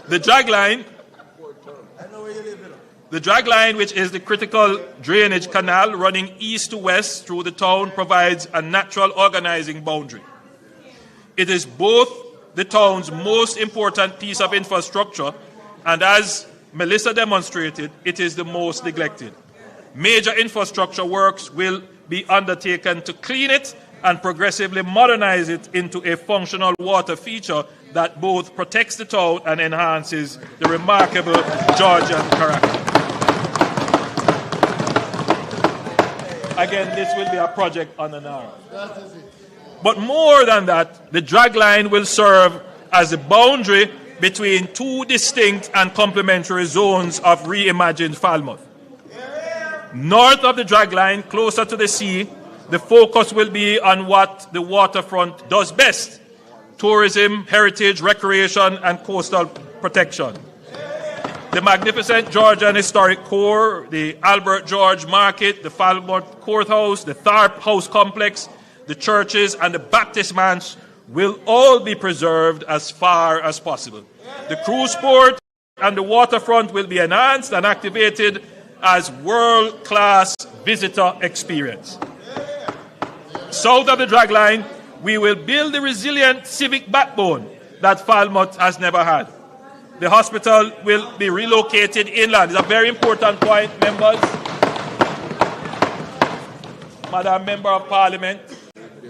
The drag line, which is the critical drainage canal running east to west through the town, provides a natural organizing boundary. It is both the town's most important piece of infrastructure, and as Melissa demonstrated, it is the most neglected. Major infrastructure works will be undertaken to clean it and progressively modernize it into a functional water feature that both protects the town and enhances the remarkable Georgian character. Again, this will be a project on an hour. But more than that, the drag line will serve as a boundary between two distinct and complementary zones of reimagined Falmouth. North of the drag line, closer to the sea, the focus will be on what the waterfront does best: tourism, heritage, recreation, and coastal protection. The magnificent Georgian historic core, the Albert George Market, the Falmouth Courthouse, the Tharp House Complex, the churches, and the Baptist Manse will all be preserved as far as possible. The cruise port and the waterfront will be enhanced and activated as world-class visitor experience. South of the drag line, we will build the resilient civic backbone that Falmouth has never had. The hospital will be relocated inland. It's a very important point, members. Madam Member of Parliament,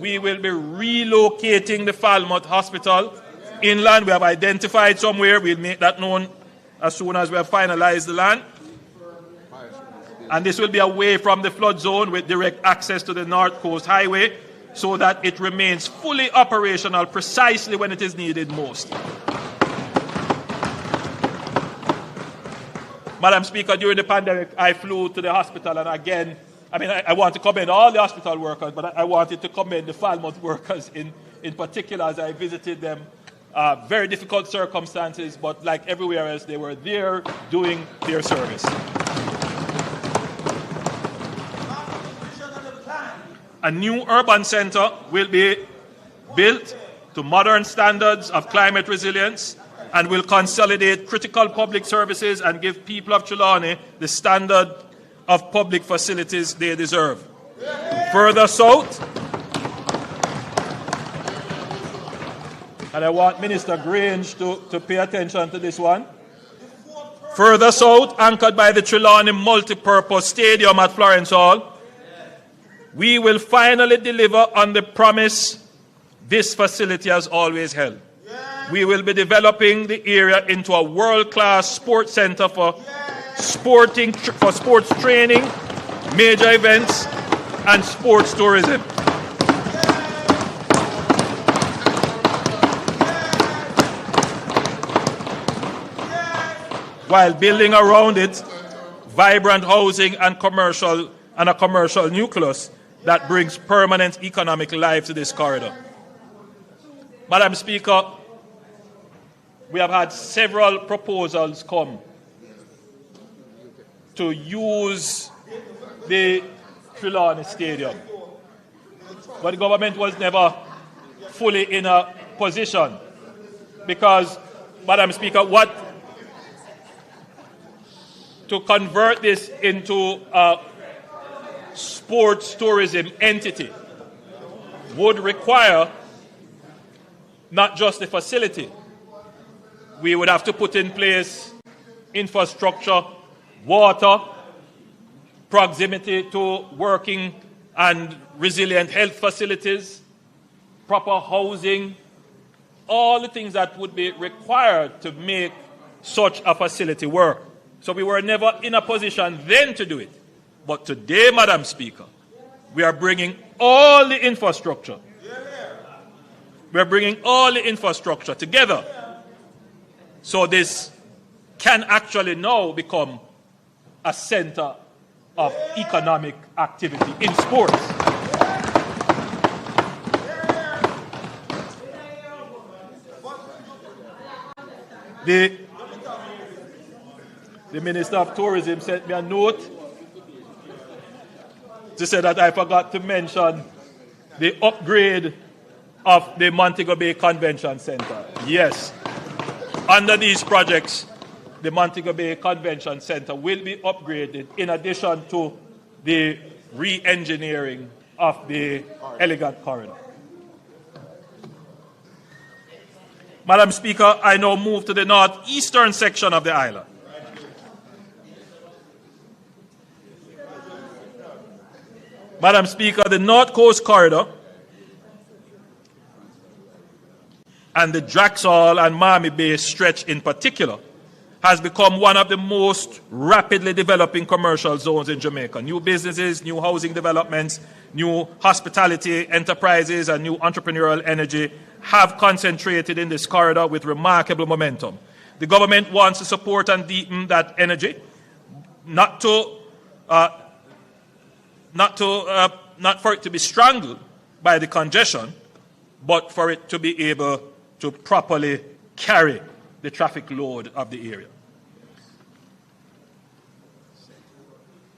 we will be relocating the Falmouth Hospital inland. We have identified somewhere. We'll make that known as soon as we have finalized the land. And this will be away from the flood zone with direct access to the North Coast Highway so that it remains fully operational precisely when it is needed most. Madam Speaker, during the pandemic, I flew to the hospital, and again, I want to commend all the hospital workers, but I wanted to commend the Falmouth workers in particular as I visited them. Very difficult circumstances, but like everywhere else, they were there doing their service. A new urban center will be built to modern standards of climate resilience and will consolidate critical public services and give people of Trelawney the standard of public facilities they deserve. Further south, and I want Minister Grange to pay attention to this one. Further south, anchored by the Trelawney Multipurpose Stadium at Florence Hall, we will finally deliver on the promise this facility has always held. We will be developing the area into a world-class sports center for sports training, major events, and sports tourism. While building around it vibrant housing and a commercial nucleus that brings permanent economic life to this corridor. Madam Speaker, we have had several proposals come to use the Trelawney Stadium, but the government was never fully in a position because, Madam Speaker, to convert this into a sports tourism entity would require not just the facility. We would have to put in place infrastructure, water, proximity to working and resilient health facilities, proper housing, all the things that would be required to make such a facility work. So we were never in a position then to do it. But today, Madam Speaker, we are bringing all the infrastructure. We are bringing all the infrastructure together. So this can actually now become a center of economic activity in sports. The Minister of Tourism sent me a note to say that I forgot to mention the upgrade of the Montego Bay Convention Center. Yes, under these projects, the Montego Bay Convention Center will be upgraded in addition to the re-engineering of the elegant corridor. Madam Speaker, I now move to the northeastern section of the island. Madam Speaker, the North Coast Corridor and the Draxall and Miami Bay stretch in particular has become one of the most rapidly developing commercial zones in Jamaica. New businesses, new housing developments, new hospitality enterprises, and new entrepreneurial energy have concentrated in this corridor with remarkable momentum. The government wants to support and deepen that energy, not for it to be strangled by the congestion, but for it to be able to properly carry the traffic load of the area.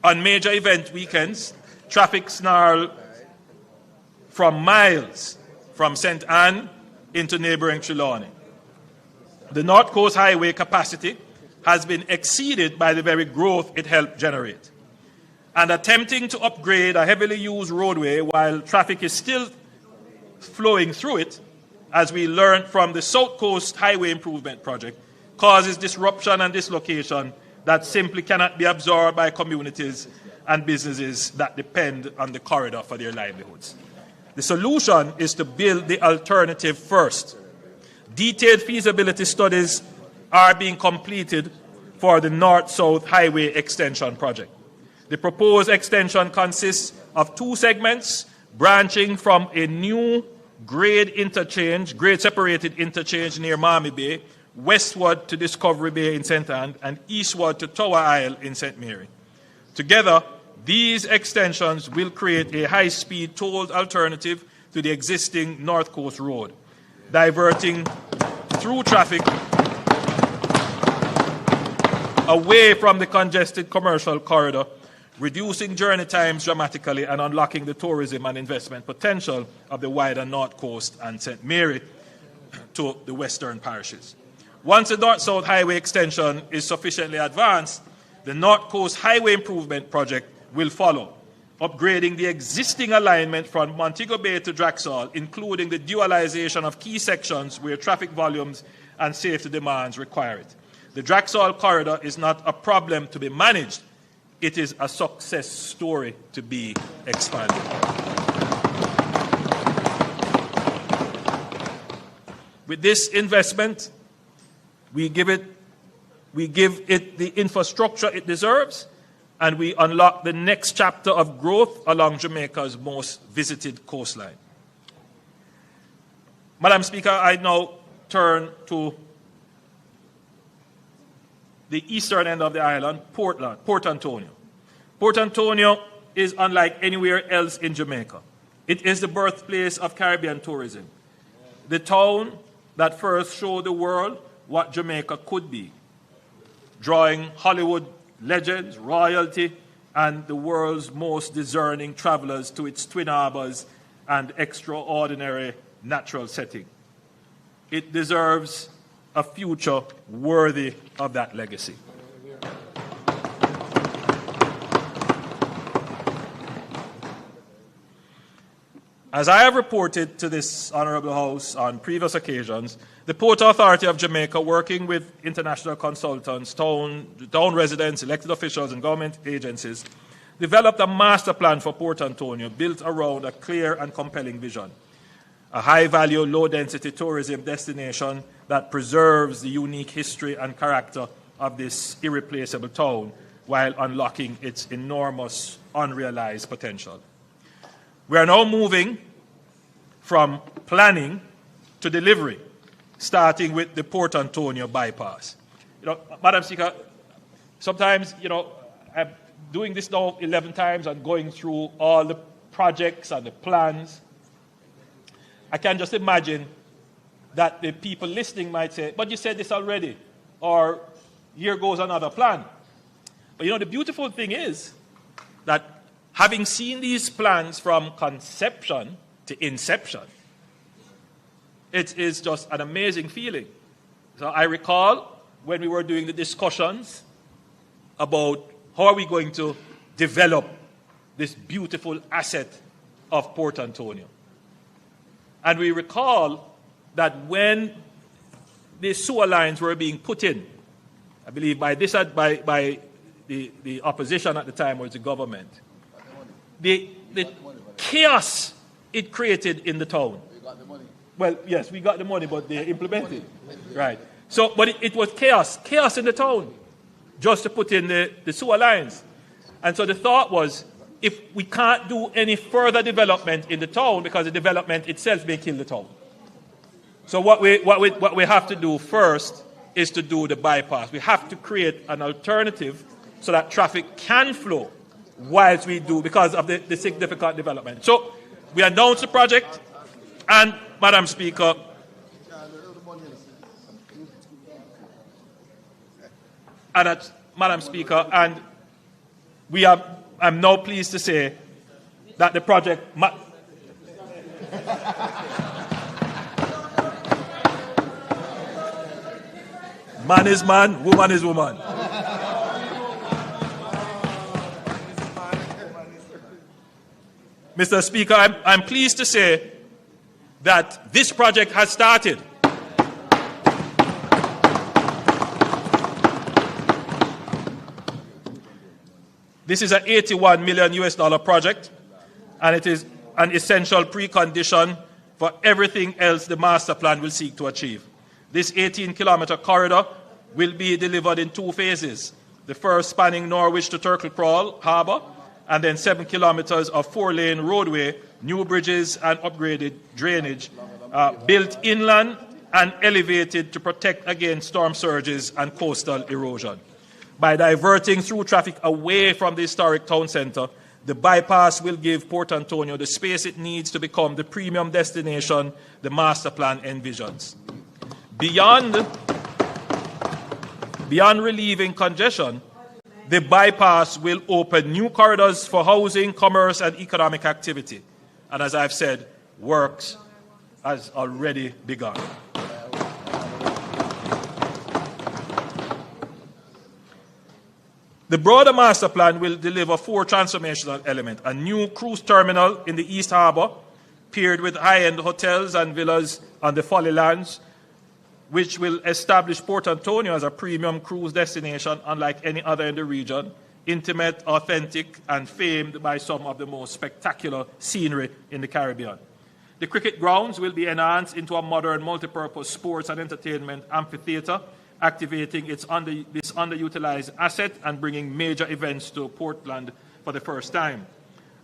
On major event weekends, traffic snarl from miles from St. Anne into neighboring Trelawney. The North Coast Highway capacity has been exceeded by the very growth it helped generate. And attempting to upgrade a heavily used roadway while traffic is still flowing through it, as we learned from the South Coast Highway Improvement Project, causes disruption and dislocation that simply cannot be absorbed by communities and businesses that depend on the corridor for their livelihoods. The solution is to build the alternative first. Detailed feasibility studies are being completed for the North-South Highway Extension Project. The proposed extension consists of two segments branching from a new grade-separated interchange near Miami Bay, westward to Discovery Bay in St. Anne, and eastward to Tower Isle in St. Mary. Together, these extensions will create a high-speed tolled alternative to the existing North Coast Road, diverting through traffic away from the congested commercial corridor, reducing journey times dramatically and unlocking the tourism and investment potential of the wider North Coast and St. Mary to the western parishes. Once the North-South Highway extension is sufficiently advanced, the North Coast Highway Improvement Project will follow, upgrading the existing alignment from Montego Bay to Draxall, including the dualization of key sections where traffic volumes and safety demands require it. The Draxall corridor is not a problem to be managed. It is a success story to be expanded. With this investment, we give it the infrastructure it deserves, and we unlock the next chapter of growth along Jamaica's most visited coastline. Madam Speaker, I now turn to the eastern end of the island, Port Antonio. Port Antonio is unlike anywhere else in Jamaica. It is the birthplace of Caribbean tourism, the town that first showed the world what Jamaica could be, drawing Hollywood legends, royalty, and the world's most discerning travelers to its twin harbors and extraordinary natural setting. It deserves a future worthy of that legacy. As I have reported to this Honourable House on previous occasions, the Port Authority of Jamaica, working with international consultants, town residents, elected officials, and government agencies, developed a master plan for Port Antonio built around a clear and compelling vision. A high-value, low-density tourism destination that preserves the unique history and character of this irreplaceable town while unlocking its enormous unrealized potential. We are now moving from planning to delivery, starting with the Port Antonio bypass. Madam Speaker, sometimes, I'm doing this now 11 times and going through all the projects and the plans. I can just imagine that the people listening might say, but you said this already, or here goes another plan. But the beautiful thing is that having seen these plans from conception to inception, it is just an amazing feeling. So I recall when we were doing the discussions about how are we going to develop this beautiful asset of Port Antonio. And we recall that when the sewer lines were being put in, I believe by the opposition at the time was the government, the chaos it created in the town. Well, yes, we got the money, but they implemented. Right. So, but it was chaos in the town, just to put in the sewer lines. And so the thought was, if we can't do any further development in the town, because the development itself may kill the town. So what we have to do first is to do the bypass. We have to create an alternative so that traffic can flow whilst we do, because of the significant development. So we announced the project, and Madam Speaker, and I'm now pleased to say that the project man is man, woman is woman. Mr. Speaker, I'm pleased to say that this project has started. This is an $81 million project, and it is an essential precondition for everything else the master plan will seek to achieve. This 18-kilometer corridor will be delivered in 2 phases. The first spanning Norwich to Turkle Crawl Harbour, and then 7 kilometers of 4-lane roadway, new bridges and upgraded drainage, built inland and elevated to protect against storm surges and coastal erosion. By diverting through traffic away from the historic town centre, the bypass will give Port Antonio the space it needs to become the premium destination the master plan envisions. Beyond relieving congestion, the bypass will open new corridors for housing, commerce, and economic activity. And as I've said, works has already begun. The broader master plan will deliver 4 transformational elements: a new cruise terminal in the East Harbour, paired with high-end hotels and villas on the Folly Lands, which will establish Port Antonio as a premium cruise destination unlike any other in the region, intimate, authentic, and famed by some of the most spectacular scenery in the Caribbean. The cricket grounds will be enhanced into a modern multipurpose sports and entertainment amphitheatre, activating this underutilized asset and bringing major events to Portland for the first time.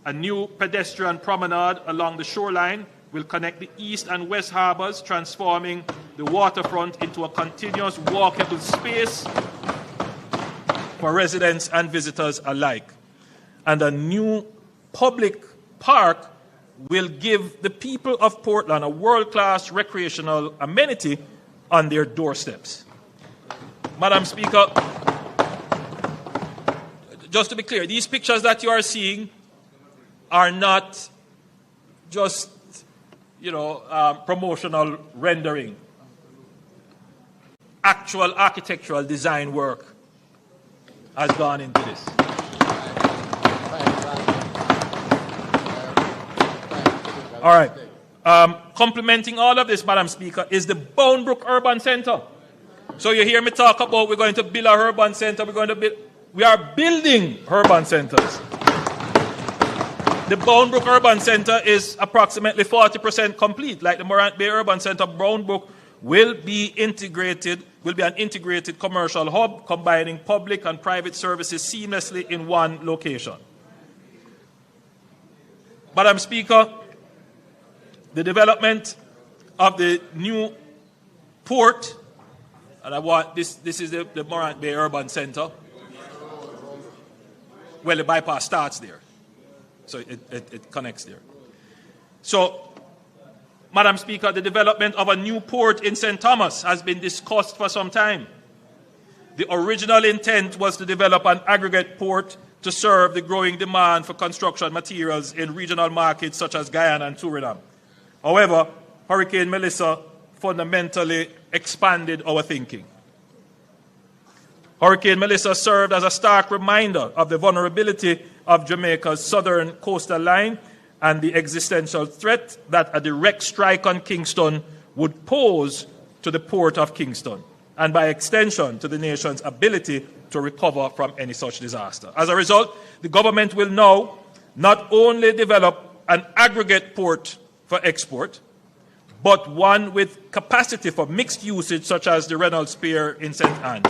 A new pedestrian promenade along the shoreline will connect the east and west harbors, transforming the waterfront into a continuous walkable space for residents and visitors alike. And a new public park will give the people of Portland a world-class recreational amenity on their doorsteps. Madam Speaker, just to be clear, these pictures that you are seeing are not just, promotional rendering. Actual architectural design work has gone into this. All right. Complementing all of this, Madam Speaker, is the Boundbrook Urban Centre. So you hear me talk about we're going to build a urban centre, we are building urban centres. The Boundbrook Urban Centre is approximately 40% complete. Like the Morant Bay Urban Centre, Boundbrook will be integrated will be an integrated commercial hub combining public and private services seamlessly in one location. Madam Speaker, the development of the new port, and I want this is the Morant Bay Urban Center. Well, the bypass starts there, so it connects there. So, Madam Speaker, the development of a new port in St. Thomas has been discussed for some time. The original intent was to develop an aggregate port to serve the growing demand for construction materials in regional markets such as Guyana and Suriname. However, Hurricane Melissa fundamentally expanded our thinking. Hurricane Melissa served as a stark reminder of the vulnerability of Jamaica's southern coastal line and the existential threat that a direct strike on Kingston would pose to the port of Kingston, and by extension to the nation's ability to recover from any such disaster. As a result, the government will now not only develop an aggregate port for export, but one with capacity for mixed usage, such as the Reynolds Pier in St. Anne.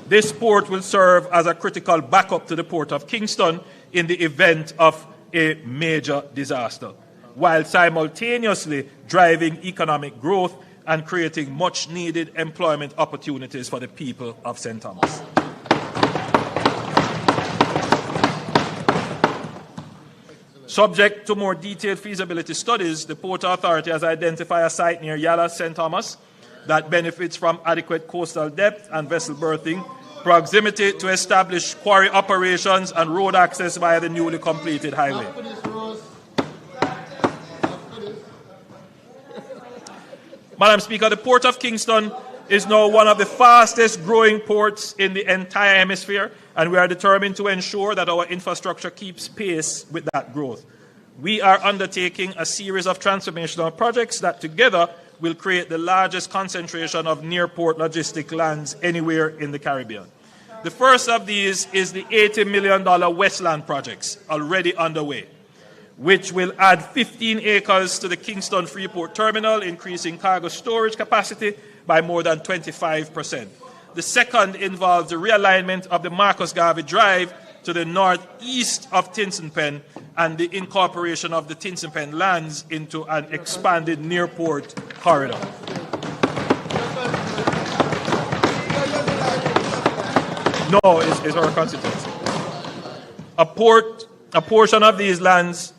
This port will serve as a critical backup to the port of Kingston in the event of a major disaster, while simultaneously driving economic growth and creating much-needed employment opportunities for the people of St. Thomas. Subject to more detailed feasibility studies, the Port Authority has identified a site near Yala, St. Thomas, that benefits from adequate coastal depth and vessel berthing, proximity to established quarry operations, and road access via the newly completed highway. Madam Speaker, the Port of Kingston is now one of the fastest growing ports in the entire hemisphere, and we are determined to ensure that our infrastructure keeps pace with that growth. We are undertaking a series of transformational projects that together will create the largest concentration of near-port logistic lands anywhere in the Caribbean. The first of these is the $80 million Westland projects already underway, which will add 15 acres to the Kingston Freeport Terminal, increasing cargo storage capacity by more than 25%. The second involves the realignment of the Marcus Garvey Drive to the northeast of Tinson-Pen and the incorporation of the Tinson-Pen lands into an expanded near-port corridor. No, it's our constituency. A portion of these lands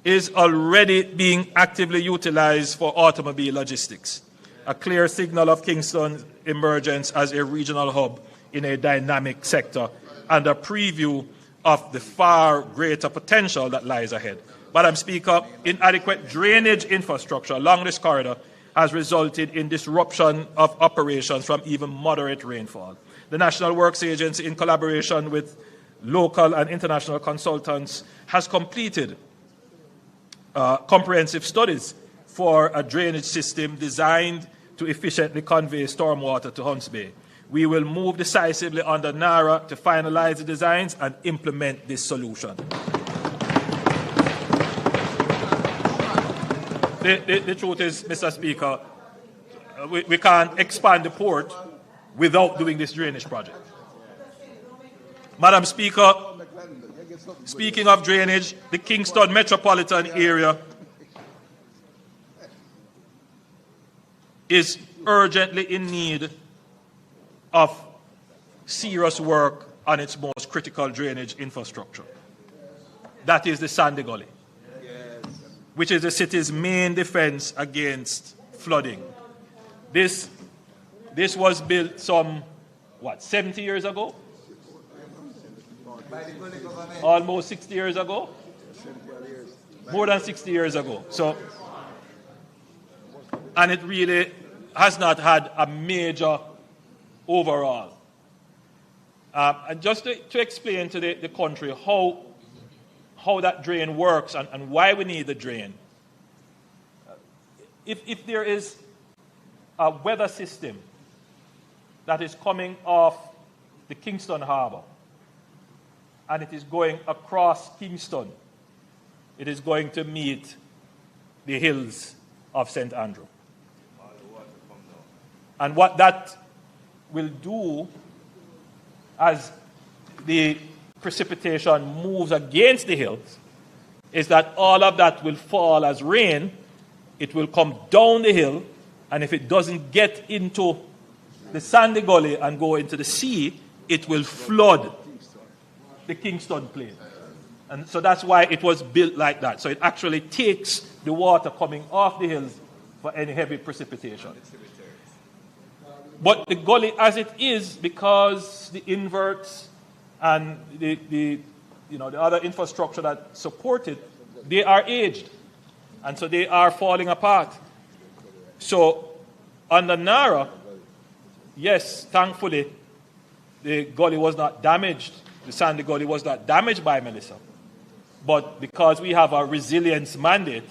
is already being actively utilized for automobile logistics, a clear signal of Kingston's emergence as a regional hub in a dynamic sector and a preview of the far greater potential that lies ahead. Madam Speaker, inadequate drainage infrastructure along this corridor has resulted in disruption of operations from even moderate rainfall. The National Works Agency, in collaboration with local and international consultants, has completed comprehensive studies for a drainage system designed to efficiently convey stormwater to Hunts Bay. We will move decisively under NARA to finalize the designs and implement this solution. The truth is, Mr. Speaker, we can't expand the port without doing this drainage project. Madam Speaker, speaking of drainage, the Kingston Metropolitan area is urgently in need of serious work on its most critical drainage infrastructure. That is the Sandy Gully, which is the city's main defense against flooding. This was built some, 70 years ago? Almost 60 years ago? More than 60 years ago. So, and it really has not had a major overall. And just to explain to the country how that drain works and why we need the drain. If there is a weather system that is coming off the Kingston Harbour and it is going across Kingston, it is going to meet the hills of St. Andrew. And what that will do as the precipitation moves against the hills is that all of that will fall as rain. It will come down the hill, and if it doesn't get into the sandy gully and go into the sea, it will flood the Kingston Plain. And so that's why it was built like that. So it actually takes the water coming off the hills for any heavy precipitation. But the gully as it is, because the inverts and the other infrastructure that support it, they are aged. And so they are falling apart. So on the Nara, yes, thankfully, the gully was not damaged. The sandy gully was not damaged by Melissa. But because we have a resilience mandate,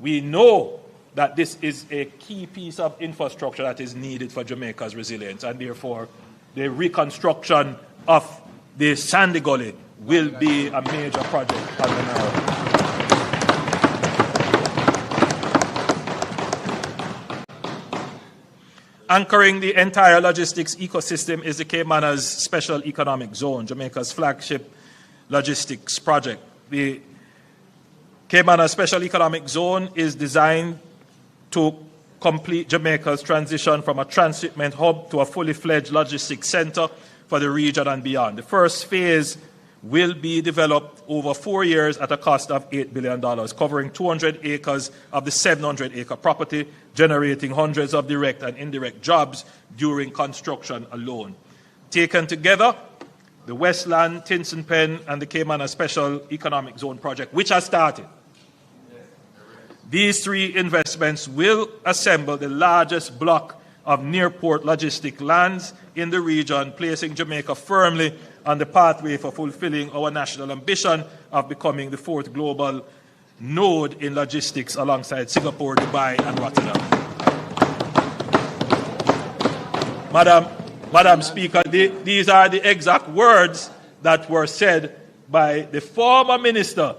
we know that this is a key piece of infrastructure that is needed for Jamaica's resilience. And therefore, the reconstruction of the sandy gully will be a major project on the Nara. Anchoring the entire logistics ecosystem is the Caymanas Special Economic Zone, Jamaica's flagship logistics project. The Caymanas Special Economic Zone is designed to complete Jamaica's transition from a transshipment hub to a fully fledged logistics center for the region and beyond. The first phase will be developed over 4 years at a cost of $8 billion, covering 200 acres of the 700-acre property, generating hundreds of direct and indirect jobs during construction alone. Taken together, the Westland, Tinson Pen, and the Caymanas Special Economic Zone project, which has started. These three investments will assemble the largest block of near-port logistic lands in the region, placing Jamaica firmly on the pathway for fulfilling our national ambition of becoming the fourth global node in logistics alongside Singapore, Dubai, and Rotterdam. Madam Speaker, these are the exact words that were said by the former Minister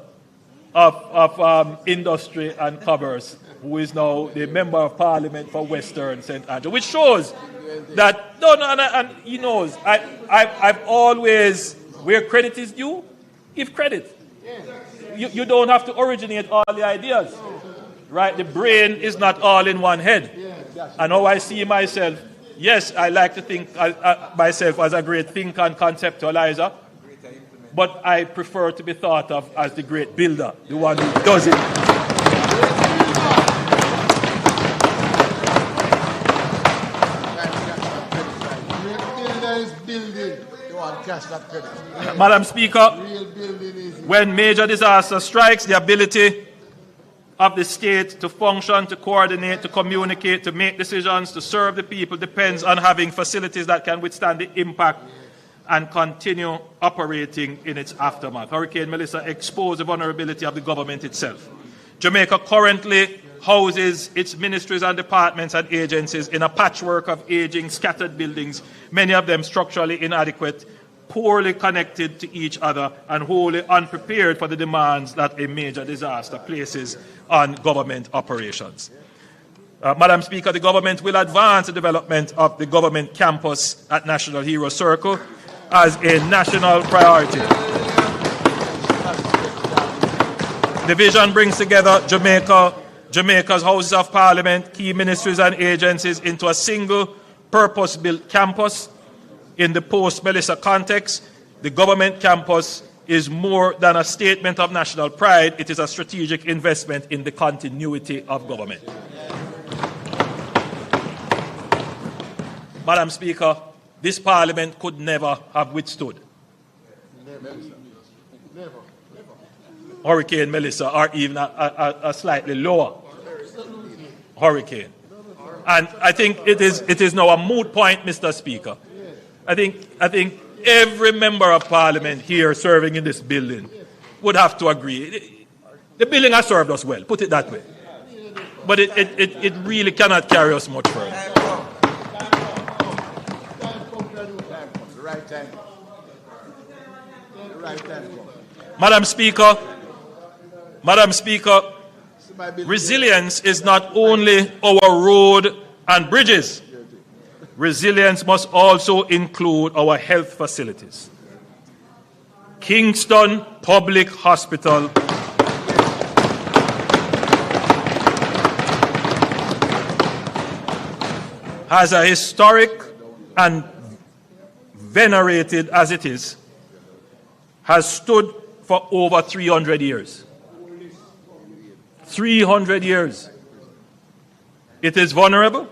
of Industry and Commerce, who is now the Member of Parliament for Western St. Andrew, which shows that, and he knows, I've always, where credit is due, give credit. You don't have to originate all the ideas, right? The brain is not all in one head. And how I see myself, yes, I like to think myself as a great thinker and conceptualizer, but I prefer to be thought of as the great builder, the one who does it. Madam Speaker, when major disaster strikes, the ability of the state to function, to coordinate, to communicate, to make decisions, to serve the people depends on having facilities that can withstand the impact and continue operating in its aftermath. Hurricane Melissa exposed the vulnerability of the government itself. Jamaica currently houses its ministries and departments and agencies in a patchwork of aging, scattered buildings, many of them structurally inadequate, poorly connected to each other, and wholly unprepared for the demands that a major disaster places on government operations. Madam Speaker, the government will advance the development of the government campus at National Hero Circle as a national priority. The vision brings together Jamaica's Houses of Parliament, key ministries and agencies into a single purpose-built campus. In the post-Melissa context, the government campus is more than a statement of national pride. It is a strategic investment in the continuity of government. Madam Speaker, this Parliament could never have withstood Hurricane Melissa, or even a slightly lower hurricane. And I think it is now a moot point, Mr. Speaker. I think every member of Parliament here serving in this building would have to agree. The building has served us well, put it that way. But it really cannot carry us much further. Madam Speaker, resilience is not only our road and bridges. resilience must also include our health facilities. Kingston Public Hospital has a historic and venerated as it is, has stood for over 300 years. 300 years. It is vulnerable,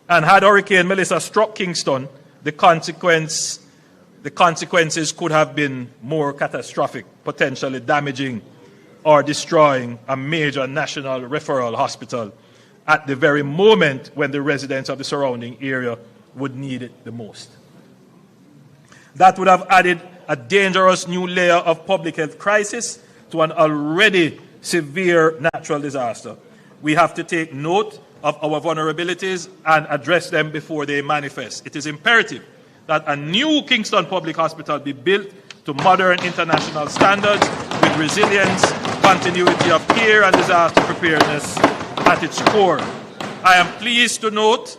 and had Hurricane Melissa struck Kingston, the consequences could have been more catastrophic, potentially damaging or destroying a major national referral hospital at the very moment when the residents of the surrounding area would need it the most. That would have added a dangerous new layer of public health crisis to an already severe natural disaster. We have to take note of our vulnerabilities and address them before they manifest. It is imperative that a new Kingston Public Hospital be built to modern international standards with resilience, continuity of care and disaster preparedness at its core. I am pleased to note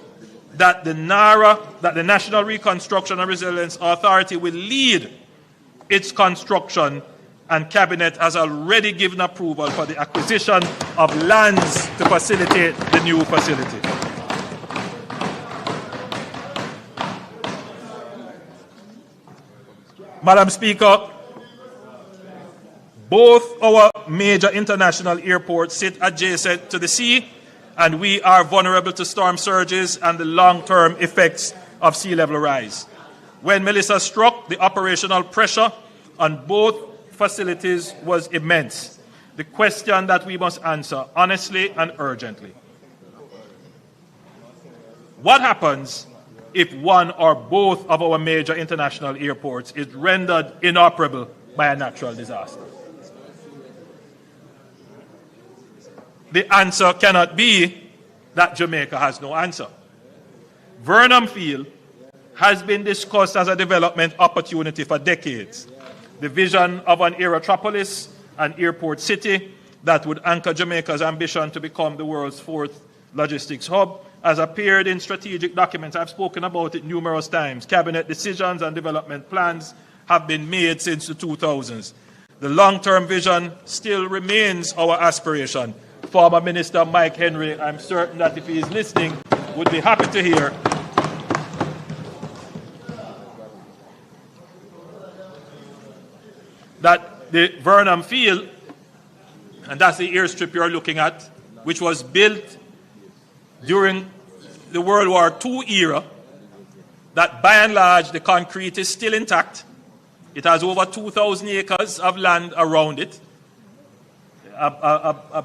that the National Reconstruction and Resilience Authority will lead its construction, and Cabinet has already given approval for the acquisition of lands to facilitate the new facility. Madam Speaker, both our major international airports sit adjacent to the sea, and we are vulnerable to storm surges and the long-term effects of sea level rise. When Melissa struck, the operational pressure on both facilities was immense. The question that we must answer honestly and urgently: what happens if one or both of our major international airports is rendered inoperable by a natural disaster? The answer cannot be that Jamaica has no answer. Vernon Field has been discussed as a development opportunity for decades. The vision of an aerotropolis, an airport city that would anchor Jamaica's ambition to become the world's fourth logistics hub, has appeared in strategic documents. I've spoken about it numerous times. Cabinet decisions and development plans have been made since the 2000s. The long-term vision still remains our aspiration. Former Minister Mike Henry, I'm certain that if he is listening, would be happy to hear that the Vernon Field, and that's the airstrip you're looking at, which was built during the World War II era, that by and large the concrete is still intact. It has over 2,000 acres of land around it. A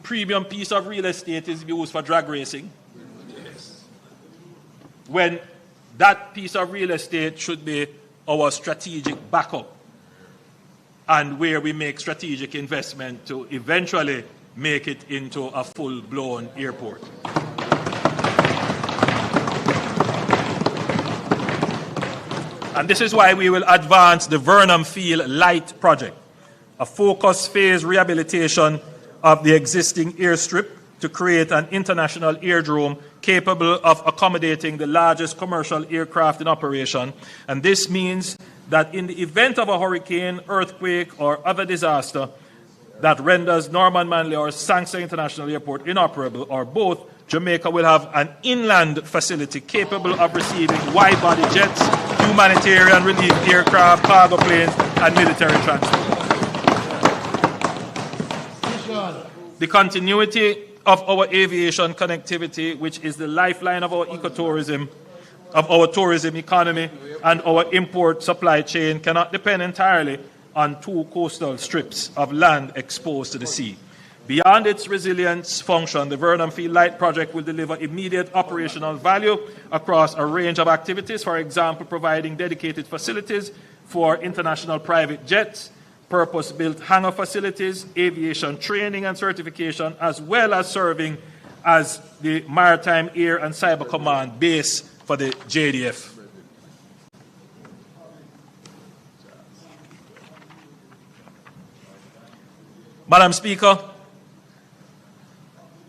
premium piece of real estate is used for drag racing, when that piece of real estate should be our strategic backup, and where we make strategic investment to eventually make it into a full-blown airport. And this is why we will advance the Vernon Field Light project, a focused phase rehabilitation of the existing airstrip to create an international airdrome capable of accommodating the largest commercial aircraft in operation. And this means that in the event of a hurricane, earthquake, or other disaster that renders Norman Manley or Sangster International Airport inoperable, or both, Jamaica will have an inland facility capable of receiving wide-body jets, humanitarian relief aircraft, cargo planes, and military transport. The continuity of our aviation connectivity, which is the lifeline of our ecotourism, of our tourism economy, and our import supply chain, cannot depend entirely on two coastal strips of land exposed to the sea. Beyond its resilience function, the Vernon Field Light project will deliver immediate operational value across a range of activities, for example, providing dedicated facilities for international private jets, purpose-built hangar facilities, aviation training and certification, as well as serving as the Maritime Air and Cyber Command base for the JDF. Madam Speaker,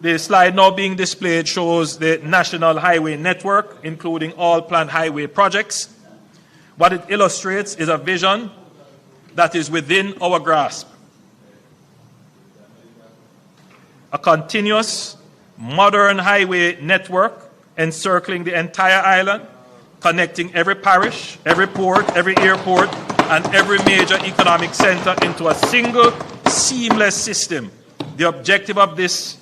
The slide now being displayed shows the national highway network, including all planned highway projects. What it illustrates is a vision that is within our grasp. A continuous, modern highway network encircling the entire island, connecting every parish, every port, every airport, and every major economic center into a single, seamless system. The objectives of this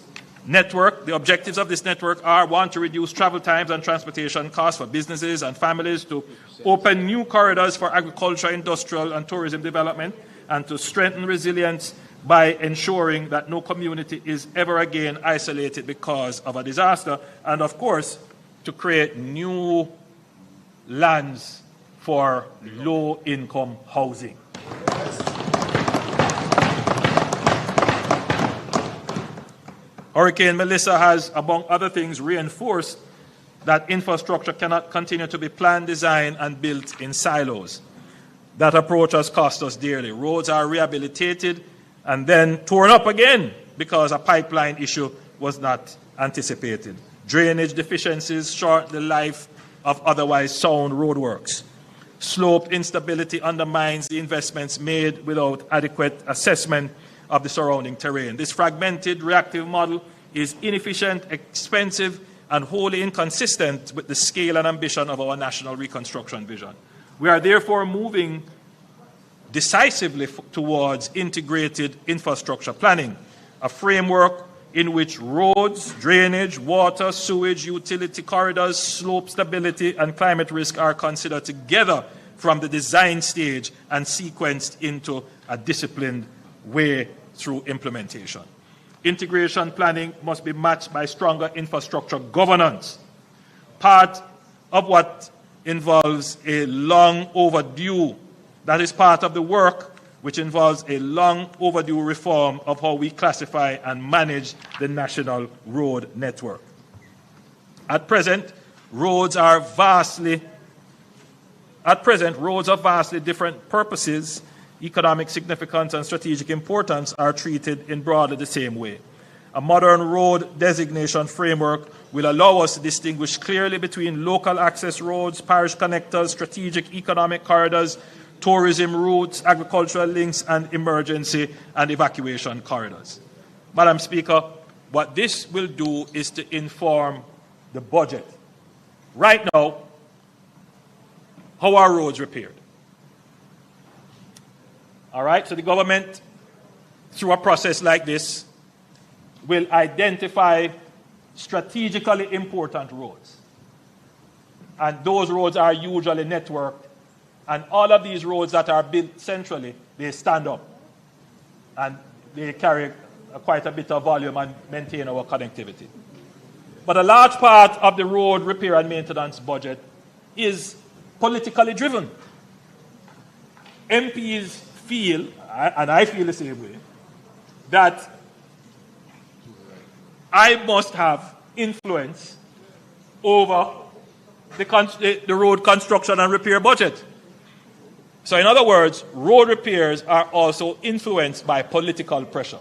network are, one, to reduce travel times and transportation costs for businesses and families, to open new corridors for agriculture, industrial, and tourism development, and to strengthen resilience by ensuring that no community is ever again isolated because of a disaster, and of course, to create new lands for low-income housing. Hurricane Melissa has, among other things, reinforced that infrastructure cannot continue to be planned, designed, and built in silos. That approach has cost us dearly. Roads are rehabilitated and then torn up again because a pipeline issue was not anticipated. Drainage deficiencies short the life of otherwise sound roadworks. Slope instability undermines the investments made without adequate assessment of the surrounding terrain. This fragmented reactive model is inefficient, expensive, and wholly inconsistent with the scale and ambition of our national reconstruction vision. We are therefore moving decisively towards integrated infrastructure planning, a framework in which roads, drainage, water, sewage, utility corridors, slope stability, and climate risk are considered together from the design stage and sequenced into a disciplined way through implementation. Integration planning must be matched by stronger infrastructure governance. Part of what involves a long overdue, that is part of the work which involves a long overdue reform of how we classify and manage the national road network. At present, roads of vastly different purposes, economic significance, and strategic importance are treated in broadly the same way. A modern road designation framework will allow us to distinguish clearly between local access roads, parish connectors, strategic economic corridors, tourism routes, agricultural links, and emergency and evacuation corridors. Madam Speaker, what this will do is to inform the budget. Right now, how are roads repaired? All right, so the government, through a process like this, will identify strategically important roads. And those roads are usually networked. And all of these roads that are built centrally, they stand up. And they carry quite a bit of volume and maintain our connectivity. But a large part of the road repair and maintenance budget is politically driven. MPs feel, and I feel the same way, that I must have influence over the road construction and repair budget. So in other words, road repairs are also influenced by political pressure.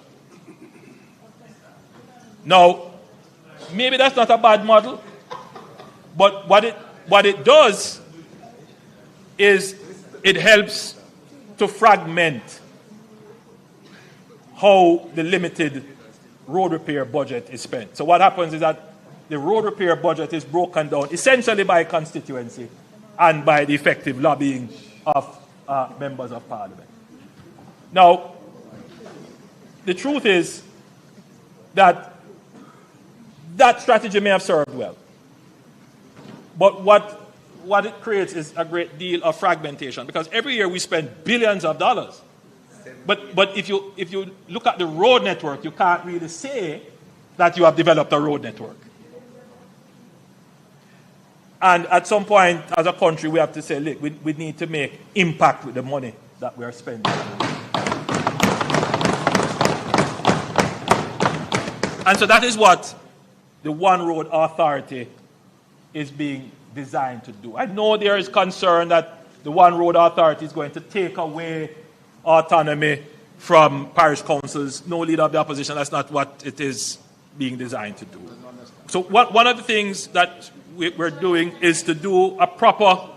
Now, maybe that's not a bad model, but what it does is it helps to fragment how the limited road repair budget is spent. So what happens is that the road repair budget is broken down essentially by constituency and by the effective lobbying of members of parliament. Now, the truth is that that strategy may have served well. But what it creates is a great deal of fragmentation, because every year we spend billions of dollars. But if you look at the road network, you can't really say that you have developed a road network. And at some point, as a country, we have to say, look, we need to make impact with the money that we are spending. And so that is what the One Road Authority is being designed to do. I know there is concern that the One Road Authority is going to take away autonomy from parish councils. No leader of the opposition, that's not what it is being designed to do. So one of the things that we're doing is to do a proper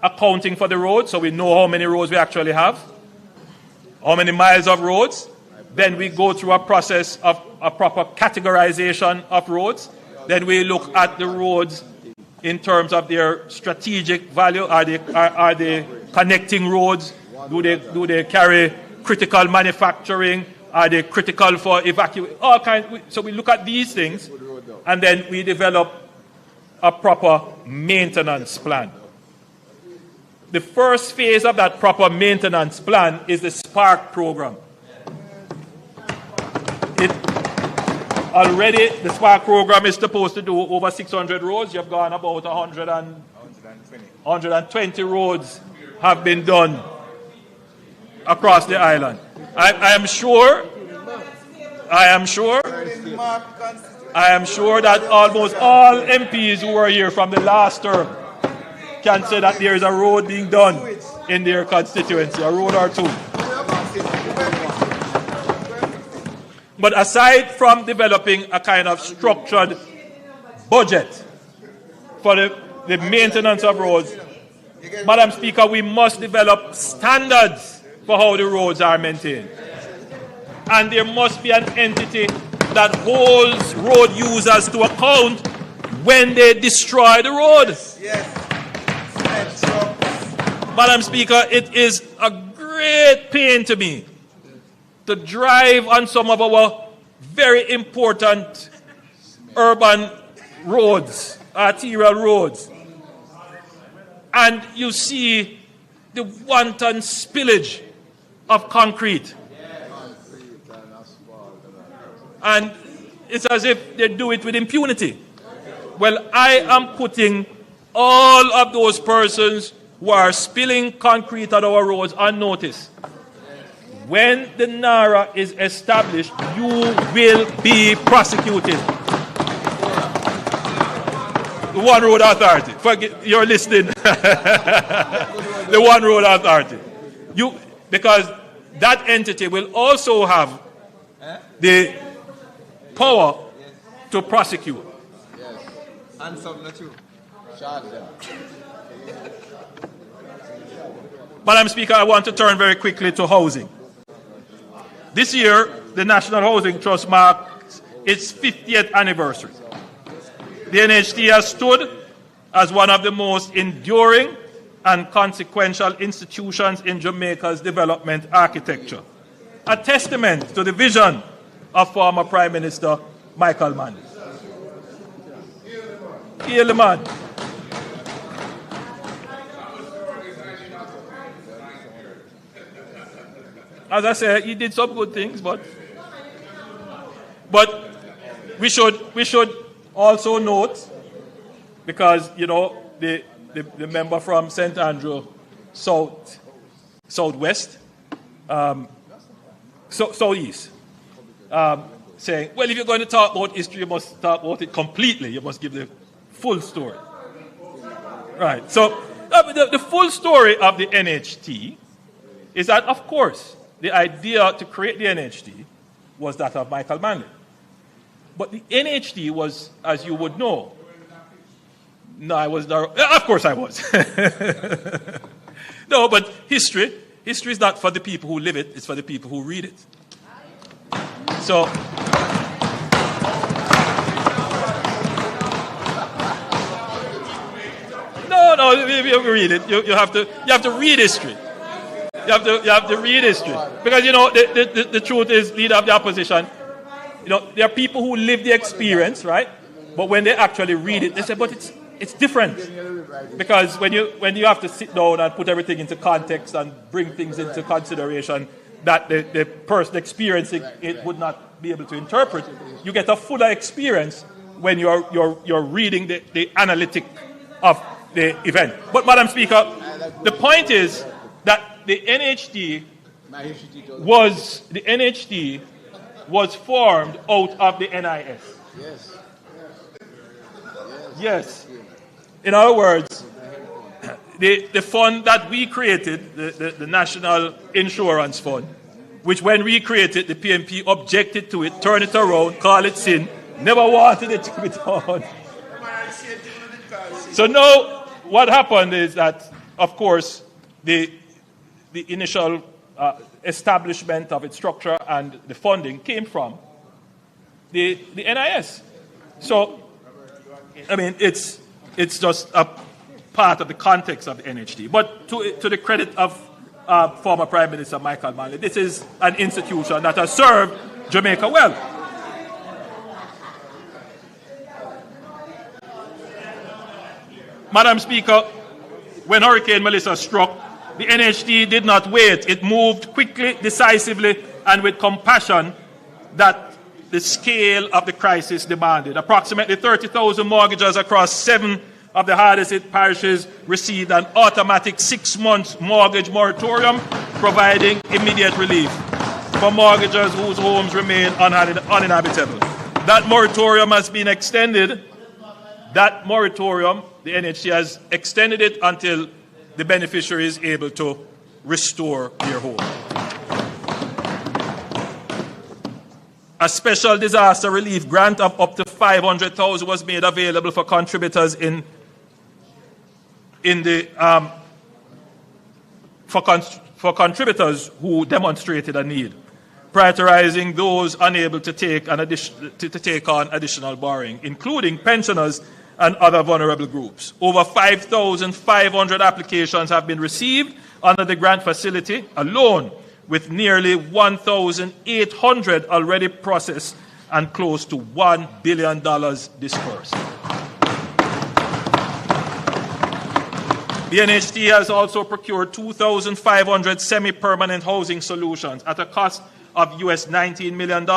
accounting for the roads, so we know how many roads we actually have, how many miles of roads. Then we go through a process of a proper categorization of roads. Then we look at the roads in terms of their strategic value. Are they connecting roads? Do they carry critical manufacturing? Are they critical for evacuation? All kinds. So we look at these things, and then we develop a proper maintenance plan. The first phase of that proper maintenance plan is the SPARK program. Already, the SPARK program is supposed to do over 600 roads. You've gone about 120 roads have been done across the island. I am sure that almost all MPs who were here from the last term can say that there is a road being done in their constituency, a road or two. But aside from developing a kind of structured budget for the maintenance of roads, Madam Speaker, we must develop standards for how the roads are maintained. And there must be an entity that holds road users to account when they destroy the road. Yes. Madam Speaker, it is a great pain to me to drive on some of our very important urban roads, arterial roads, and you see the wanton spillage of concrete. And it's as if they do it with impunity. Well, I am putting all of those persons who are spilling concrete on our roads on notice. When the NARA is established, you will be prosecuted. The One Road Authority. You're listening. The One Road Authority. Because that entity will also have the power to prosecute. Yes. And something too. Madam Speaker, I want to turn very quickly to housing. This year, the National Housing Trust marks its 50th anniversary. The NHT has stood as one of the most enduring and consequential institutions in Jamaica's development architecture, a testament to the vision of former Prime Minister Michael Manley. Hail the man. As I said, he did some good things, but we should also note, because the member from St. Andrew Southwest, Southeast, saying, well, if you're going to talk about history, you must talk about it completely. You must give the full story. Right. So the full story of the NHT is that, of course, the idea to create the NHT was that of Michael Manley. But the NHT was, as you would know, no, I was not. Of course I was. No, but history is not for the people who live it, it's for the people who read it. So, no, if you read it, you have to read history. You have to read history. Because, the truth is, leader of the opposition, there are people who live the experience, right? But when they actually read it, they say, but it's different. Because when you have to sit down and put everything into context and bring things into consideration that the person experiencing it would not be able to interpret, you get a fuller experience when you're reading the analytic of the event. But, Madam Speaker, the point is that the NHT was formed out of the NIS. Yes. In other words, the fund that we created, the National Insurance Fund, which when recreated, the PMP objected to it, turned it around, called it sin, never wanted it to be done. So now what happened is that, of course, the initial establishment of its structure and the funding came from the NIS. So, I mean, it's just a part of the context of the NHD. But to the credit of former Prime Minister Michael Manley, this is an institution that has served Jamaica well. Madam Speaker, when Hurricane Melissa struck, the NHD did not wait. It moved quickly, decisively, and with compassion that the scale of the crisis demanded. Approximately 30,000 mortgages across 7 of the hardest hit parishes received an automatic 6-month mortgage moratorium, providing immediate relief for mortgagors whose homes remain uninhabitable. That moratorium has been extended. That moratorium, the NHC has extended it until the beneficiary is able to restore their home. A special disaster relief grant of up to $500,000 was made available for contributors for contributors who demonstrated a need, prioritizing those unable to take on additional borrowing, including pensioners and other vulnerable groups. Over 5,500 applications have been received under the grant facility alone, with nearly 1,800 already processed and close to $1 billion dispersed. The NHD has also procured 2,500 semi-permanent housing solutions at a cost of US $19 million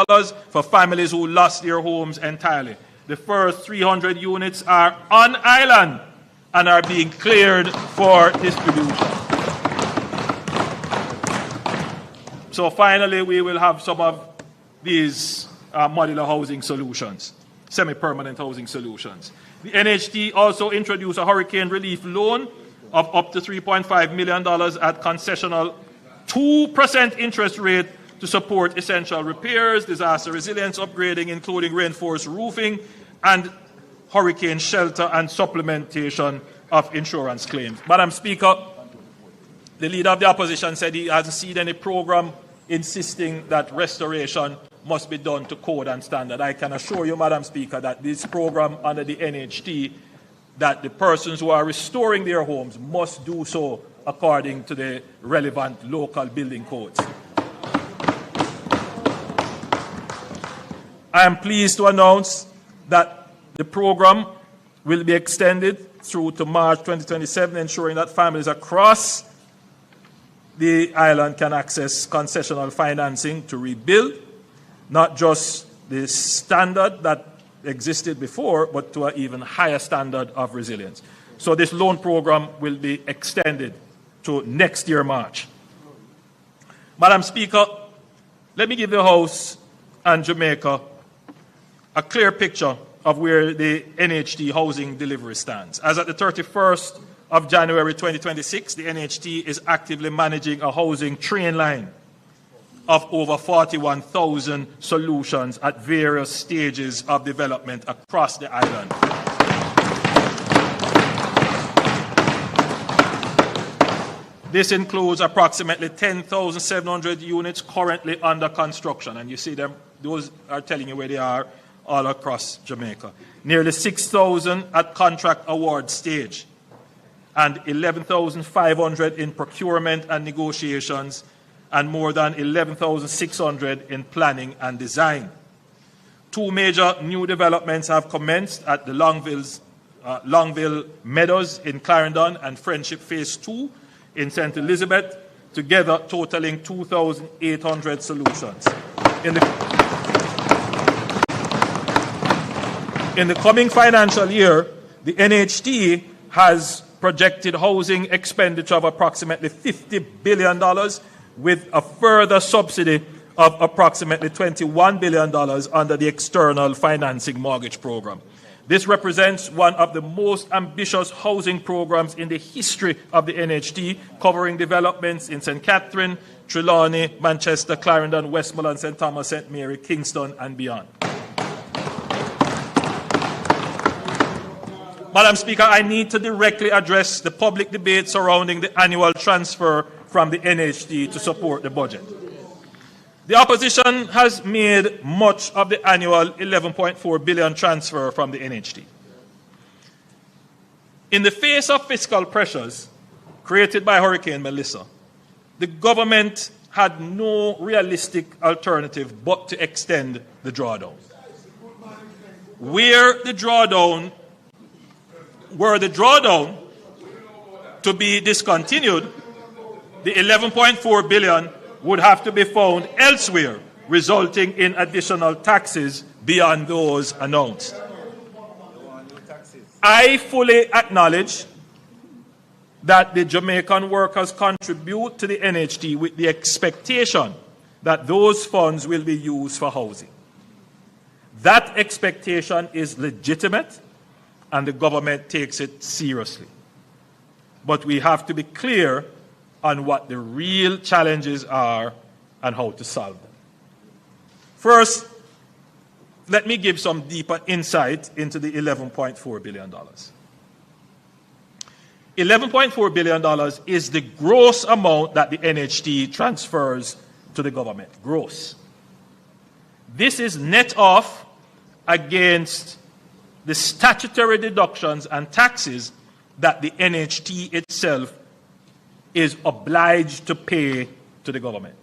for families who lost their homes entirely. The first 300 units are on island and are being cleared for distribution. So finally, we will have some of these modular housing solutions, semi-permanent housing solutions. The NHD also introduced a hurricane relief loan of up to $3.5 million at concessional 2% interest rate to support essential repairs, disaster resilience upgrading, including reinforced roofing, and hurricane shelter and supplementation of insurance claims. Madam Speaker, the Leader of the Opposition said he hasn't seen any program insisting that restoration must be done to code and standard. I can assure you, Madam Speaker, that this program under the NHT, that the persons who are restoring their homes must do so according to the relevant local building codes. I am pleased to announce that the program will be extended through to March 2027, ensuring that families across the island can access concessional financing to rebuild, not just the standard that existed before, but to an even higher standard of resilience. So this loan program will be extended to next year, March. Madam Speaker, let me give the House and Jamaica a clear picture of where the NHT housing delivery stands. As at the 31st of January 2026, the NHT is actively managing a housing train line of over 41,000 solutions at various stages of development across the island. This includes approximately 10,700 units currently under construction, and you see them, those are telling you where they are all across Jamaica. Nearly 6,000 at contract award stage, and 11,500 in procurement and negotiations, and more than 11,600 in planning and design. 2 major new developments have commenced at the Longville Meadows in Clarendon and Friendship Phase 2 in St. Elizabeth, together totaling 2,800 solutions. In the coming financial year, the NHT has projected housing expenditure of approximately $50 billion, with a further subsidy of approximately $21 billion under the external financing mortgage program. This represents one of the most ambitious housing programs in the history of the NHT, covering developments in St. Catherine, Trelawney, Manchester, Clarendon, Westmoreland, St. Thomas, St. Mary, Kingston, and beyond. Madam Speaker, I need to directly address the public debate surrounding the annual transfer from the NHT to support the budget. The opposition has made much of the annual $11.4 billion transfer from the NHT. In the face of fiscal pressures created by Hurricane Melissa, the government had no realistic alternative but to extend the drawdown. Were the drawdown to be discontinued, the $11.4 billion would have to be found elsewhere, resulting in additional taxes beyond those announced. I fully acknowledge that the Jamaican workers contribute to the NHT with the expectation that those funds will be used for housing. That expectation is legitimate, and the government takes it seriously. But we have to be clear on what the real challenges are and how to solve them. First, let me give some deeper insight into the $11.4 billion. $11.4 billion is the gross amount that the NHT transfers to the government. Gross. This is net off against the statutory deductions and taxes that the NHT itself is obliged to pay to the government.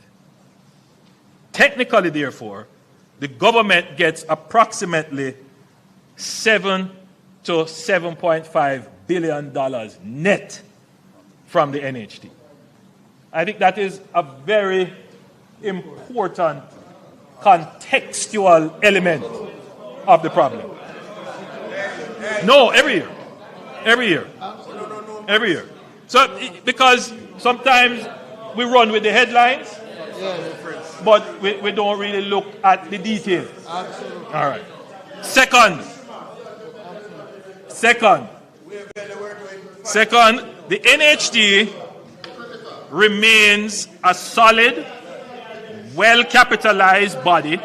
Technically, therefore, the government gets approximately $7 to $7.5 billion net from the NHT. I think that is a very important contextual element of the problem. No, every year. Every year. Every year. So, because sometimes we run with the headlines, but we don't really look at the details. Absolutely. All right. Second, the NHT remains a solid, well-capitalized body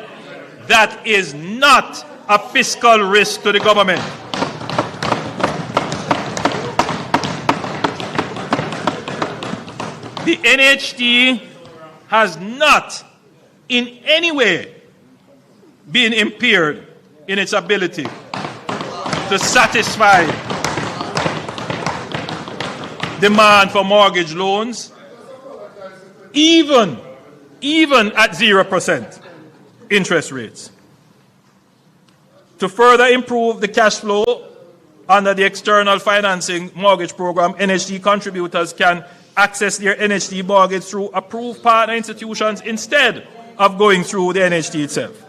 that is not a fiscal risk to the government. The NHT has not in any way been impaired in its ability to satisfy demand for mortgage loans, even at 0% interest rates. To further improve the cash flow under the external financing mortgage program, NHT contributors can access their NHT mortgage through approved partner institutions instead of going through the NHT itself.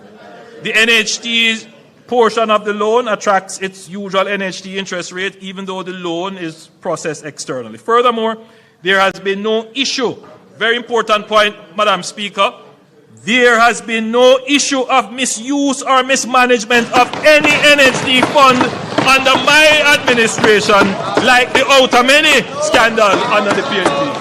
The NHT's portion of the loan attracts its usual NHT interest rate, even though the loan is processed externally. Furthermore, there has been no issue, very important point, Madam Speaker, there has been no issue of misuse or mismanagement of any NHT fund under my administration, like the Outameni scandal under the PNP.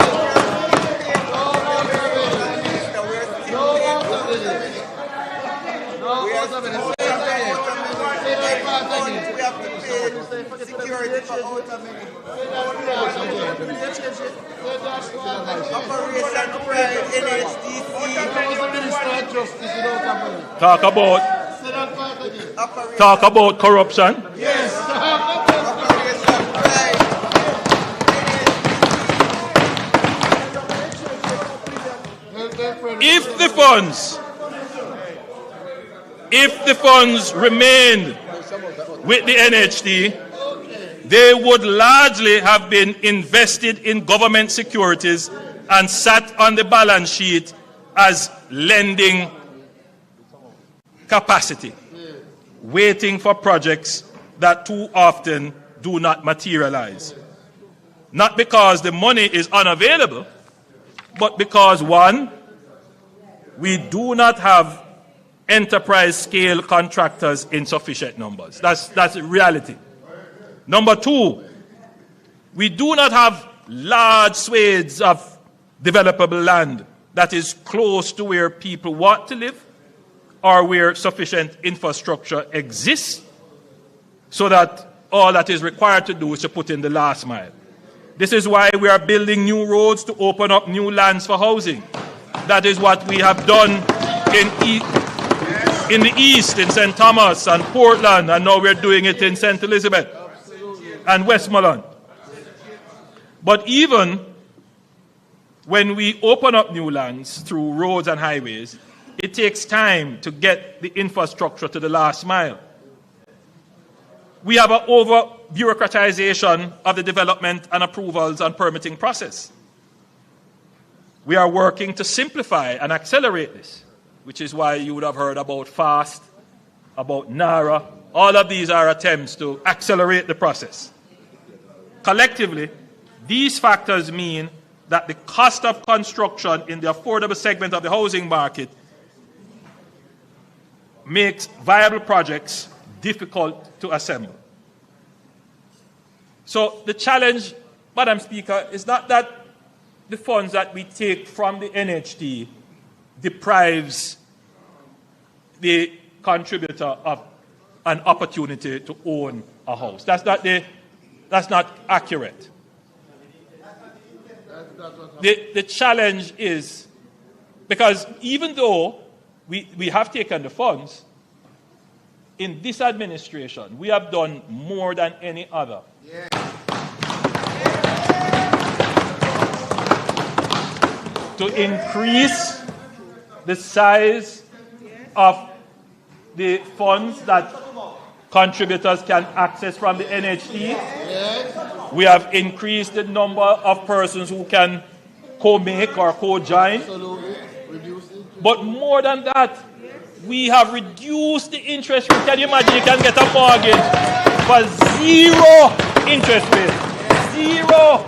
Talk about corruption. Yes. If the funds remained with the NHT, they would largely have been invested in government securities and sat on the balance sheet as lending capacity, waiting for projects that too often do not materialize. Not because the money is unavailable, but because, one, we do not have enterprise scale contractors in sufficient numbers. That's reality. Number two, we do not have large swathes of developable land that is close to where people want to live or where sufficient infrastructure exists, so that all that is required to do is to put in the last mile. This is why we are building new roads to open up new lands for housing. That is what we have done in the East, in St. Thomas and Portland, and now we're doing it in St. Elizabeth and Westmoreland. But even when we open up new lands through roads and highways, it takes time to get the infrastructure to the last mile. We have an over-bureaucratization of the development and approvals and permitting process. We are working to simplify and accelerate this, which is why you would have heard about FAST, about NARA. All of these are attempts to accelerate the process. Collectively, these factors mean that the cost of construction in the affordable segment of the housing market makes viable projects difficult to assemble. So the challenge, Madam Speaker, is not that the funds that we take from the NHT deprives the contributor of an opportunity to own a house. That's not accurate. The challenge is, because even though we have taken the funds, in this administration, we have done more than any other. To increase the size of the funds that contributors can access from the NHT. We have increased the number of persons who can co-make or co-join. But more than that, we have reduced the interest rate. Can you imagine you can get a mortgage for 0 interest rate? 0.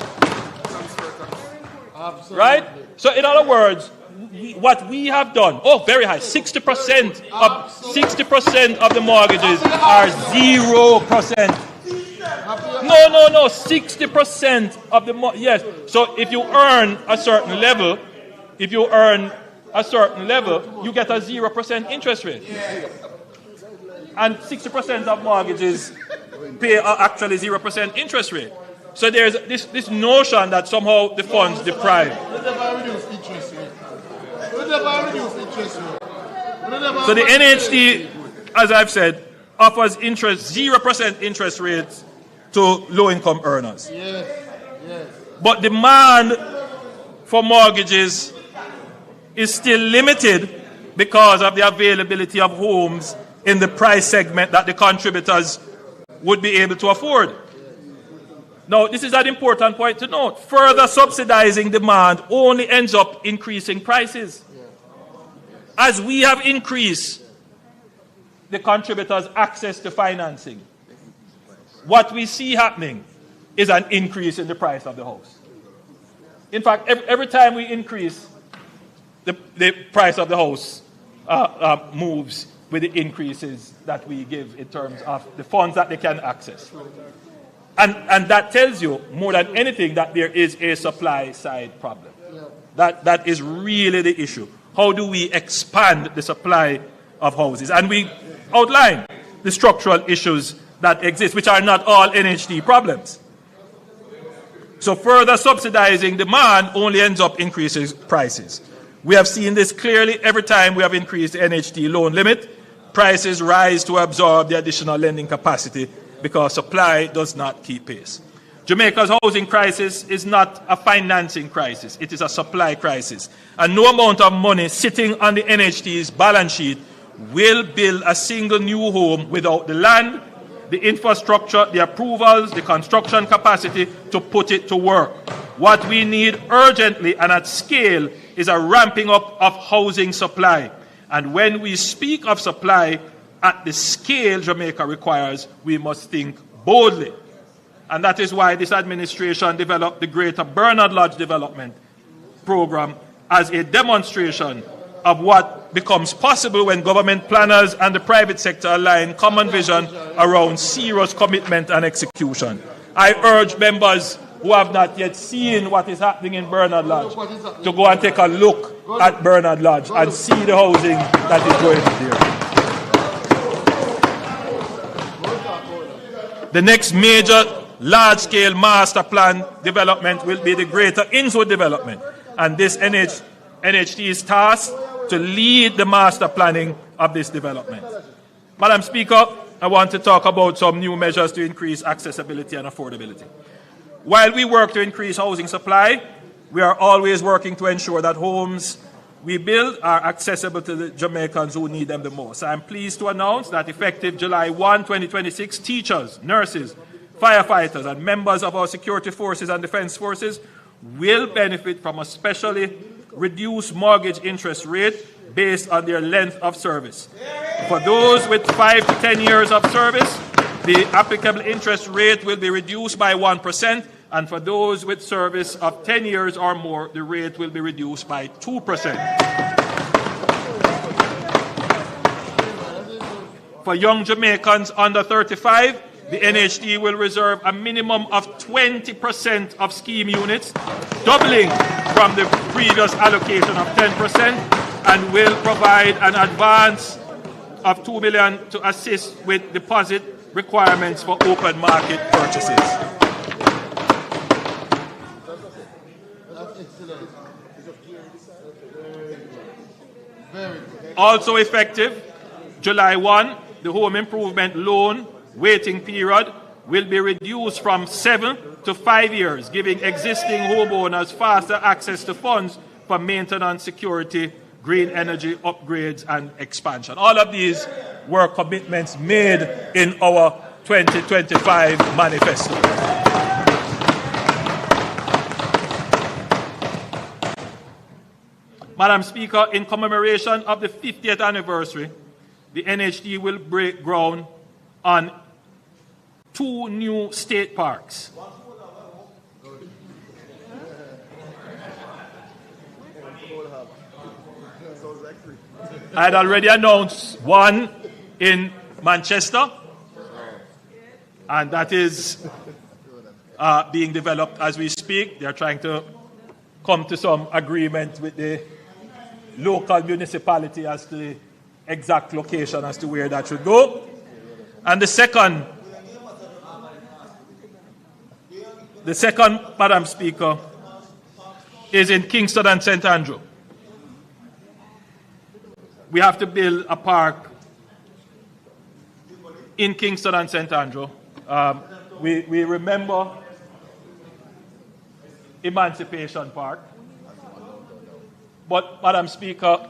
Right? So in other words, what we have done, very high, 60% of the mortgages are 0%. No, 60% of the yes. So if you earn a certain level, you get a 0% interest rate. And 60% of mortgages pay actually 0% interest rate. So there's this notion that somehow the funds deprive. So the NHT, as I've said, offers 0% interest rates to low-income earners. But demand for mortgages is still limited because of the availability of homes in the price segment that the contributors would be able to afford. Now, this is an important point to note. Further subsidizing demand only ends up increasing prices. As we have increased the contributors' access to financing, what we see happening is an increase in the price of the house. In fact, every time we increase, the price of the house moves with the increases that we give in terms of the funds that they can access. And that tells you, more than anything, that there is a supply-side problem. That is really the issue. How do we expand the supply of houses? And we outline the structural issues that exist, which are not all NHT problems. So further subsidizing demand only ends up increasing prices. We have seen this clearly every time we have increased the NHT loan limit. Prices rise to absorb the additional lending capacity because supply does not keep pace. Jamaica's housing crisis is not a financing crisis. It is a supply crisis. And no amount of money sitting on the NHT's balance sheet will build a single new home without the land, the infrastructure, the approvals, the construction capacity to put it to work. What we need urgently and at scale is a ramping up of housing supply. And when we speak of supply at the scale Jamaica requires, we must think boldly. And that is why this administration developed the Greater Bernard Lodge Development Program as a demonstration of what becomes possible when government planners and the private sector align common vision around serious commitment and execution. I urge members who have not yet seen what is happening in Bernard Lodge to go and take a look at Bernard Lodge and see the housing that is going there. The next major large-scale master plan development will be the Greater Innswood development, and this NHT is tasked to lead the master planning of this development. Madam Speaker, I want to talk about some new measures to increase accessibility and affordability. While we work to increase housing supply, we are always working to ensure that homes we build are accessible to the Jamaicans who need them the most. I am pleased to announce that effective July 1, 2026, teachers, nurses, firefighters, and members of our security forces and defense forces will benefit from a specially reduced mortgage interest rate based on their length of service. For those with 5 to 10 years of service, the applicable interest rate will be reduced by 1%, and for those with service of 10 years or more, the rate will be reduced by 2%. For young Jamaicans under 35, the NHT will reserve a minimum of 20% of scheme units, doubling from the previous allocation of 10%, and will provide an advance of $2 million to assist with deposit requirements for open market purchases. Also effective, July 1, the home improvement loan waiting period will be reduced from 7 to 5 years, giving existing homeowners faster access to funds for maintenance, security, green energy upgrades, and expansion. All of these were commitments made in our 2025 manifesto. Madam Speaker, in commemoration of the 50th anniversary, the NHD will break ground on 2 new state parks. I had already announced one in Manchester, and that is being developed as we speak. They are trying to come to some agreement with the local municipality as to the exact location as to where that should go. And the second, Madam Speaker, is in Kingston and St. Andrew. We have to build a park in Kingston and St. Andrew. We remember Emancipation Park. But, Madam Speaker,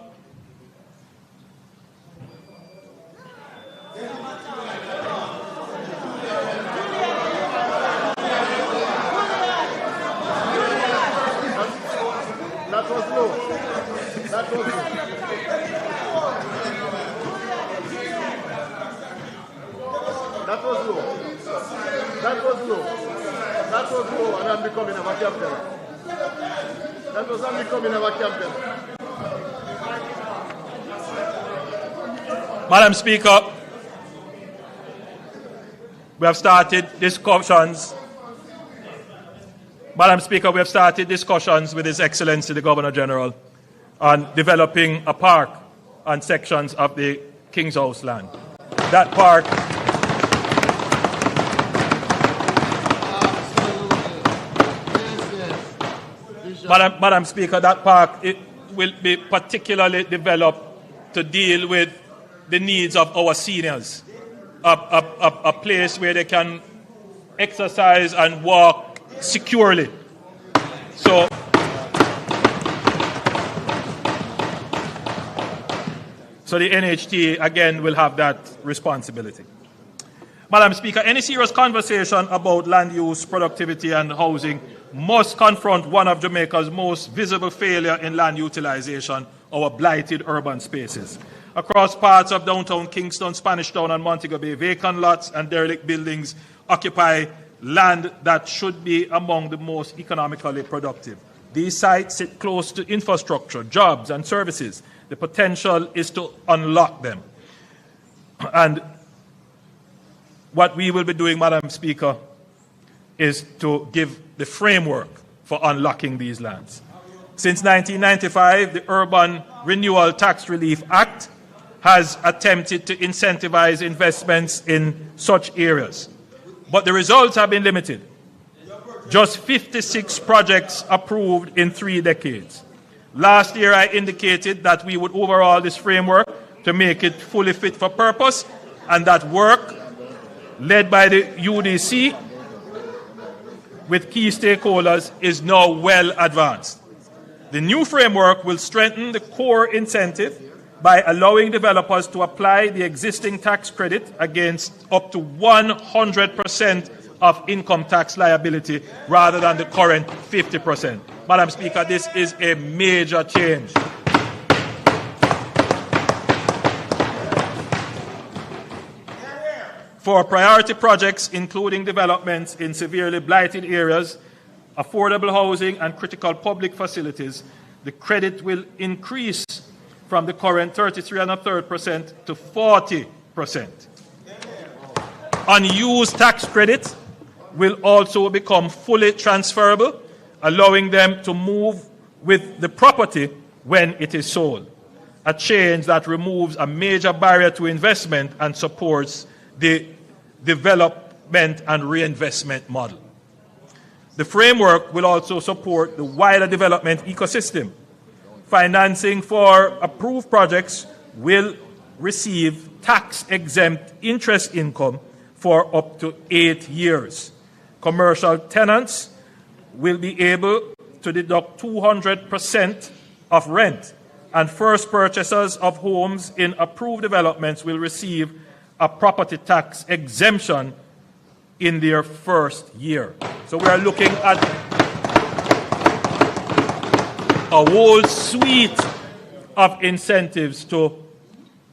that was low. That was low. That was low. That was low. That was low, and I'm becoming our captain. That was I'm becoming our captain. Madam Speaker, we have started discussions. Madam Speaker, we have started discussions with His Excellency the Governor General on developing a park on sections of the King's House land. That park Madam Speaker, that park it will be particularly developed to deal with the needs of our seniors. A place where they can exercise and walk securely. So the NHT, again, will have that responsibility. Madam Speaker, any serious conversation about land use, productivity, and housing must confront one of Jamaica's most visible failure in land utilization, our blighted urban spaces. Across parts of downtown Kingston, Spanish Town, and Montego Bay, vacant lots and derelict buildings occupy land that should be among the most economically productive. These sites sit close to infrastructure, jobs, and services. The potential is to unlock them. And what we will be doing, Madam Speaker, is to give the framework for unlocking these lands. Since 1995, the Urban Renewal Tax Relief Act has attempted to incentivize investments in such areas. But the results have been limited. Just 56 projects approved in 3 decades. Last year, I indicated that we would overhaul this framework to make it fully fit for purpose, and that work, led by the UDC with key stakeholders, is now well advanced. The new framework will strengthen the core incentive by allowing developers to apply the existing tax credit against up to 100% of income tax liability rather than the current 50%. Madam Speaker, this is a major change. For priority projects, including developments in severely blighted areas, affordable housing, and critical public facilities, the credit will increase from the current 33.33% to 40%. Unused tax credit will also become fully transferable, allowing them to move with the property when it is sold, a change that removes a major barrier to investment and supports the development and reinvestment model. The framework will also support the wider development ecosystem. Financing for approved projects will receive tax-exempt interest income for up to 8 years. Commercial tenants will be able to deduct 200% of rent, and first purchasers of homes in approved developments will receive a property tax exemption in their first year. So we are looking at a whole suite of incentives to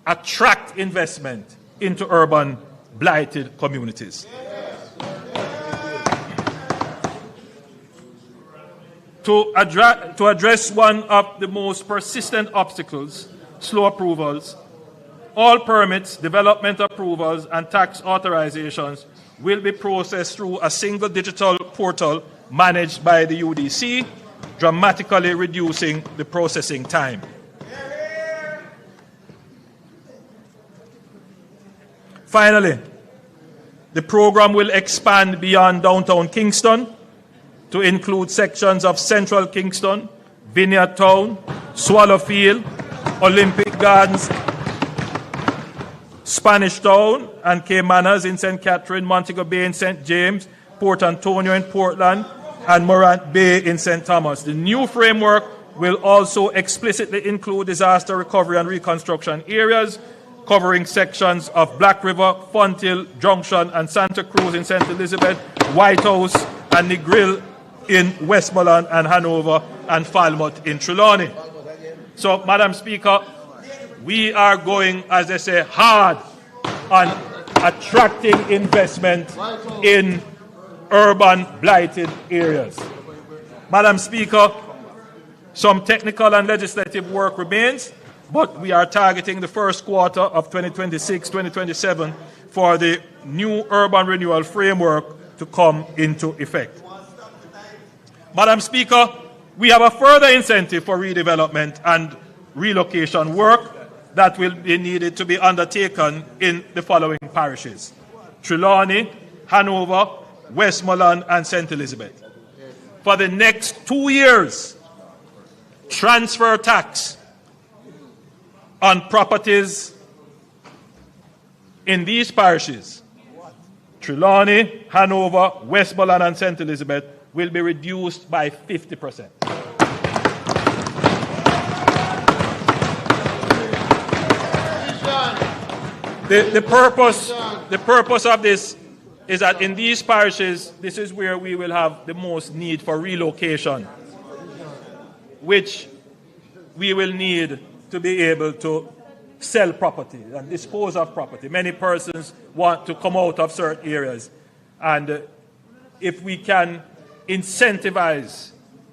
attract investment into urban blighted communities. To address one of the most persistent obstacles, slow approvals, all permits, development approvals, and tax authorizations will be processed through a single digital portal managed by the UDC, dramatically reducing the processing time. Finally, the program will expand beyond downtown Kingston to include sections of central Kingston, Vineyard Town, Swallowfield, Olympic Gardens, Spanish Town, and Cape Manors in St. Catherine, Montego Bay in St. James, Port Antonio in Portland, and Morant Bay in St. Thomas. The new framework will also explicitly include disaster recovery and reconstruction areas, covering sections of Black River, Fonthill, Junction, and Santa Cruz in St. Elizabeth, White House, and Negril in Westmoreland and Hanover, and Falmouth in Trelawney. So, Madam Speaker, we are going, as they say, hard on attracting investment in urban blighted areas. Madam Speaker, some technical and legislative work remains, but we are targeting the first quarter of 2026-2027 for the new urban renewal framework to come into effect. Madam Speaker, we have a further incentive for redevelopment and relocation work that will be needed to be undertaken in the following parishes: Trelawney, Hanover, Westmoreland, and St. Elizabeth. For the next 2 years, transfer tax on properties in these parishes, Trelawney, Hanover, Westmoreland, and St. Elizabeth, will be reduced by 50%. The purpose of this is that in these parishes, this is where we will have the most need for relocation, which we will need to be able to sell property and dispose of property. Many persons want to come out of certain areas, and if we can incentivize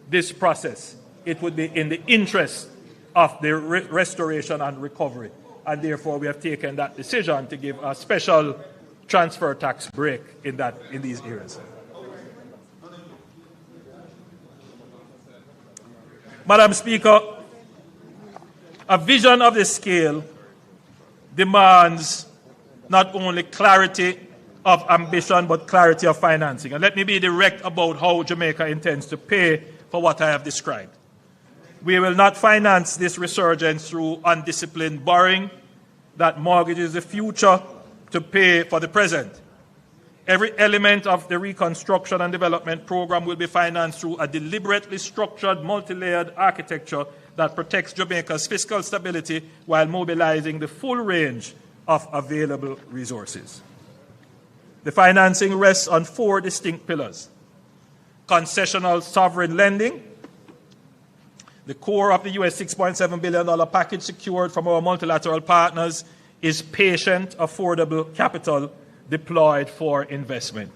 this process. It would be in the interest of the restoration and recovery. And therefore, we have taken that decision to give a special transfer tax break in these areas. Madam Speaker, a vision of this scale demands not only clarity of ambition, but clarity of financing. And let me be direct about how Jamaica intends to pay for what I have described. We will not finance this resurgence through undisciplined borrowing that mortgages the future to pay for the present. Every element of the reconstruction and development program will be financed through a deliberately structured, multi-layered architecture that protects Jamaica's fiscal stability while mobilizing the full range of available resources. The financing rests on 4 distinct pillars: concessional sovereign lending. The core of the US $6.7 billion package secured from our multilateral partners is patient, affordable capital deployed for investment.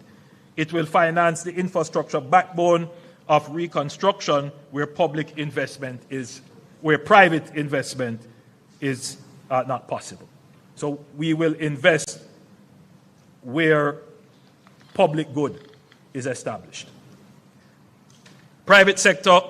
It will finance the infrastructure backbone of reconstruction where private investment is not possible. So we will invest where public good is established. Private sector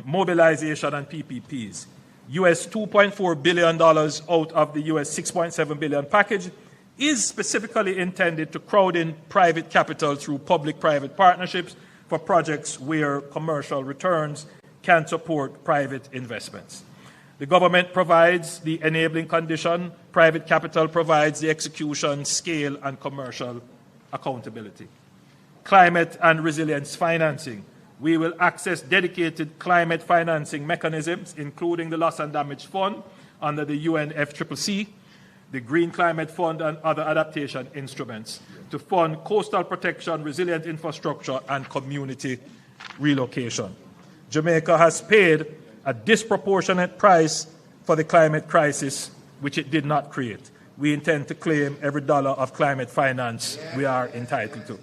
mobilization and PPPs. US $2.4 billion out of the US $6.7 billion package is specifically intended to crowd in private capital through public-private partnerships for projects where commercial returns can support private investments. The government provides the enabling condition, private capital provides the execution, scale, and commercial accountability. Climate and resilience financing. We will access dedicated climate financing mechanisms, including the Loss and Damage Fund under the UNFCCC, the Green Climate Fund, and other adaptation instruments to fund coastal protection, resilient infrastructure, and community relocation. Jamaica has paid a disproportionate price for the climate crisis, which it did not create. We intend to claim every dollar of climate finance we are entitled to.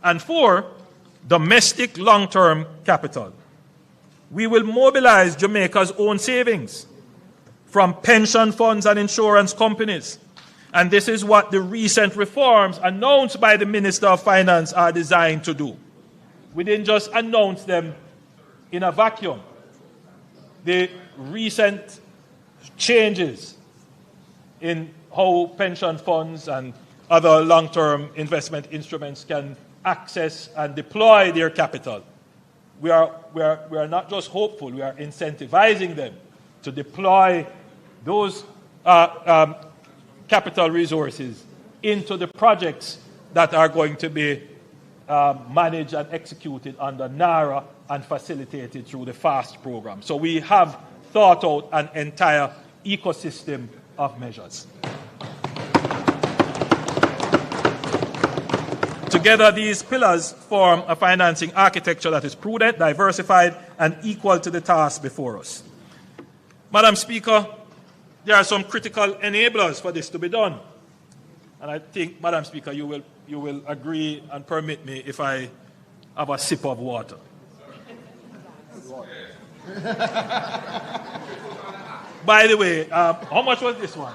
And 4, domestic long-term capital. We will mobilize Jamaica's own savings from pension funds and insurance companies. And this is what the recent reforms announced by the Minister of Finance are designed to do. We didn't just announce them in a vacuum. The recent changes in how pension funds and other long-term investment instruments can access and deploy their capital. We are not just hopeful, we are incentivizing them to deploy those capital resources into the projects that are going to be managed and executed under NARA and facilitated through the FAST program. So we have thought out an entire ecosystem of measures. Together, these pillars form a financing architecture that is prudent, diversified, and equal to the task before us. Madam Speaker, there are some critical enablers for this to be done. And I think, Madam Speaker, you will agree and permit me if I have a sip of water. By the way, how much was this one?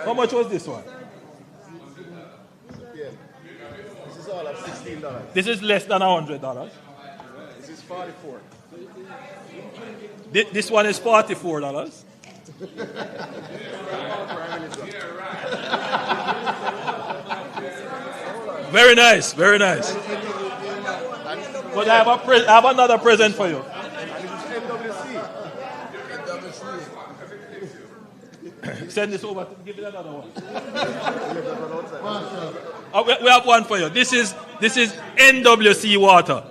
How much was this one? Yeah. This is all of $16. This is less than $100. This is $44. This one is $44. Very nice, very nice. But I have another present for you. Send this over. Give it another one. We have one for you. This is NWC water.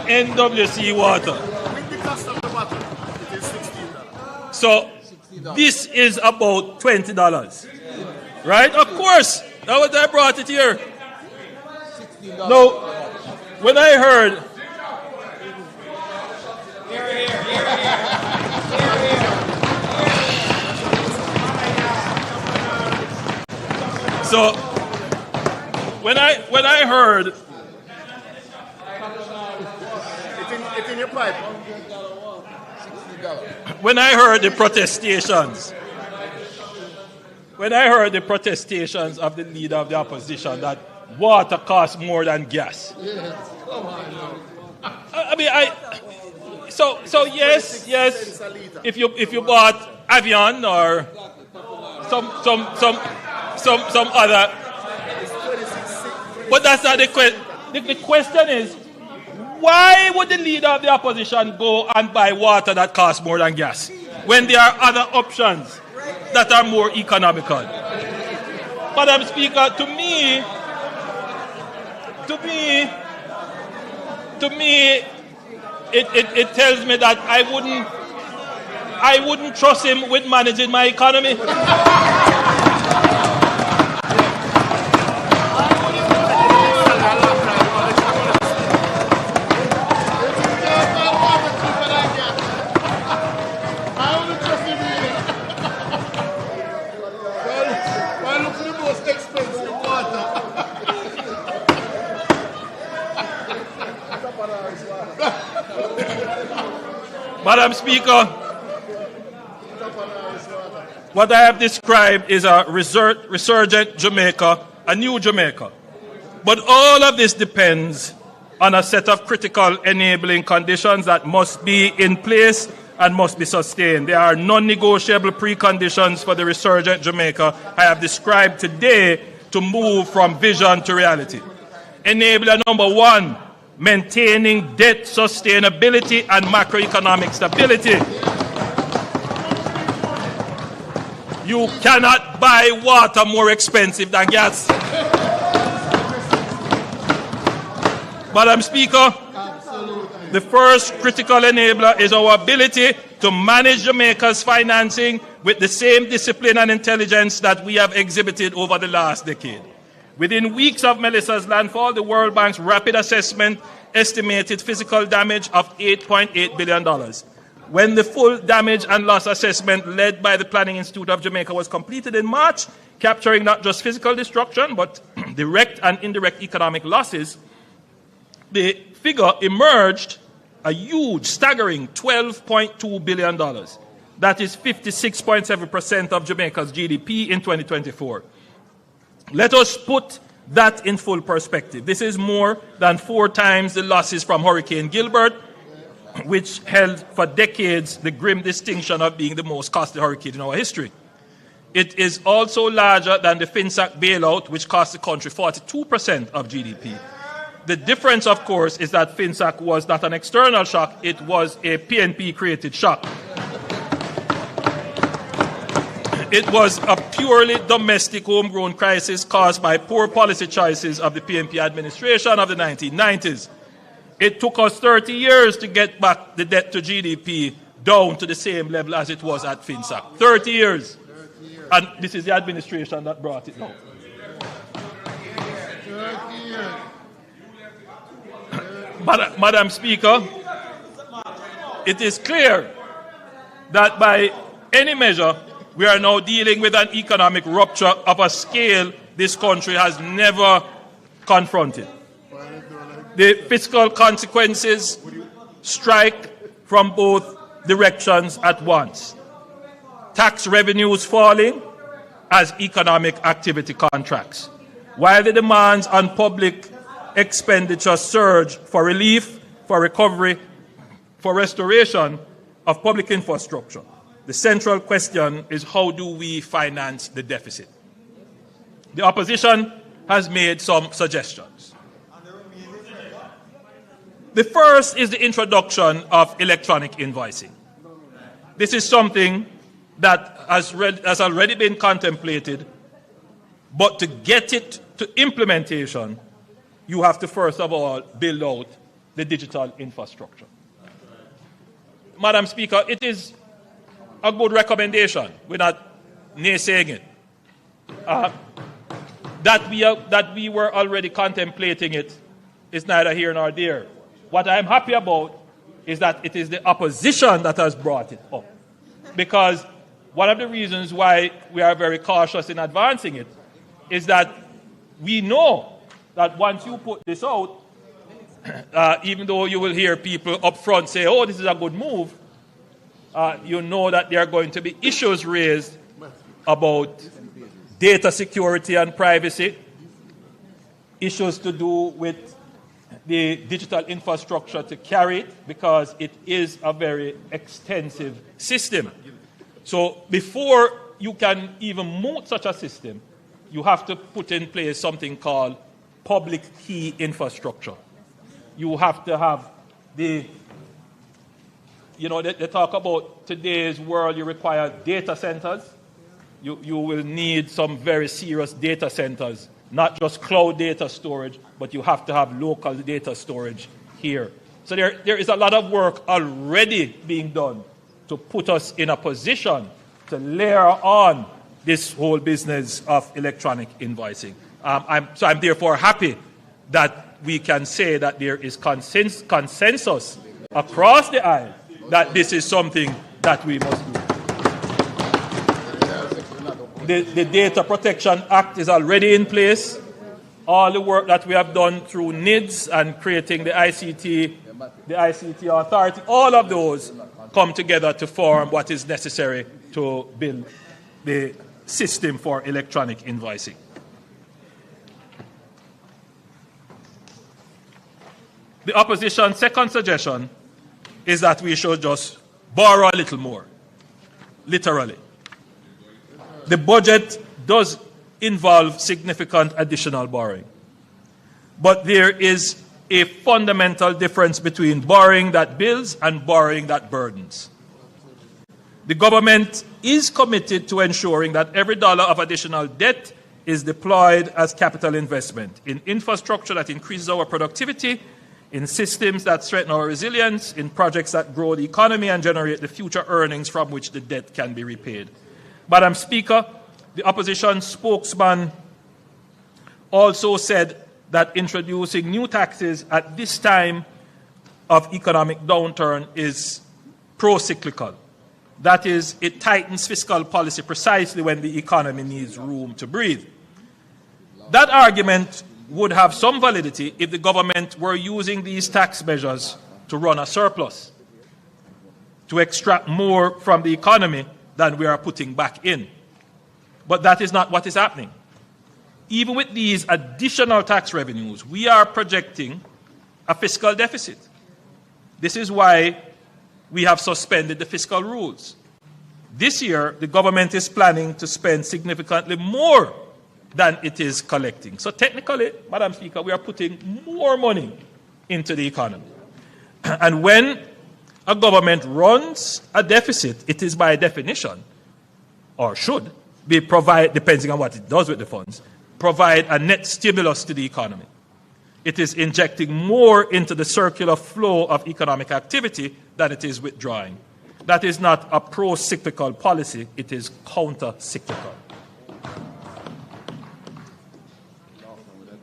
NWC water. With the cost of the bottle, it is $16. So this is about $20, right? Of course. That was I brought it here. Now, when I heard. So when I heard it's in your pipe. when I heard the protestations of the leader of the opposition that water costs more than gas. I mean, so yes. If you bought Avion or some other, but that's not the question. The question is, why would the leader of the opposition go and buy water that costs more than gas when there are other options that are more economical? Madam Speaker, to me, it tells me that I wouldn't trust him with managing my economy. Madam Speaker, what I have described is a resurgent Jamaica, a new Jamaica. But all of this depends on a set of critical enabling conditions that must be in place and must be sustained. There are non-negotiable preconditions for the resurgent Jamaica I have described today to move from vision to reality. Enabler number one, maintaining debt sustainability and macroeconomic stability. You cannot buy water more expensive than gas. Madam Speaker, the first critical enabler is our ability to manage Jamaica's financing with the same discipline and intelligence that we have exhibited over the last decade. Within weeks of Melissa's landfall, the World Bank's rapid assessment estimated physical damage of $8.8 billion. When the full damage and loss assessment led by the Planning Institute of Jamaica was completed in March, capturing not just physical destruction, but direct and indirect economic losses, the figure emerged a huge, staggering $12.2 billion. That is 56.7% of Jamaica's GDP in 2024. Let us put that in full perspective. This is more than 4 times the losses from Hurricane Gilbert, which held for decades the grim distinction of being the most costly hurricane in our history. It is also larger than the FinSAC bailout, which cost the country 42% of GDP. The difference, of course, is that FinSAC was not an external shock, it was a PNP-created shock. It was a purely domestic homegrown crisis caused by poor policy choices of the PNP administration of the 1990s. It took us 30 years to get back the debt to GDP down to the same level as it was at FinSAC. 30 years. And this is the administration that brought it down. Madam Speaker, it is clear that by any measure, we are now dealing with an economic rupture of a scale this country has never confronted. The fiscal consequences strike from both directions at once. Tax revenues falling as economic activity contracts, while the demands on public expenditure surge for relief, for recovery, for restoration of public infrastructure. The central question is, how do we finance the deficit? The opposition has made some suggestions. The first is the introduction of electronic invoicing. This is something that has already been contemplated, but to get it to implementation, you have to first of all build out the digital infrastructure. Madam Speaker, it is a good recommendation. We're not naysaying it. That we were already contemplating it is neither here nor there. What I'm happy about is that it is the opposition that has brought it up. Because one of the reasons why we are very cautious in advancing it is that we know that once you put this out, even though you will hear people up front say, oh, this is a good move, you know that there are going to be issues raised about data security and privacy, issues to do with the digital infrastructure to carry it, because it is a very extensive system. So before you can even move such a system, you have to put in place something called public key infrastructure. You have to have they talk about today's world, you require data centers. You will need some very serious data centers, not just cloud data storage, but you have to have local data storage here. So there is a lot of work already being done to put us in a position to layer on this whole business of electronic invoicing. I'm therefore happy that we can say that there is consensus across the aisle that this is something that we must do. The Data Protection Act is already in place. All the work that we have done through NIDS and creating the ICT Authority, all of those come together to form what is necessary to build the system for electronic invoicing. The opposition's second suggestion is that we should just borrow a little more, literally. The budget does involve significant additional borrowing, but there is a fundamental difference between borrowing that builds and borrowing that burdens. The government is committed to ensuring that every dollar of additional debt is deployed as capital investment in infrastructure that increases our productivity, in systems that strengthen our resilience, in projects that grow the economy and generate the future earnings from which the debt can be repaid. Madam Speaker, the opposition spokesman also said that introducing new taxes at this time of economic downturn is pro-cyclical. That is, it tightens fiscal policy precisely when the economy needs room to breathe. That argument would have some validity if the government were using these tax measures to run a surplus, to extract more from the economy than we are putting back in. But that is not what is happening. Even with these additional tax revenues, we are projecting a fiscal deficit. This is why we have suspended the fiscal rules. This year, the government is planning to spend significantly more than it is collecting. So technically, Madam Speaker, we are putting more money into the economy. And when a government runs a deficit, it is by definition, or should be depending on what it does with the funds, provide a net stimulus to the economy. It is injecting more into the circular flow of economic activity than it is withdrawing. That is not a pro-cyclical policy, it is counter-cyclical.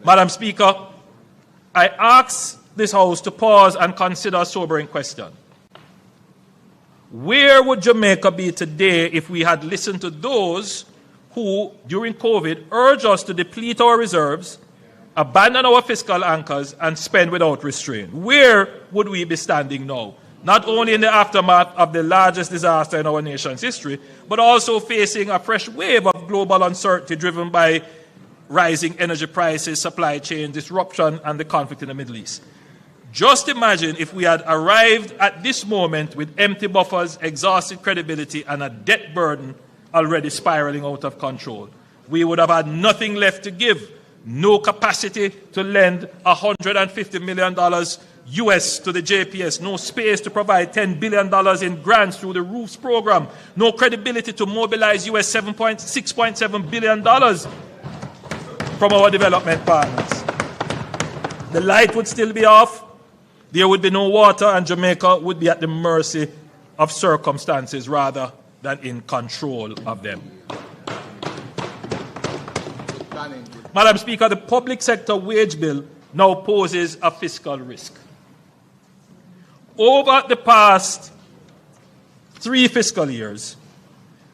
Madam Speaker, I ask this House to pause and consider a sobering question. Where would Jamaica be today if we had listened to those who, during COVID, urged us to deplete our reserves, abandon our fiscal anchors, and spend without restraint? Where would we be standing now? Not only in the aftermath of the largest disaster in our nation's history, but also facing a fresh wave of global uncertainty driven by rising energy prices, supply chain disruption, and the conflict in the Middle East. Just imagine if we had arrived at this moment with empty buffers, exhausted credibility, and a debt burden already spiraling out of control. We would have had nothing left to give, no capacity to lend $150 million US to the JPS, no space to provide $10 billion in grants through the ROOFs program, no credibility to mobilize US $6.7 billion from our development partners. The light would still be off, there would be no water, and Jamaica would be at the mercy of circumstances rather than in control of them. Madam Speaker, the public sector wage bill now poses a fiscal risk. Over the past 3 fiscal years,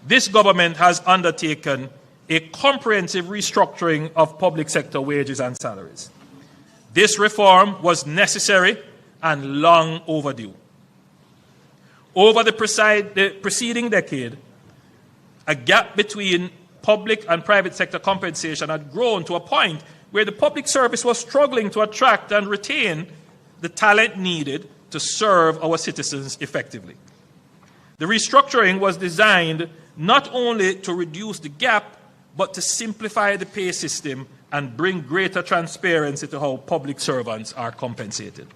this government has undertaken a comprehensive restructuring of public sector wages and salaries. This reform was necessary and long overdue. Over the preceding decade, a gap between public and private sector compensation had grown to a point where the public service was struggling to attract and retain the talent needed to serve our citizens effectively. The restructuring was designed not only to reduce the gap, but to simplify the pay system and bring greater transparency to how public servants are compensated.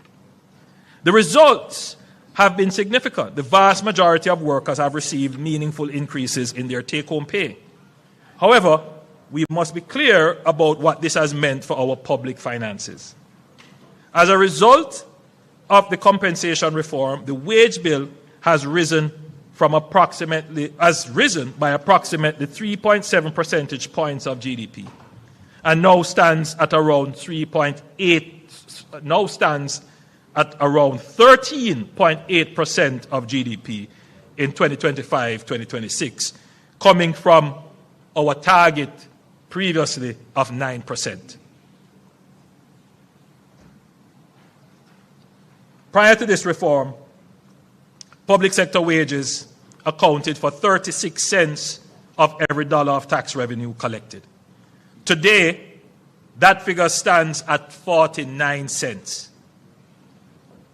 The results have been significant. The vast majority of workers have received meaningful increases in their take-home pay. However, we must be clear about what this has meant for our public finances. As a result of the compensation reform, the wage bill has risen by approximately 3.7 percentage points of GDP, and now stands at around 13.8% of GDP in 2025-2026, coming from our target previously of 9%. Prior to this reform, public sector wages accounted for 36 cents of every dollar of tax revenue collected. Today, that figure stands at 49 cents.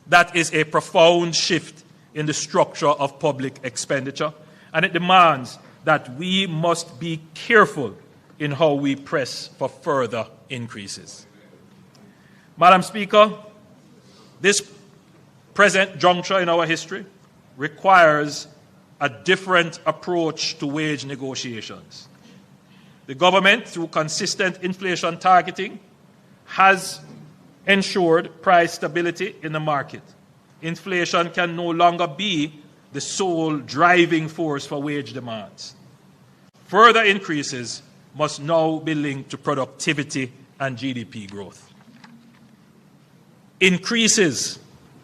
That is a profound shift in the structure of public expenditure, and it demands that we must be careful in how we press for further increases. Madam Speaker, this present juncture in our history requires a different approach to wage negotiations. The government, through consistent inflation targeting, has ensured price stability in the market. Inflation can no longer be the sole driving force for wage demands. Further increases must now be linked to productivity and GDP growth. Increases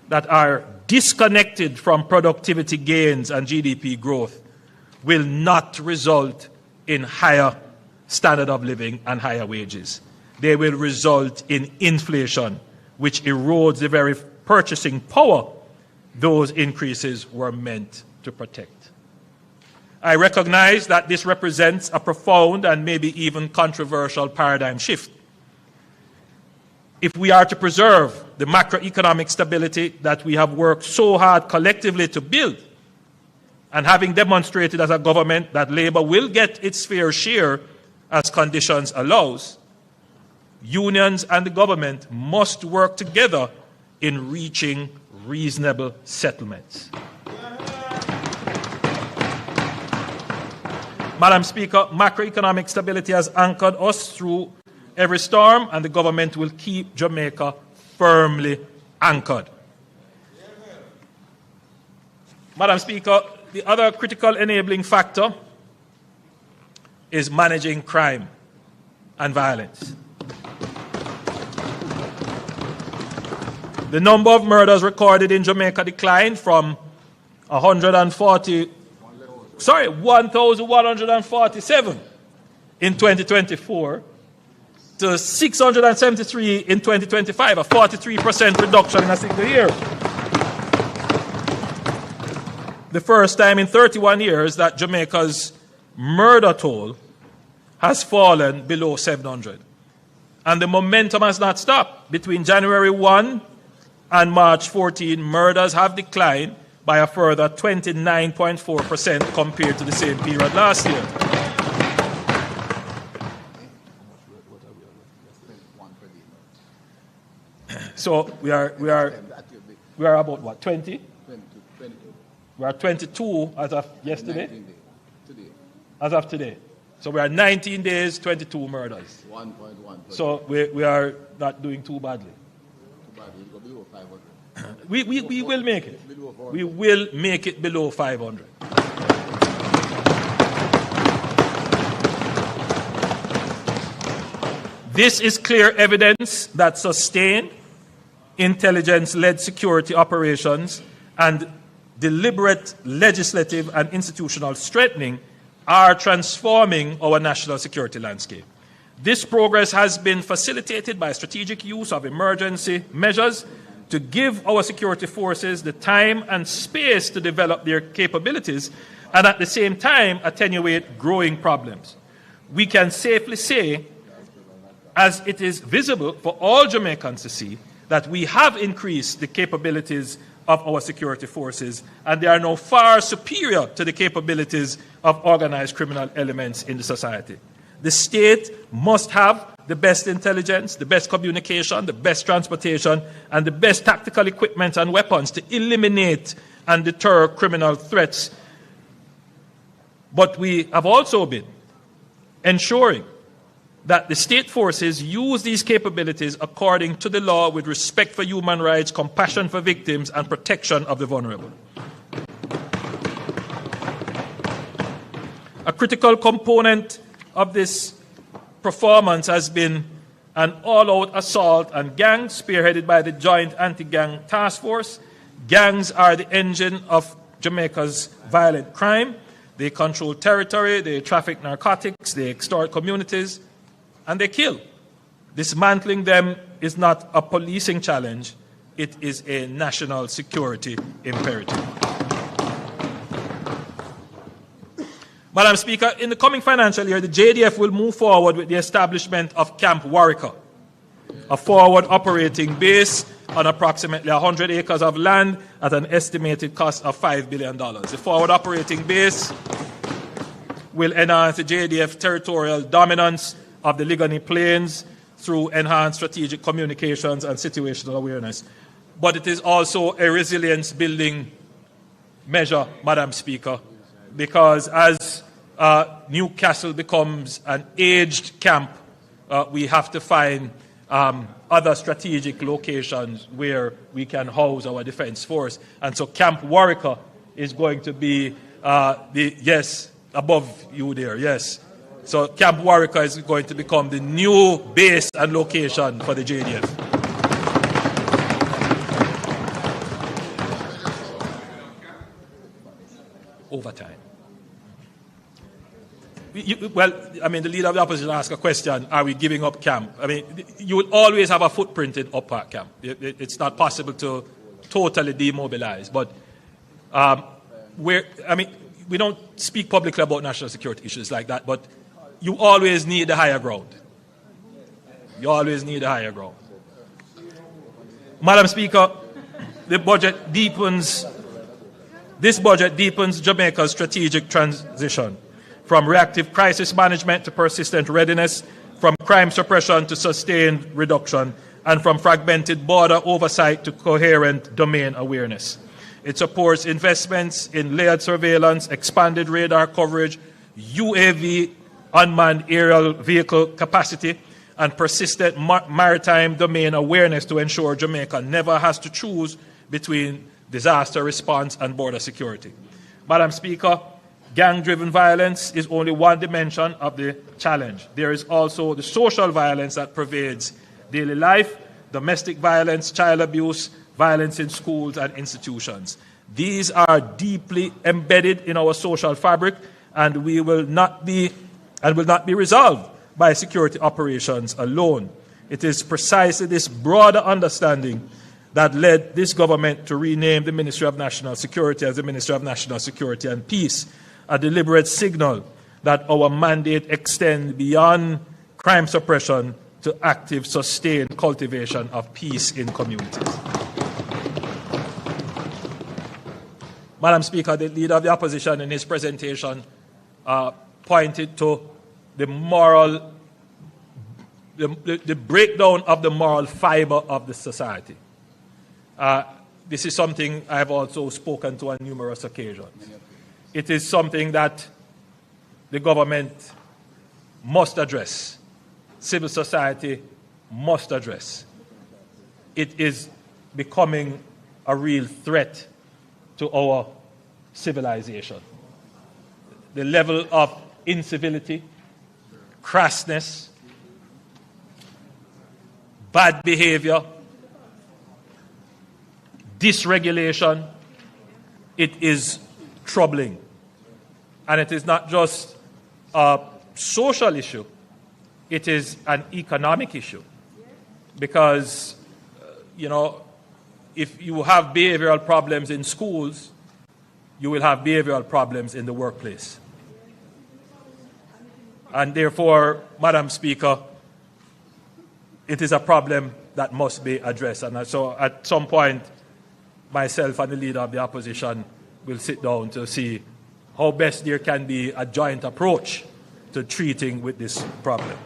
that are disconnected from productivity gains and GDP growth will not result in higher standard of living and higher wages. They will result in inflation, which erodes the very purchasing power those increases were meant to protect. I recognize that this represents a profound and maybe even controversial paradigm shift. If we are to preserve the macroeconomic stability that we have worked so hard collectively to build, and having demonstrated as a government that Labour will get its fair share as conditions allows, unions and the government must work together in reaching reasonable settlements. Madam Speaker, macroeconomic stability has anchored us through every storm, and the government will keep Jamaica firmly anchored. Madam Speaker, the other critical enabling factor is managing crime and violence. The number of murders recorded in Jamaica declined from 1,147 in 2024 to 673 in 2025, a 43% reduction in a single year. The first time in 31 years that Jamaica's murder toll has fallen below 700. And the momentum has not stopped. Between January 1 and March 14, murders have declined by a further 29.4% compared to the same period last year. So we are about what, 20? 22. We are 22 as of yesterday? Today. As of today. So we are 19 days, 22 murders. 1.1. So we are not doing too badly. Below 500. We will make it. We will make it below 500. This is clear evidence that sustained intelligence-led security operations and deliberate legislative and institutional strengthening are transforming our national security landscape. This progress has been facilitated by strategic use of emergency measures to give our security forces the time and space to develop their capabilities and at the same time attenuate growing problems. We can safely say, as it is visible for all Jamaicans to see, that we have increased the capabilities of our security forces, and they are now far superior to the capabilities of organized criminal elements in the society. The state must have the best intelligence, the best communication, the best transportation, and the best tactical equipment and weapons to eliminate and deter criminal threats. But we have also been ensuring that the state forces use these capabilities according to the law with respect for human rights, compassion for victims, and protection of the vulnerable. A critical component of this performance has been an all-out assault on gangs spearheaded by the Joint Anti-Gang Task Force. Gangs are the engine of Jamaica's violent crime. They control territory, they traffic narcotics, they extort communities, and they kill. Dismantling them is not a policing challenge, it is a national security imperative. Madam Speaker, in the coming financial year, the JDF will move forward with the establishment of Camp Warwicker, a forward operating base on approximately 100 acres of land at an estimated cost of $5 billion. The forward operating base will enhance the JDF territorial dominance of the Ligoni Plains through enhanced strategic communications and situational awareness. But it is also a resilience building measure, Madam Speaker, because as Newcastle becomes an aged camp, we have to find other strategic locations where we can house our defense force. And so Camp Warwicker is going to be yes, above you there, yes. So Camp Warwicker is going to become the new base and location for the JDF. Overtime. Well, I mean, the leader of the opposition asked a question, are we giving up camp? I mean, you will always have a footprint in Upper Camp. It's not possible to totally demobilize. But we don't speak publicly about national security issues like that, but you always need the higher ground. You always need the higher ground. Madam Speaker, this budget deepens Jamaica's strategic transition from reactive crisis management to persistent readiness, from crime suppression to sustained reduction, and from fragmented border oversight to coherent domain awareness. It supports investments in layered surveillance, expanded radar coverage, UAV, unmanned aerial vehicle capacity, and persistent maritime domain awareness to ensure Jamaica never has to choose between disaster response and border security. Madam Speaker, gang-driven violence is only one dimension of the challenge. There is also the social violence that pervades daily life, domestic violence, child abuse, violence in schools and institutions. These are deeply embedded in our social fabric and will not be resolved by security operations alone. It is precisely this broader understanding that led this government to rename the Ministry of National Security as the Ministry of National Security and Peace, a deliberate signal that our mandate extends beyond crime suppression to active, sustained cultivation of peace in communities. Madam Speaker, the Leader of the Opposition in his presentation pointed to the breakdown of the moral fiber of the society. This is something I have also spoken to on numerous occasions. It is something that the government must address, civil society must address. It is becoming a real threat to our civilization. The level of incivility, crassness, bad behavior, dysregulation, it is troubling. And it is not just a social issue, it is an economic issue. Because, if you have behavioral problems in schools, you will have behavioral problems in the workplace. And therefore, Madam Speaker, it is a problem that must be addressed. And so at some point, myself and the leader of the opposition will sit down to see how best there can be a joint approach to treating with this problem.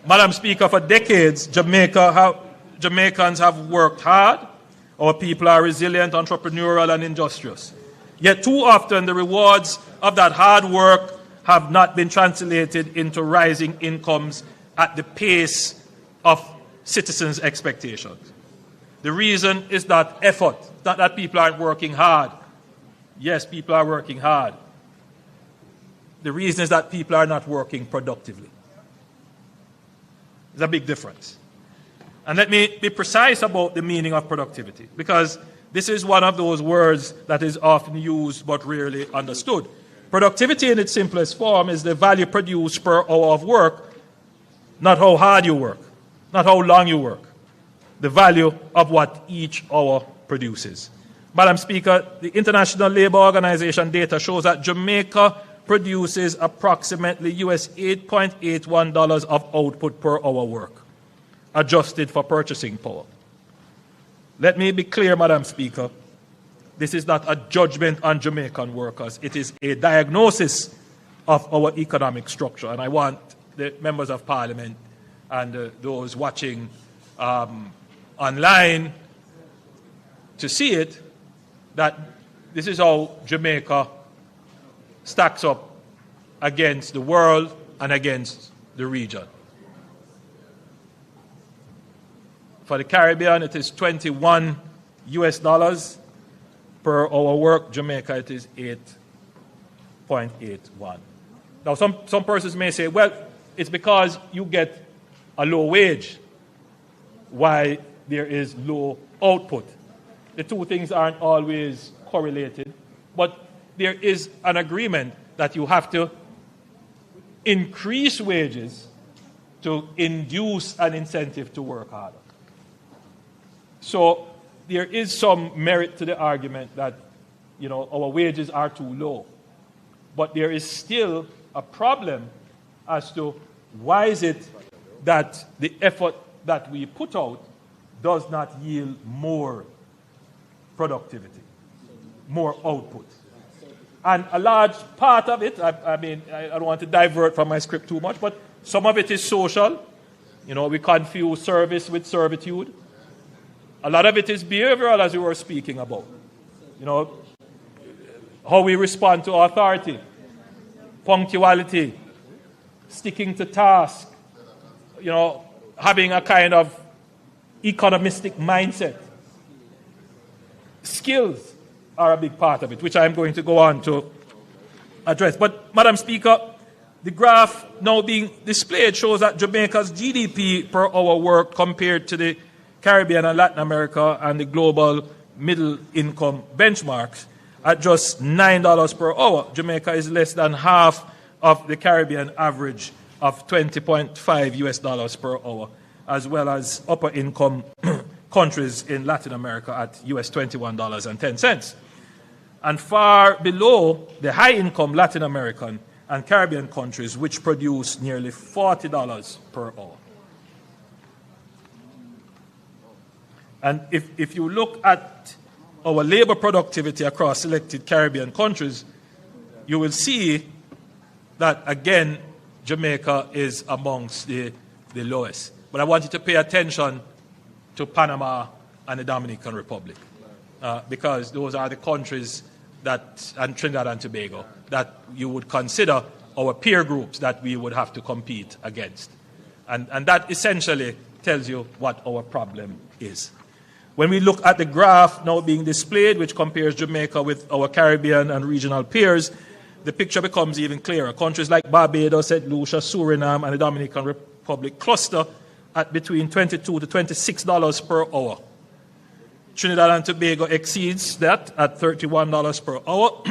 Madam Speaker, for decades, Jamaicans have worked hard. Our people are resilient, entrepreneurial, and industrious. Yet too often, the rewards of that hard work have not been translated into rising incomes at the pace of citizens' expectations. The reason is not effort, not that people aren't working hard. Yes, people are working hard. The reason is that people are not working productively. There's a big difference. And let me be precise about the meaning of productivity, because this is one of those words that is often used but rarely understood. Productivity in its simplest form is the value produced per hour of work, not how hard you work, not how long you work, the value of what each hour produces. Madam Speaker, the International Labour Organization data shows that Jamaica produces approximately US $8.81 of output per hour work, adjusted for purchasing power. Let me be clear, Madam Speaker, this is not a judgment on Jamaican workers. It is a diagnosis of our economic structure. And I want the members of Parliament and those watching online to see it, that this is how Jamaica stacks up against the world and against the region. For the Caribbean, it is $21 per hour work. Jamaica, it is 8.81. Now, some persons may say, well, it's because you get a low wage why there is low output. The two things aren't always correlated, but there is an agreement that you have to increase wages to induce an incentive to work harder. So there is some merit to the argument that, our wages are too low. But there is still a problem as to why is it that the effort that we put out does not yield more productivity, more output. And a large part of it, I don't want to divert from my script too much, but some of it is social. We confuse service with servitude. A lot of it is behavioral, as we were speaking about. How we respond to authority, punctuality, sticking to task, having a kind of economistic mindset. Skills are a big part of it, which I'm going to go on to address. But, Madam Speaker, the graph now being displayed shows that Jamaica's GDP per hour work compared to the Caribbean and Latin America and the global middle income benchmarks at just $9 per hour. Jamaica is less than half of the Caribbean average of $20.5 per hour, as well as upper income countries in Latin America at US $21.10. And far below the high income Latin American and Caribbean countries, which produce nearly $40 per hour. And if you look at our labor productivity across selected Caribbean countries, you will see that, again, Jamaica is amongst the lowest. But I want you to pay attention to Panama and the Dominican Republic, because those are the countries and Trinidad and Tobago, that you would consider our peer groups that we would have to compete against. And that essentially tells you what our problem is. When we look at the graph now being displayed, which compares Jamaica with our Caribbean and regional peers, the picture becomes even clearer. Countries like Barbados, St. Lucia, Suriname, and the Dominican Republic cluster at between $22 to $26 per hour. Trinidad and Tobago exceeds that at $31 per hour.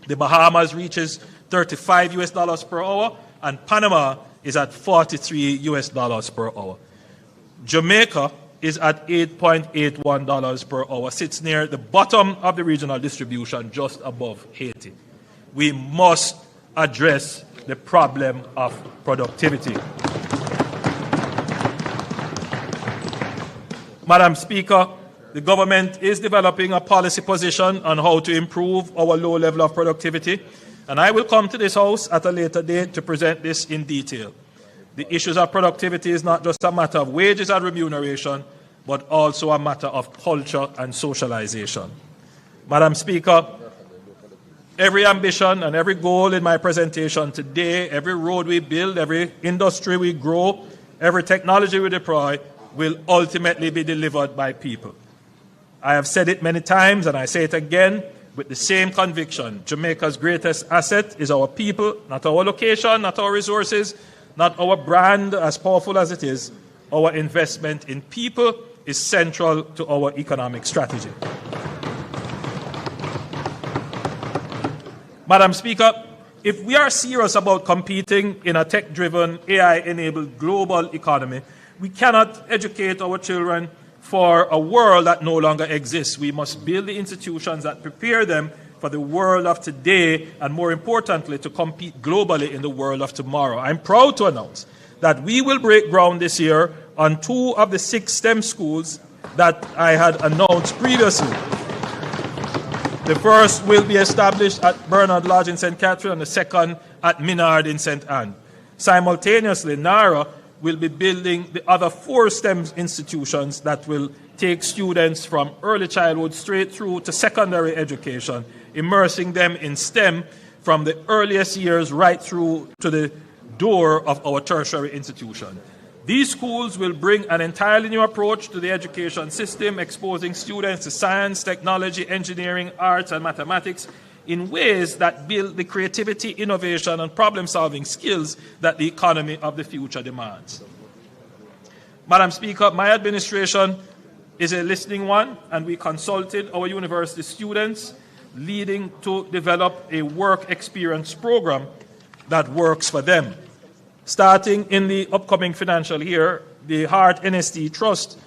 The Bahamas reaches $35 per hour, and Panama is at $43 per hour. Jamaica is at $8.81 per hour, sits near the bottom of the regional distribution, just above Haiti. We must address the problem of productivity. Madam Speaker, the government is developing a policy position on how to improve our low level of productivity, and I will come to this House at a later date to present this in detail. The issues of productivity is not just a matter of wages and remuneration, but also a matter of culture and socialization. Madam Speaker, every ambition and every goal in my presentation today, every road we build, every industry we grow, every technology we deploy, will ultimately be delivered by people. I have said it many times, and I say it again with the same conviction. Jamaica's greatest asset is our people, not our location, not our resources, not our brand, as powerful as it is. Our investment in people is central to our economic strategy. Madam Speaker, if we are serious about competing in a tech-driven, AI-enabled global economy, we cannot educate our children for a world that no longer exists. We must build the institutions that prepare them for the world of today, and more importantly, to compete globally in the world of tomorrow. I'm proud to announce that we will break ground this year on 2 of the 6 STEM schools that I had announced previously. The first will be established at Bernard Lodge in St. Catherine, and the second at Minard in St. Anne. Simultaneously, NARA will be building the other 4 STEM institutions that will take students from early childhood straight through to secondary education, immersing them in STEM from the earliest years right through to the door of our tertiary institution. These schools will bring an entirely new approach to the education system, exposing students to science, technology, engineering, arts, and mathematics in ways that build the creativity, innovation, and problem-solving skills that the economy of the future demands. Madam Speaker, my administration is a listening one, and we consulted our university students, leading to develop a work experience program that works for them. Starting in the upcoming financial year, the Hart NST Trust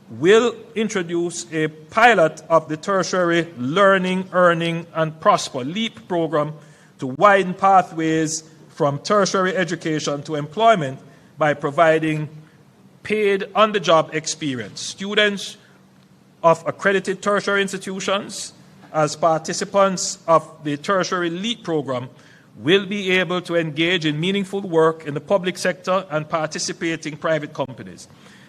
will introduce a pilot of the tertiary Learning, Earning, and Prosper LEAP program to widen pathways from tertiary education to employment by providing paid on-the-job experience. Students of accredited tertiary institutions, as participants of the tertiary LEAP program, will be able to engage in meaningful work in the public sector and participate in private companies.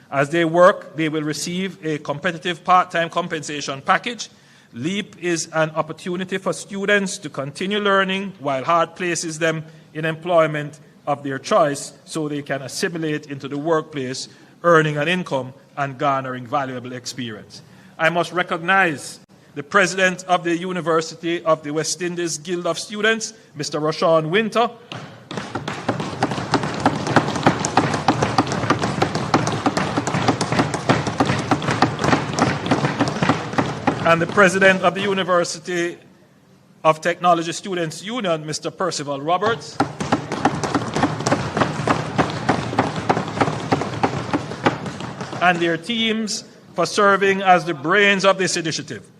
As they work, they will receive a competitive part-time compensation package. LEAP is an opportunity for students to continue learning while Hart places them in employment of their choice so they can assimilate into the workplace, earning an income and garnering valuable experience. I must recognize the President of the University of the West Indies Guild of Students, Mr. Rashawn Winter, and the President of the University of Technology Students Union, Mr. Percival Roberts, and their teams for serving as the brains of this initiative.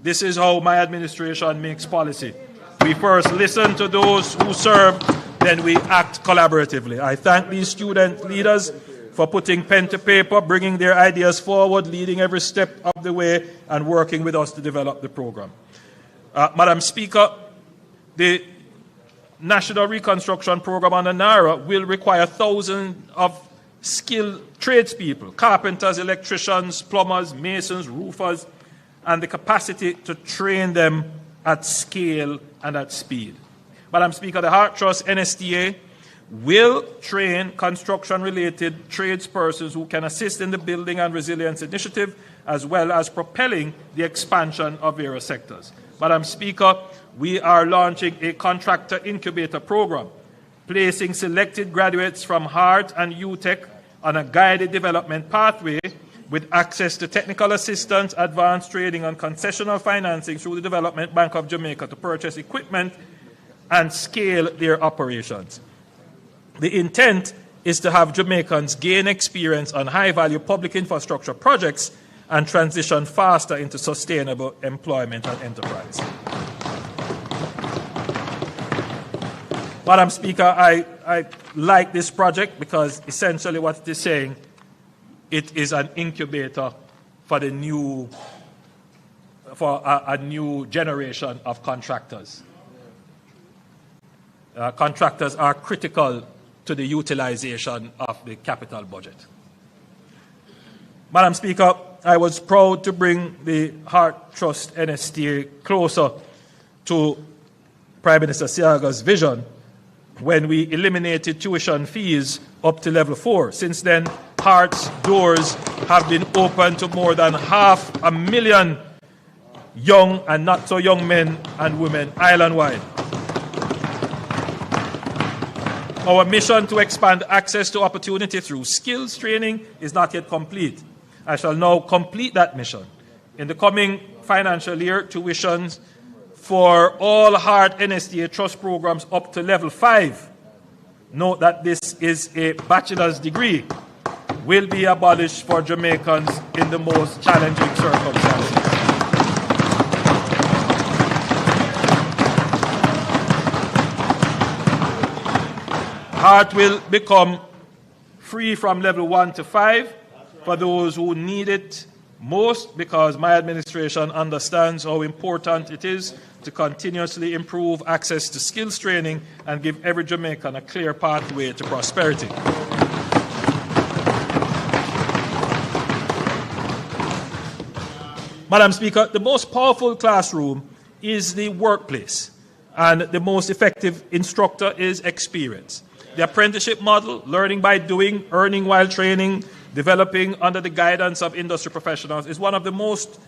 This is how my administration makes policy. We first listen to those who serve, then we act collaboratively. I thank these student leaders for putting pen to paper, bringing their ideas forward, leading every step of the way, and working with us to develop the program. Madam Speaker, the National Reconstruction Program under NARA will require thousands of skilled tradespeople, carpenters, electricians, plumbers, masons, roofers, and the capacity to train them at scale and at speed. Madam Speaker, the Hart Trust NSTA will train construction-related tradespersons who can assist in the Building and Resilience Initiative, as well as propelling the expansion of various sectors. Madam Speaker, we are launching a contractor incubator program, placing selected graduates from Hart and UTech on a guided development pathway with access to technical assistance, advanced trading, and concessional financing through the Development Bank of Jamaica to purchase equipment and scale their operations. The intent is to have Jamaicans gain experience on high-value public infrastructure projects and transition faster into sustainable employment and enterprise. Madam Speaker, I like this project because essentially what it is saying, it is an incubator for a new generation of contractors. Contractors are critical to the utilization of the capital budget. Madam Speaker, I was proud to bring the Heart Trust NSTA closer to Prime Minister Siaga's vision when we eliminated tuition fees up to level 4. Since then, Heart's doors have been open to more than 500,000 young and not so young men and women island-wide. Our mission to expand access to opportunity through skills training is not yet complete. I shall now complete that mission. In the coming financial year, tuitions for all Heart NSTA Trust programs up to level 5, note that this is a bachelor's degree, will be abolished for Jamaicans in the most challenging circumstances. Heart will become free from level 1 to 5 for those who need it most, because my administration understands how important it is to continuously improve access to skills training and give every Jamaican a clear pathway to prosperity. Madam Speaker, the most powerful classroom is the workplace, and the most effective instructor is experience. The apprenticeship model, learning by doing, earning while training, developing under the guidance of industry professionals, is one of the most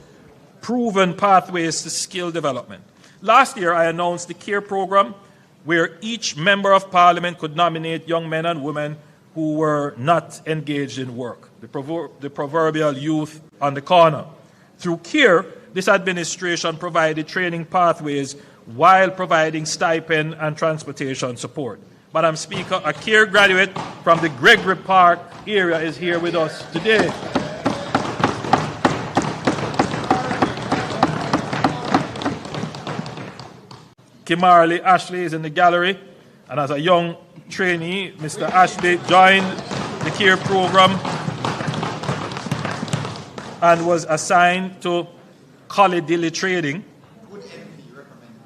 proven pathways to skill development. Last year, I announced the CARE program, where each member of parliament could nominate young men and women who were not engaged in work, the proverbial youth on the corner. Through CARE, this administration provided training pathways while providing stipend and transportation support. Madam Speaker, a CARE graduate from the Gregory Park area is here with us today. Kimarley Ashley is in the gallery, and as a young trainee, Mr. Ashley joined the CARE program and was assigned to Collidilly Trading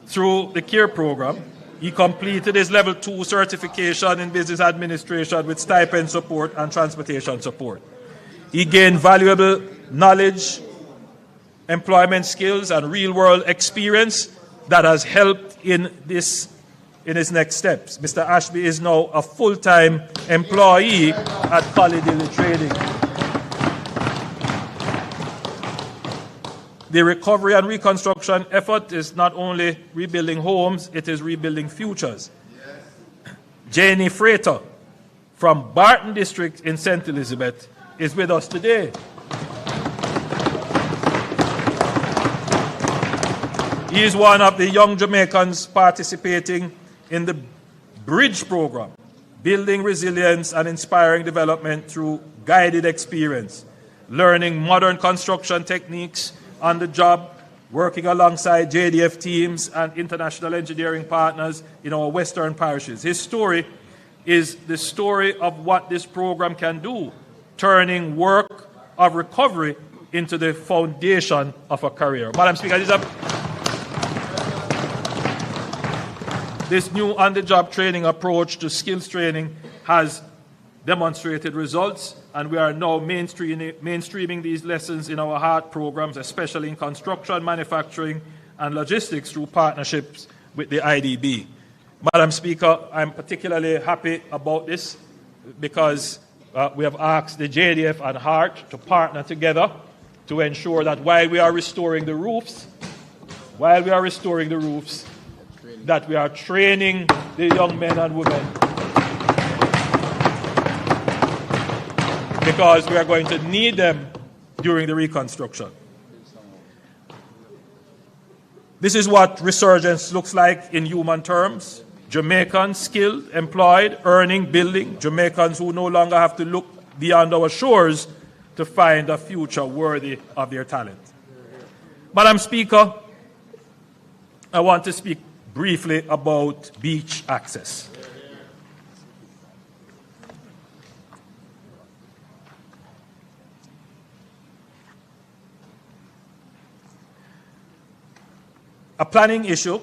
through the CARE program. He completed his level 2 certification in business administration with stipend support and transportation support. He gained valuable knowledge, employment skills, and real-world experience that has helped in his next steps. Mr. Ashby is now a full-time employee at Collidilly Trading. The recovery and reconstruction effort is not only rebuilding homes, it is rebuilding futures. Yes. Janie Freighter from Barton District in St. Elizabeth is with us today. He is one of the young Jamaicans participating in the Bridge program, building resilience and inspiring development through guided experience, learning modern construction techniques on the job, working alongside JDF teams and international engineering partners in our western parishes. His story is the story of what this program can do, turning work of recovery into the foundation of a career. Madam Speaker, this new on-the-job training approach to skills training has demonstrated results, and we are now mainstreaming these lessons in our Heart programs, especially in construction, manufacturing, and logistics through partnerships with the IDB. Madam Speaker, I'm particularly happy about this because we have asked the JDF and Heart to partner together to ensure that while we are restoring the roofs, that we are training the young men and women, because we are going to need them during the reconstruction. This is what resurgence looks like in human terms. Jamaicans skilled, employed, earning, building. Jamaicans who no longer have to look beyond our shores to find a future worthy of their talent. Madam Speaker, I want to speak briefly about beach access. A planning issue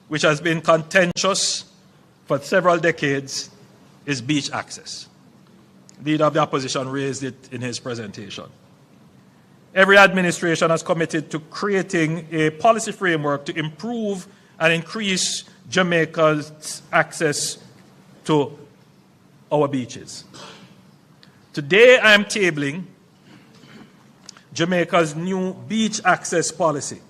which has been contentious for several decades is beach access. The leader of the opposition raised it in his presentation. Every administration has committed to creating a policy framework to improve and increase Jamaica's access to our beaches. Today I am tabling Jamaica's new beach access policy.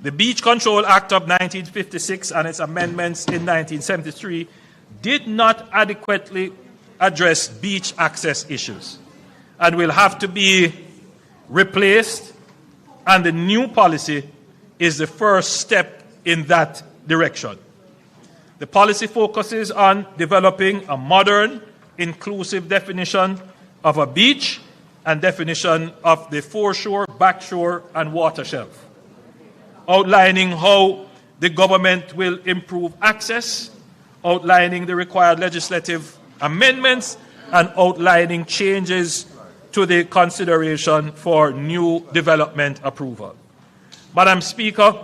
The Beach Control Act of 1956 and its amendments in 1973 did not adequately address beach access issues and will have to be replaced, and the new policy is the first step in that direction. The policy focuses on developing a modern, inclusive definition of a beach and definition of the foreshore, backshore, and water shelf, outlining how the government will improve access, outlining the required legislative amendments, and outlining changes to the consideration for new development approval. Madam Speaker,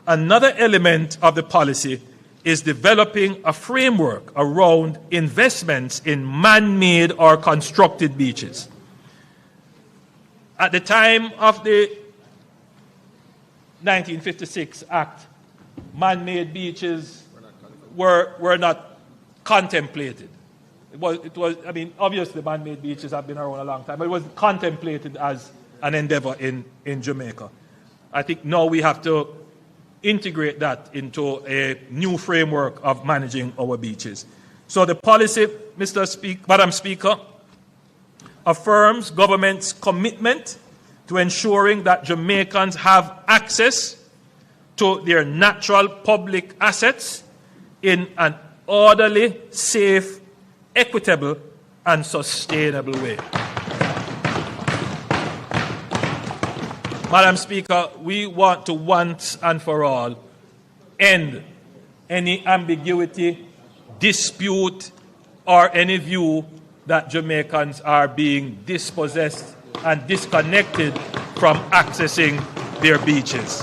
another element of the policy is developing a framework around investments in man-made or constructed beaches. At the time of the 1956 Act, man-made beaches were not contemplated. I mean, obviously man-made beaches have been around a long time, but it was contemplated as an endeavor in Jamaica. I think now we have to integrate that into a new framework of managing our beaches. So the policy, Madam Speaker, affirms government's commitment to ensuring that Jamaicans have access to their natural public assets in an orderly, safe, equitable, and sustainable way. Madam Speaker, we want to once and for all end any ambiguity, dispute, or any view that Jamaicans are being dispossessed and disconnected from accessing their beaches.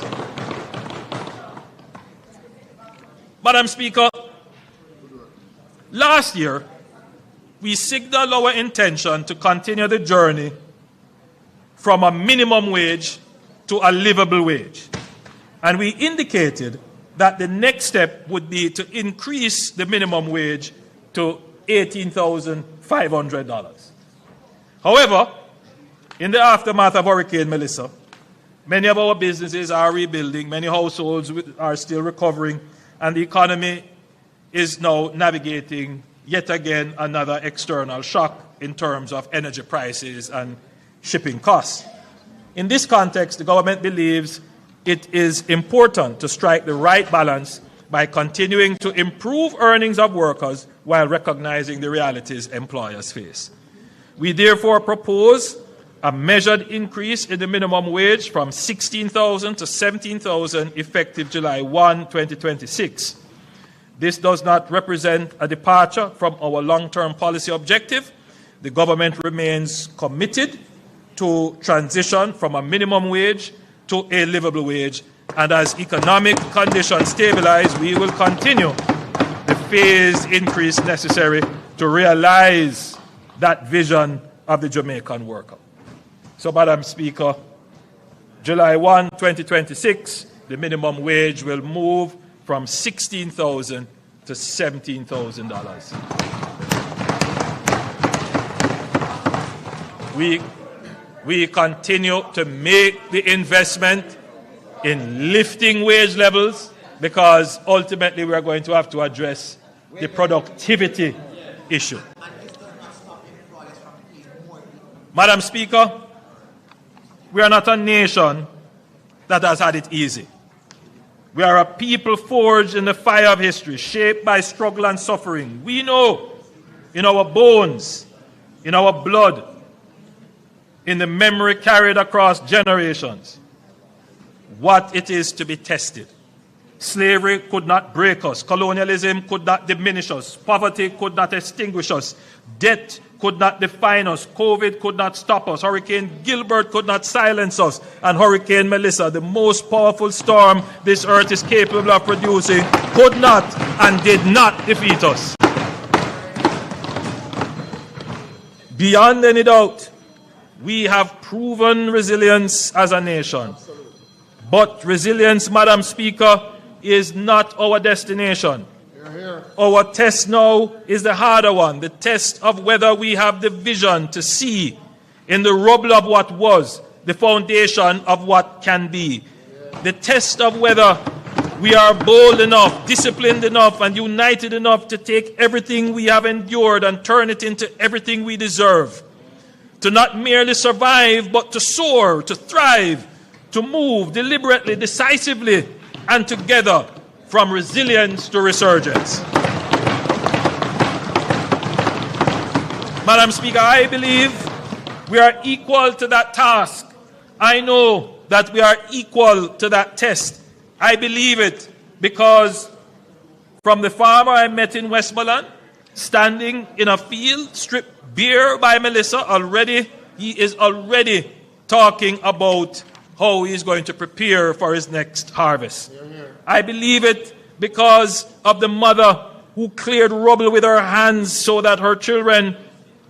Madam Speaker, last year, we signaled our intention to continue the journey from a minimum wage to a livable wage. And we indicated that the next step would be to increase the minimum wage to $18,500. However, in the aftermath of Hurricane Melissa, many of our businesses are rebuilding, many households are still recovering, and the economy is now navigating yet again another external shock in terms of energy prices and shipping costs. In this context, the government believes it is important to strike the right balance by continuing to improve earnings of workers while recognizing the realities employers face. We therefore propose a measured increase in the minimum wage from $16,000 to $17,000 effective July 1, 2026. This does not represent a departure from our long-term policy objective. The government remains committed to transition from a minimum wage to a livable wage, and as economic conditions stabilize, we will continue the phased increase necessary to realize that vision of the Jamaican worker. So, Madam Speaker, July 1, 2026, the minimum wage will move from $16,000 to $17,000. We continue to make the investment in lifting wage levels because ultimately we are going to have to address the productivity issue. Madam Speaker, we are not a nation that has had it easy. We are a people forged in the fire of history, shaped by struggle and suffering. We know in our bones, in our blood, in the memory carried across generations, what it is to be tested. Slavery could not break us. Colonialism could not diminish us. Poverty could not extinguish us. Debt could not define us. COVID could not stop us. Hurricane Gilbert could not silence us. And Hurricane Melissa, the most powerful storm this earth is capable of producing, could not and did not defeat us. Beyond any doubt, we have proven resilience as a nation. But resilience, Madam Speaker, is not our destination. Our test now is the harder one, the test of whether we have the vision to see in the rubble of what was the foundation of what can be. The test of whether we are bold enough, disciplined enough, and united enough to take everything we have endured and turn it into everything we deserve. To not merely survive, but to soar, to thrive, to move deliberately, decisively, and together from resilience to resurgence. Madam Speaker, I believe we are equal to that task. I know that we are equal to that test. I believe it because from the farmer I met in Westmoreland, standing in a field stripped bare by Melissa, he is already talking about how he is going to prepare for his next harvest. I believe it because of the mother who cleared rubble with her hands so that her children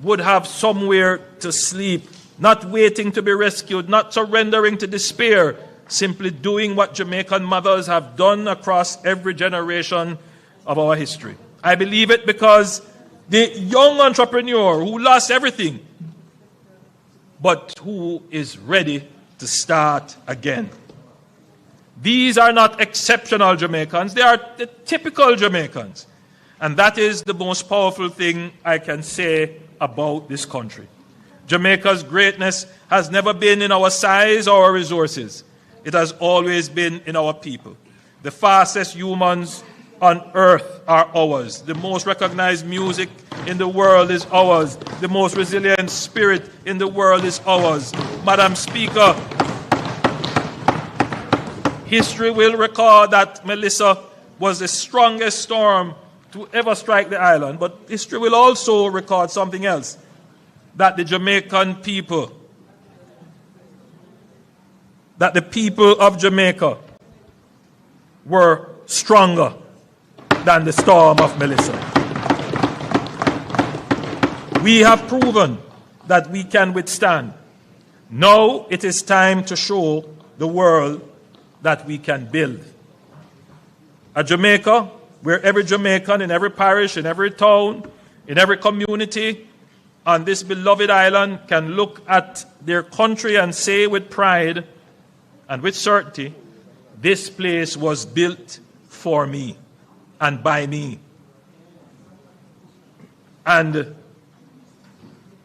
would have somewhere to sleep, not waiting to be rescued, not surrendering to despair, simply doing what Jamaican mothers have done across every generation of our history. I believe it because the young entrepreneur who lost everything, but who is ready to start again. These are not exceptional Jamaicans, they are the typical Jamaicans. And that is the most powerful thing I can say about this country. Jamaica's greatness has never been in our size or our resources. It has always been in our people. The fastest humans on earth are ours. The most recognized music in the world is ours. The most resilient spirit in the world is ours. Madam Speaker, history will record that Melissa was the strongest storm to ever strike the island, but history will also record something else, that the Jamaican people, that the people of Jamaica were stronger than the storm of Melissa. We have proven that we can withstand. Now it is time to show the world that we can build. A Jamaica where every Jamaican in every parish, in every town, in every community on this beloved island can look at their country and say with pride and with certainty, this place was built for me and by me. And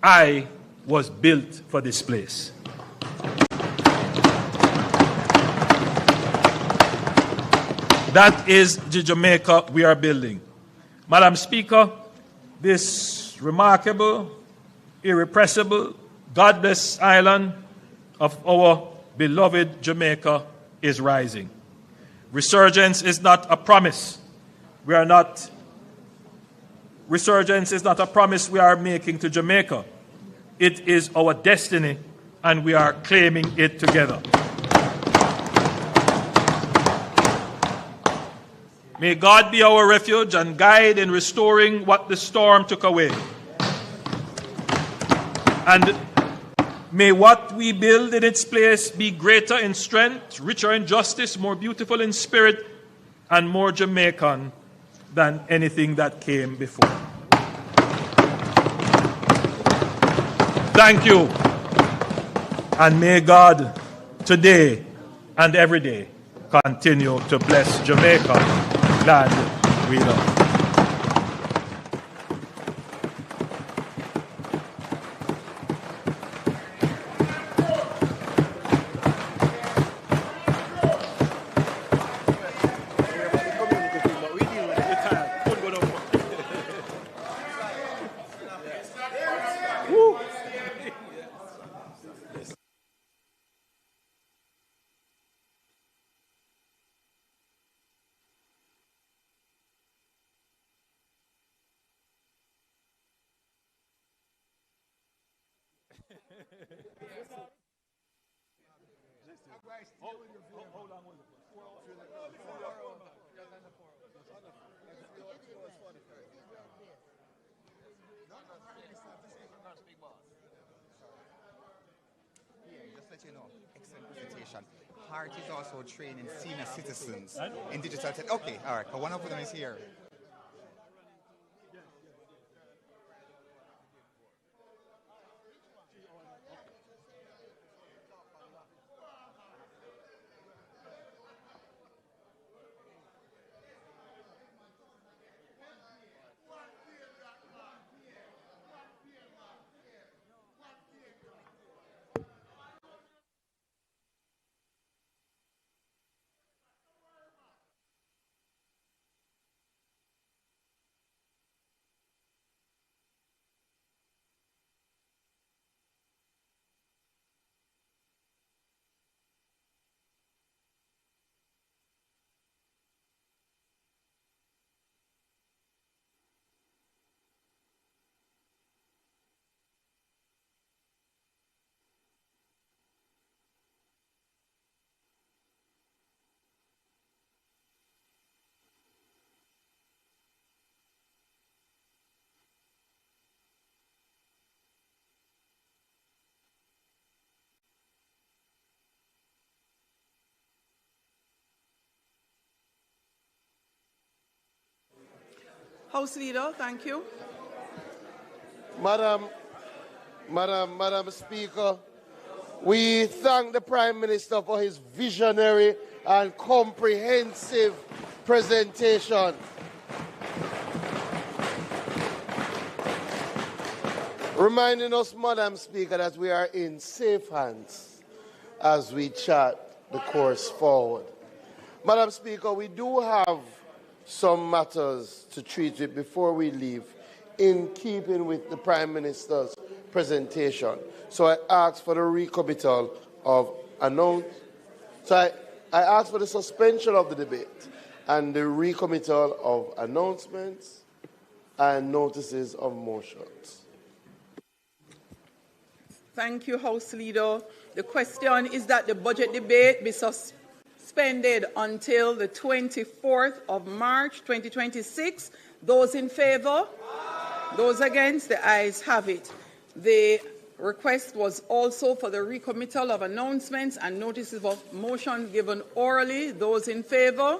I was built for this place. That is the Jamaica we are building. Madam Speaker, this remarkable, irrepressible, godless island of our beloved Jamaica is rising. Resurgence is not a promise. Resurgence is not a promise we are making to Jamaica. It is our destiny, and we are claiming it together. May God be our refuge and guide in restoring what the storm took away. And may what we build in its place be greater in strength, richer in justice, more beautiful in spirit, and more Jamaican than anything that came before. Thank you. And may God today and every day continue to bless Jamaica, land we love. Heart is also training senior citizens in digital tech. Okay, all right, one of them is here. House Leader, thank you. Madam Speaker, we thank the Prime Minister for his visionary and comprehensive presentation. Reminding us, Madam Speaker, that we are in safe hands as we chart the course forward. Madam Speaker, we do have some matters to treat with before we leave, in keeping with the Prime Minister's presentation. So I ask for the recommittal of I ask for the suspension of the debate and the recommittal of announcements and notices of motions. Thank you, House Leader. The question is that the budget debate be suspended until the 24th of March 2026. Those in favour? Those against? The ayes have it. The request was also for the recommittal of announcements and notices of motion given orally. Those in favour?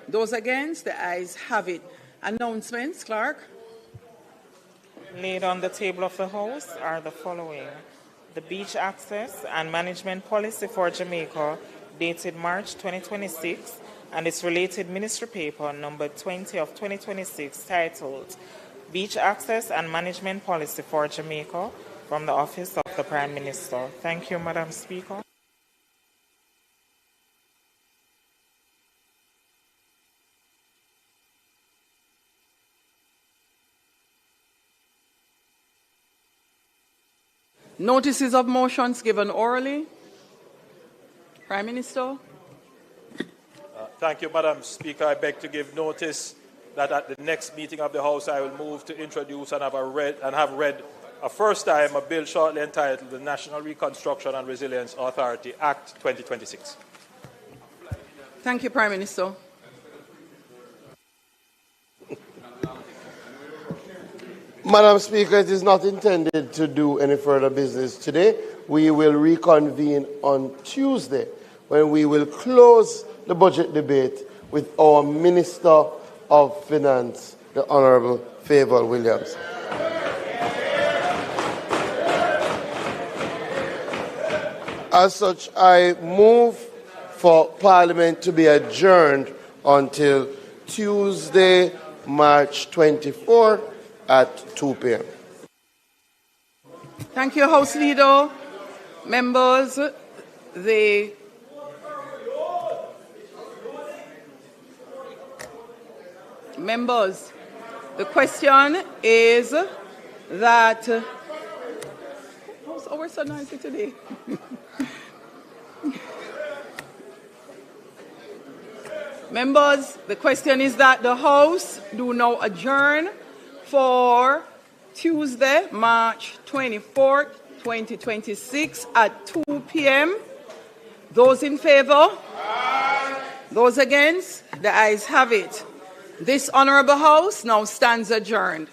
Those against? The ayes have it. Announcements, Clerk. Laid on the table of the House are the following. The Beach Access and Management Policy for Jamaica, dated March 2026, and its related ministry paper number 20 of 2026, titled Beach Access and Management Policy for Jamaica, from the Office of the Prime Minister. Thank you, Madam Speaker. Notices of motions given orally. Prime Minister. Thank you, Madam Speaker. I beg to give notice that at the next meeting of the House, I will move to introduce and have read a first time a bill shortly entitled the National Reconstruction and Resilience Authority Act 2026. Thank you, Prime Minister. Madam Speaker, it is not intended to do any further business today. We will reconvene on Tuesday, when we will close the budget debate with our Minister of Finance, the Honourable Favour Williams. As such, I move for Parliament to be adjourned until Tuesday, March 24 at 2 p.m. Thank you, House Leader. Members, the question is that oh, we're so noisy today. Members, the question is that the House do now adjourn for Tuesday, March 24th, 2026 at 2 p.m. Those in favor? Aye. Those against? The ayes have it. This honorable House now stands adjourned.